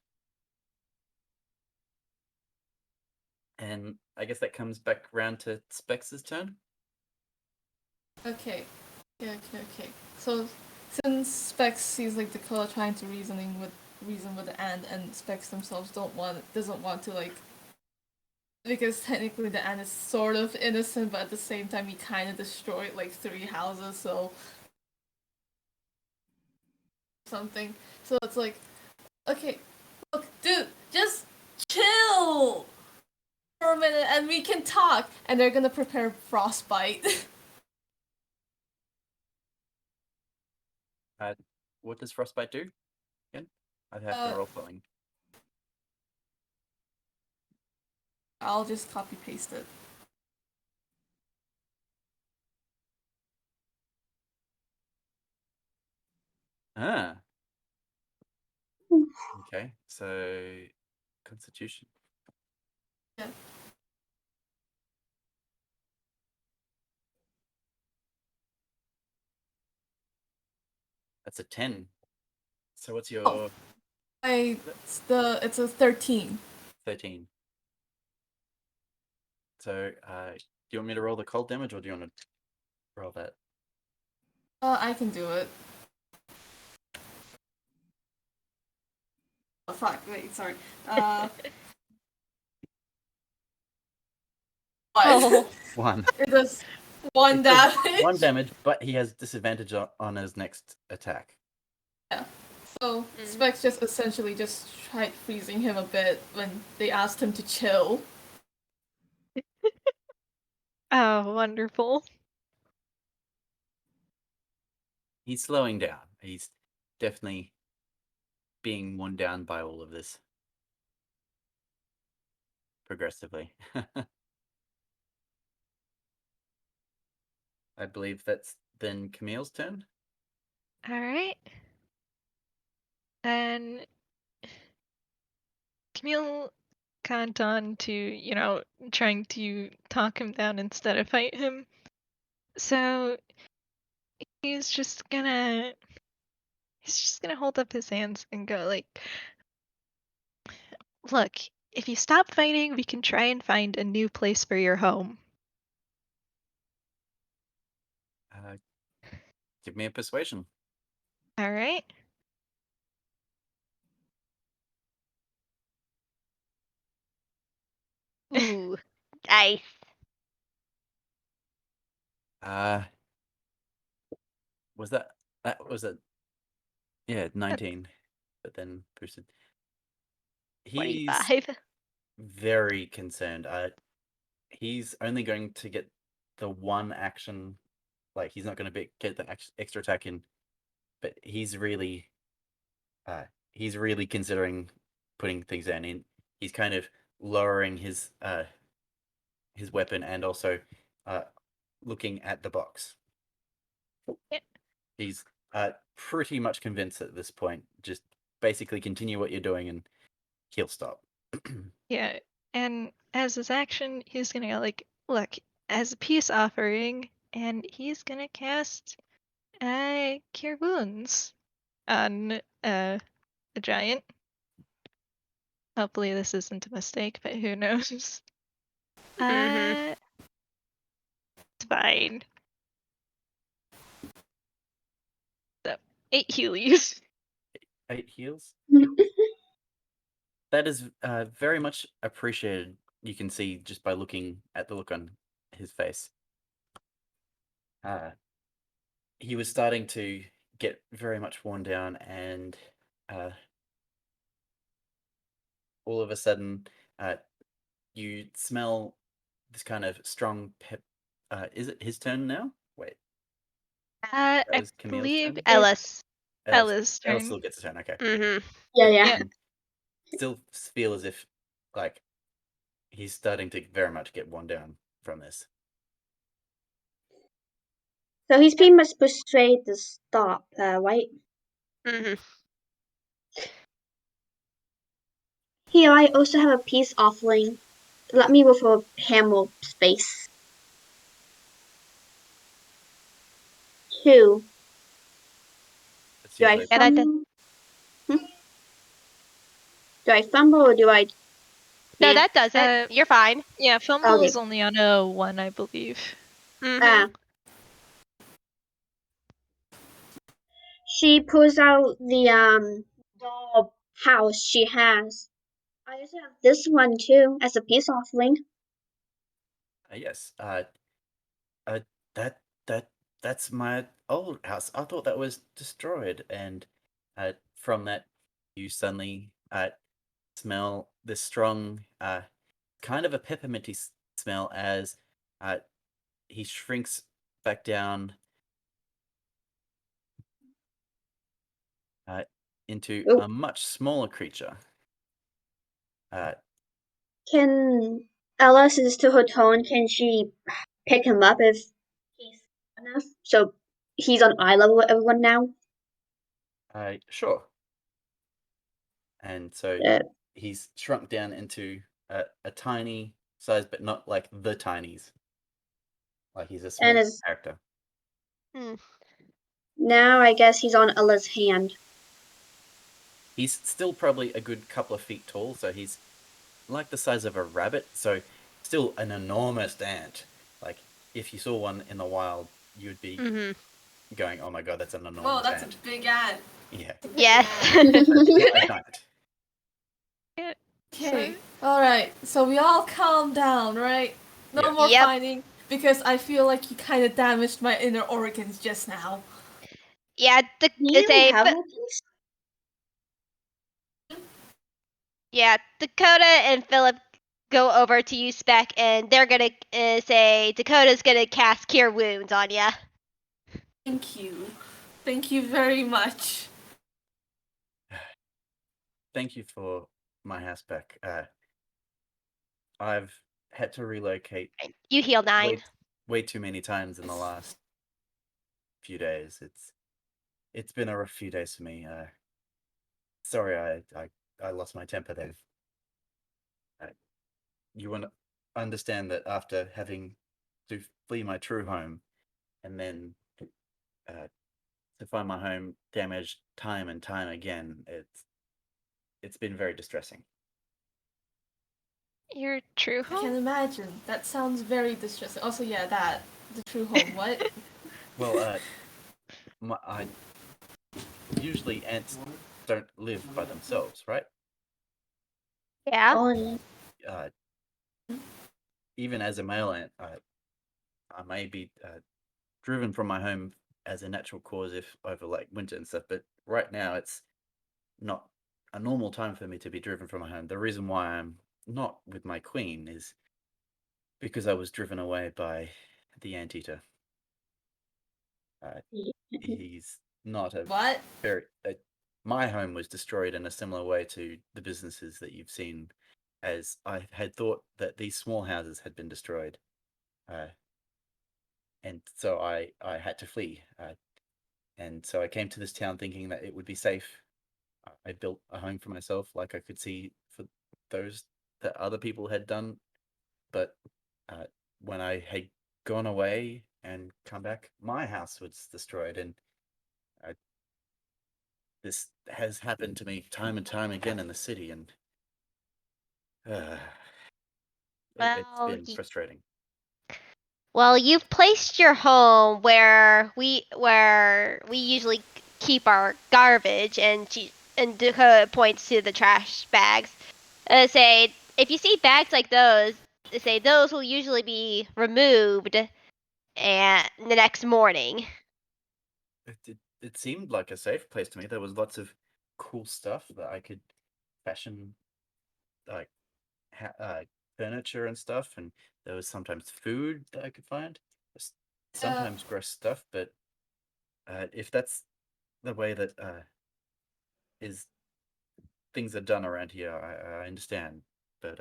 And I guess that comes back round to Spex's turn. Okay. Okay. So since Specs sees like Dakota trying to reason with the ant, and Specs themselves doesn't want to, like, because technically the ant is sort of innocent, but at the same time he kind of destroyed like 3 houses, so something. So it's like, okay, look, dude, just chill for a minute and we can talk. And they're gonna prepare frostbite. What does Frostbite do? Again? I'd have to roll something. I'll just copy paste it. Ah. Okay, so Constitution. Yeah. That's a 10. So what's your It's a 13. 13? So, do you want me to roll the cold damage, or do you want to roll that? I can do it. Oh, fuck, wait, sorry. Oh. 1. It does 1 It does damage. 1 damage, but he has disadvantage on his next attack. Yeah. So Specs just essentially just tried freezing him a bit when they asked him to chill. Oh, wonderful. He's slowing down. He's definitely being worn down by all of this. Progressively. I believe that's then Camille's turn. All right. And Camille can't on to, trying to talk him down instead of fight him. So he's just gonna hold up his hands and go like, look, if you stop fighting, we can try and find a new place for your home. Give me a persuasion. All right. Ooh, nice. Was that yeah, 19, but then boosted. He's 25. very concerned. He's only going to get the one action, like he's not going to get the extra attack in, but he's really considering putting things in. He's kind of lowering his weapon and also looking at the box. Yeah. He's pretty much convinced at this point. Just basically continue what you're doing and he'll stop. Yeah. And as his action, he's gonna go like, look, as a peace offering, and he's gonna cast Cure Wounds on a giant. Hopefully this isn't a mistake, but who knows? It's fine. So, 8 healies. 8 heals. That is very much appreciated. You can see just by looking at the look on his face. He was starting to get very much worn down, and all of a sudden, you smell this kind of strong pep. Is it his turn now? Wait, I that was Camille's believe turn. Ellis. Ella's Ellis turn. still gets a turn. Okay. Mm-hmm. Yeah, But yeah. you can still feel as if like he's starting to very much get worn down from this. So he's pretty much persuaded to stop, right? Mm-hmm. Here, I also have a peace offering. Let me roll for hammer space. 2. It's Do I usually Yeah, that does. fumble? Do I fumble or do I? No, Nah. that does it. You're fine. Yeah, fumble Okay. is only on a 1, I believe. Mm-hmm. She pulls out the doll house she has. I also have this one too as a peace offering. yes. Uh, that that that's my old house. I thought that was destroyed, and from that, you suddenly smell this strong, kind of a pepperminty smell as he shrinks back down into Oh. a much smaller creature. Can Alice is to her tone? Can she pick him up if he's enough? So he's on eye level with everyone now. Sure. And so Uh, he's shrunk down into a tiny size, but not like the tinies. Like he's a small and is character. now I guess he's on Ella's hand. He's still probably a good couple of feet tall, so he's like the size of a rabbit. So still an enormous ant. Like, if you saw one in the wild, you'd be going, "Oh my god, that's an enormous Whoa, that's ant." a big ant. Yeah, Yes. not at night. Yeah, Okay, alright, so we all calm down, right? No Yeah. more Yep. fighting, because I feel like you kind of damaged my inner organs just now. Yeah, Do you say, have but a piece? yeah, Dakota and Phillip go over to you, Spec, and they're gonna say Dakota's gonna cast Cure Wounds on ya. Thank you. Thank you very much. Thank you for my house back. I've had to relocate You heal 9. way too many times in the last few days. It's been a rough few days for me. Sorry, I lost my temper there. You want to understand that after having to flee my true home and then to find my home damaged time and time again, it's been very distressing. Your true I can home? imagine. That sounds very distressing. Also, yeah, that. The true home. What? Well, usually ants don't live by themselves, right? Yeah. Oh, Uh, even as a male ant, I may be driven from my home as a natural cause if over like winter and stuff, but right now it's not a normal time for me to be driven from my home. The reason why I'm not with my queen is because I was driven away by the anteater. He's not a What? very. My home was destroyed in a similar way to the businesses that you've seen, as I had thought that these small houses had been destroyed, and so I had to flee. And so I came to this town thinking that it would be safe. I built a home for myself, like I could see for those that other people had done. But when I had gone away and come back, my house was destroyed, and this has happened to me time and time again in the city, and it's Well, been frustrating. well, you've placed your home where we usually keep our garbage, and Dakota points to the trash bags. Say if you see bags like those, say those will usually be removed and the next morning. It seemed like a safe place to me. There was lots of cool stuff that I could fashion, like furniture and stuff, and there was sometimes food that I could find. Sometimes gross stuff, but if that's the way that is things are done around here, I understand. But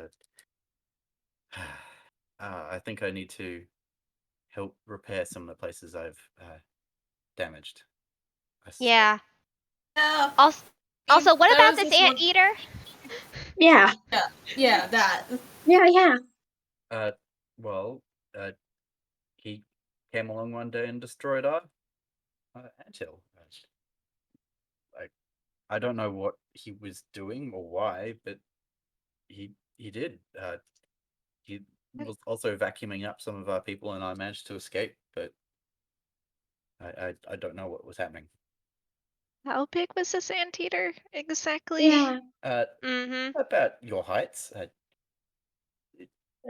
I think I need to help repair some of the places I've damaged. Yeah. Yeah. Also, what There about was this this one- anteater? yeah. Yeah, that. Yeah. Well, he came along one day and destroyed our anthill. I don't know what he was doing or why, but he did. He was also vacuuming up some of our people, and I managed to escape. But I don't know what was happening. How big was this anteater exactly? Yeah. About your heights.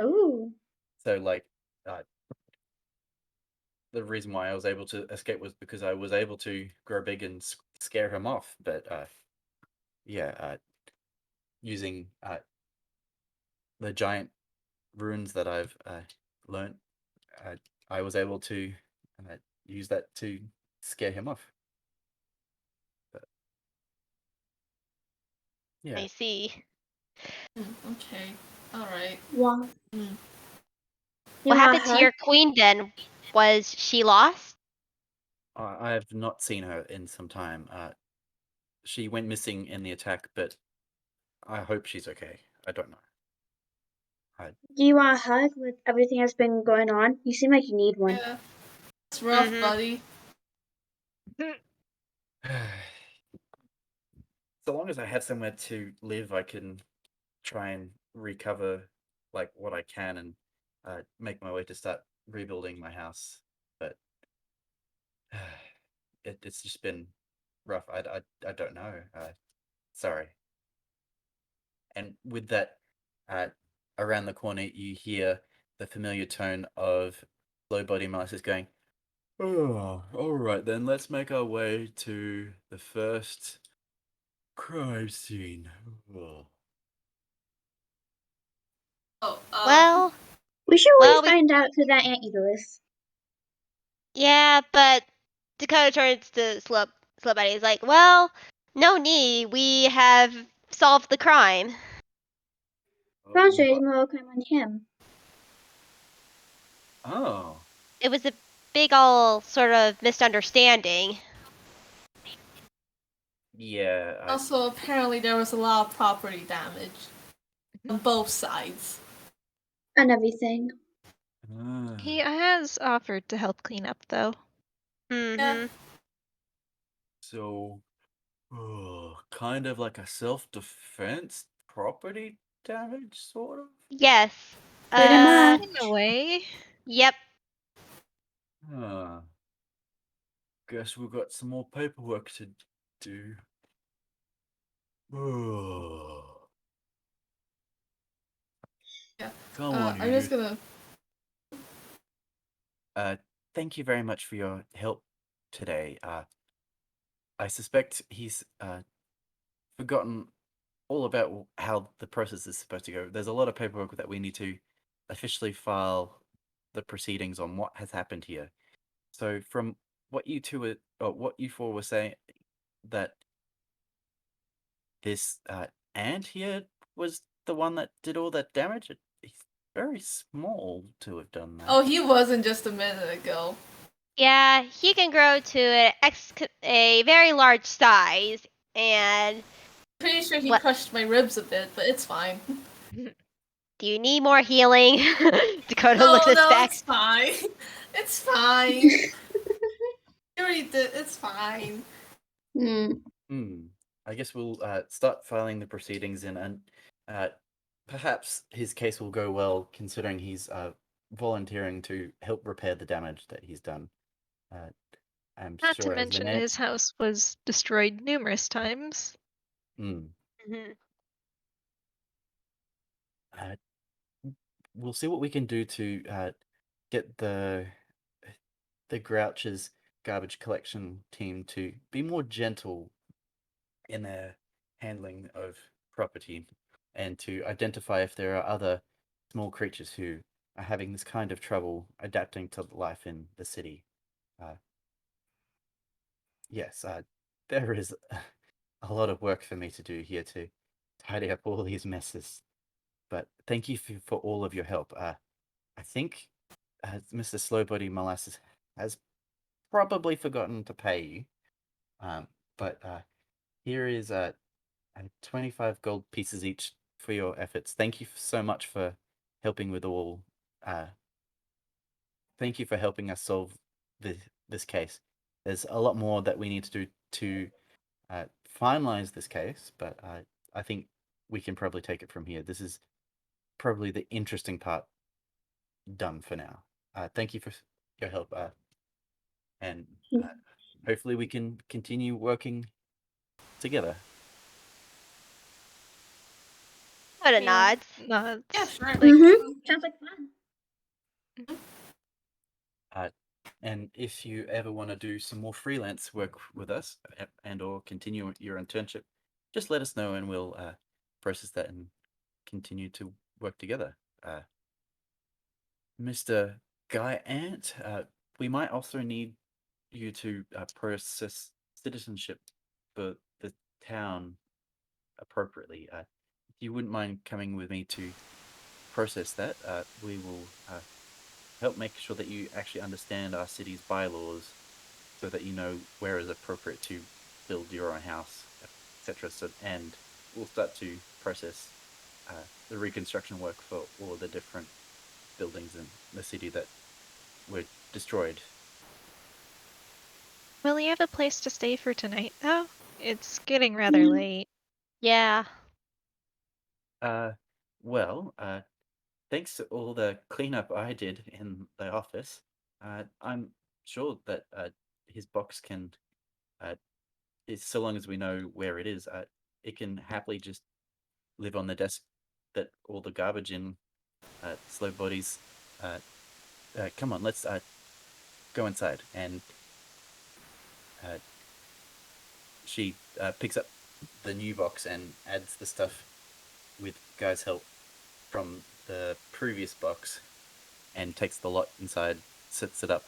Ooh. So like, the reason why I was able to escape was because I was able to grow big and scare him off. But yeah, using the giant runes that I've learned, I was able to use that to scare him off. But, yeah. I see. Okay. Alright. Well, What you want happened to hug? your queen then? Was she lost? I have not seen her in some time. She went missing in the attack, but I hope she's okay. I don't know. Do you want a hug with everything that's been going on? You seem like you need one. Yeah. It's rough, Mhm. buddy. So long as I have somewhere to live, I can try and recover like what I can and make my way to start rebuilding my house, but it's just been rough. I don't know. Sorry. And with that, around the corner, you hear the familiar tone of Slowbelly Molasses going, "Oh, all right then. Let's make our way to the first crime scene." Oh. Oh, Well, We should Well, always find out who that anteater is. yeah, but Dakota turns to Slowbelly. He's like, well, no need. We have solved the crime. Concentrate more crime on him. Oh. It was a big ol' sort of misunderstanding. Yeah. also, apparently there was a lot of property damage on both sides. And everything. He has offered to help clean up, though. Mm-hmm. So, kind of like a self-defense property damage, sort of? Yes. Pretty much. In a way. Yep. Huh. Guess we've got some more paperwork to do. Yeah. Come on, I'm just gonna. Thank you very much for your help today. I suspect he's forgotten all about how the process is supposed to go. There's a lot of paperwork that we need to officially file the proceedings on what has happened here. So from what you two were, or what you four were saying, that this ant here was the one that did all that damage. He's very small to have done that. Oh, he wasn't just a minute ago. Yeah, he can grow to a very large size, and Pretty sure he What? crushed my ribs a bit, but it's fine. do you need more healing? Dakota No, looks at no, Specs. it's fine. It's fine. You already did. It's fine. I guess we'll start filing the proceedings in, and perhaps his case will go well, considering he's volunteering to help repair the damage that he's done. I'm Not sure to as an mention ant. his house was destroyed numerous times. Mm-hmm. We'll see what we can do to get the Grouch's garbage collection team to be more gentle in their handling of property, and to identify if there are other small creatures who are having this kind of trouble adapting to life in the city. Yes, there is a lot of work for me to do here to tidy up all these messes. But thank you for all of your help. I think Mr. Slowbelly Molasses has probably forgotten to pay you. But here is 25 gold pieces each for your efforts. Thank you so much for helping with all. Thank you for helping us solve this case. There's a lot more that we need to do to finalize this case, but I think we can probably take it from here. This is probably the interesting part done for now. Thank you for your help, and hopefully we can continue working together. Dakota nods. Nods. Yeah, sure. Sounds like fun. And if you ever want to do some more freelance work with us and or continue your internship, just let us know and we'll process that and continue to work together. Mr. Guy Ant, we might also need you to process citizenship for the town appropriately. If you wouldn't mind coming with me to process that, we will help make sure that you actually understand our city's bylaws, so that you know where is appropriate to build your own house, etc. So, and we'll start to process the reconstruction work for all of the different buildings in the city that were destroyed. Will you have a place to stay for tonight, though? It's getting rather late. Yeah. Well, thanks to all the cleanup I did in the office, I'm sure that his box can, so long as we know where it is, it can happily just live on the desk that all the garbage in Slow Bodies. Come on, let's go inside. And she picks up the new box and adds the stuff with Guy's help from the previous box and takes the lot inside, sets it up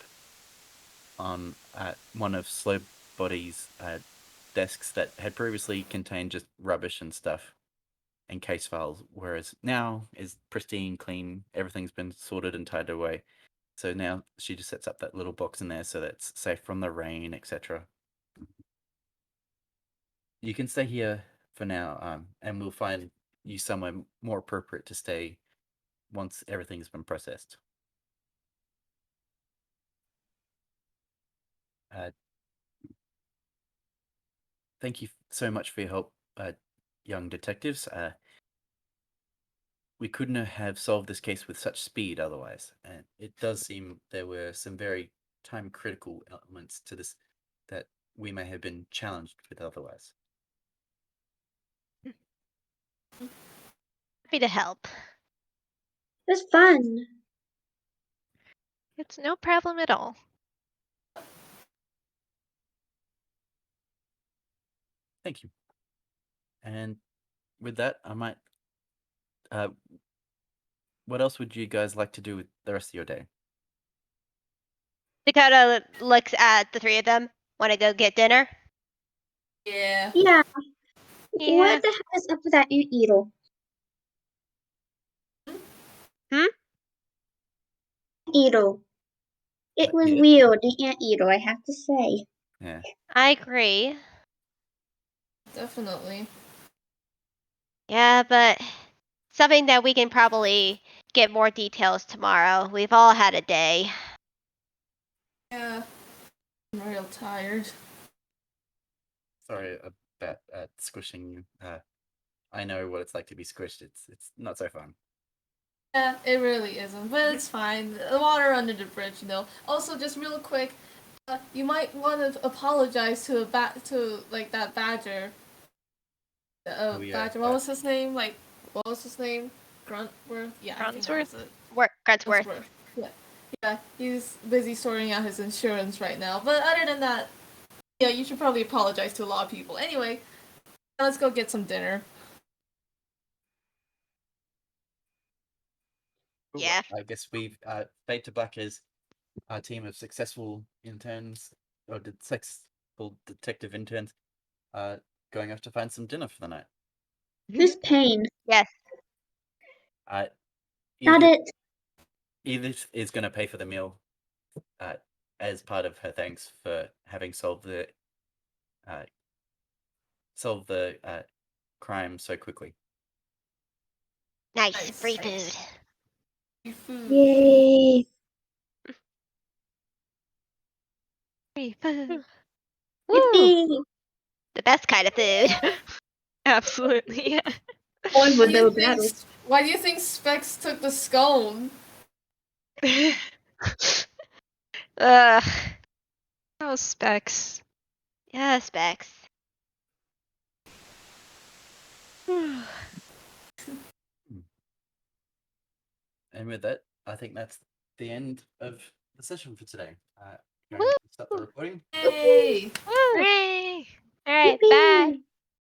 on one of Slow Body's desks that had previously contained just rubbish and stuff and case files, whereas now is pristine, clean, everything's been sorted and tied away. So now she just sets up that little box in there so that it's safe from the rain, etc. You can stay here for now, and we'll find you somewhere more appropriate to stay once everything's been processed. Thank you so much for your help, young detectives. We couldn't have solved this case with such speed otherwise, and it does seem there were some very time-critical elements to this that we may have been challenged with otherwise. Happy to help. It was fun. It's no problem at all. Thank you. And with that, I might... what else would you guys like to do with the rest of your day? Dakota looks at the three of them. Want to go get dinner? Yeah. Yeah. Yeah. What the heck is up with that ant beetle? Beetle. It was Yeah. weird, the ant beetle, I have to say. Yeah. I agree. Definitely. Yeah, but something that we can probably get more details tomorrow. We've all had a day. Yeah. I'm real tired. Sorry about squishing you. I know what it's like to be squished. It's not so fun. Yeah, it really isn't, but it's fine. The water under the bridge, you know. Also, just real quick, you might want to apologize to that badger. Oh, yeah, Badger. What was his name? What was his name? Gruntworth. Yeah, I think that was it. Gruntsworth. Yeah, yeah. He's busy sorting out his insurance right now. But other than that, yeah, you should probably apologize to a lot of people. Anyway, let's go get some dinner. Cool. Yeah. I guess we've Fade to Black is our team of successful interns or successful detective interns going off to find some dinner for the night. Who's Pain? Yes. Got Edith, it. Edith is going to pay for the meal as part of her thanks for having solved the crime so quickly. Nice. Free food. Free food. Yay. Free food. Woo! Yippee. The best kind of food. Absolutely. Yeah. Boy, would know better. Why do you think Specs took the scone? Ugh. Oh, Specs. Yeah, Specs. And with that, I think that's the end of the session for today. Going Woo! to stop the recording. Yay! Woo! Hooray! All right, Yippee. bye.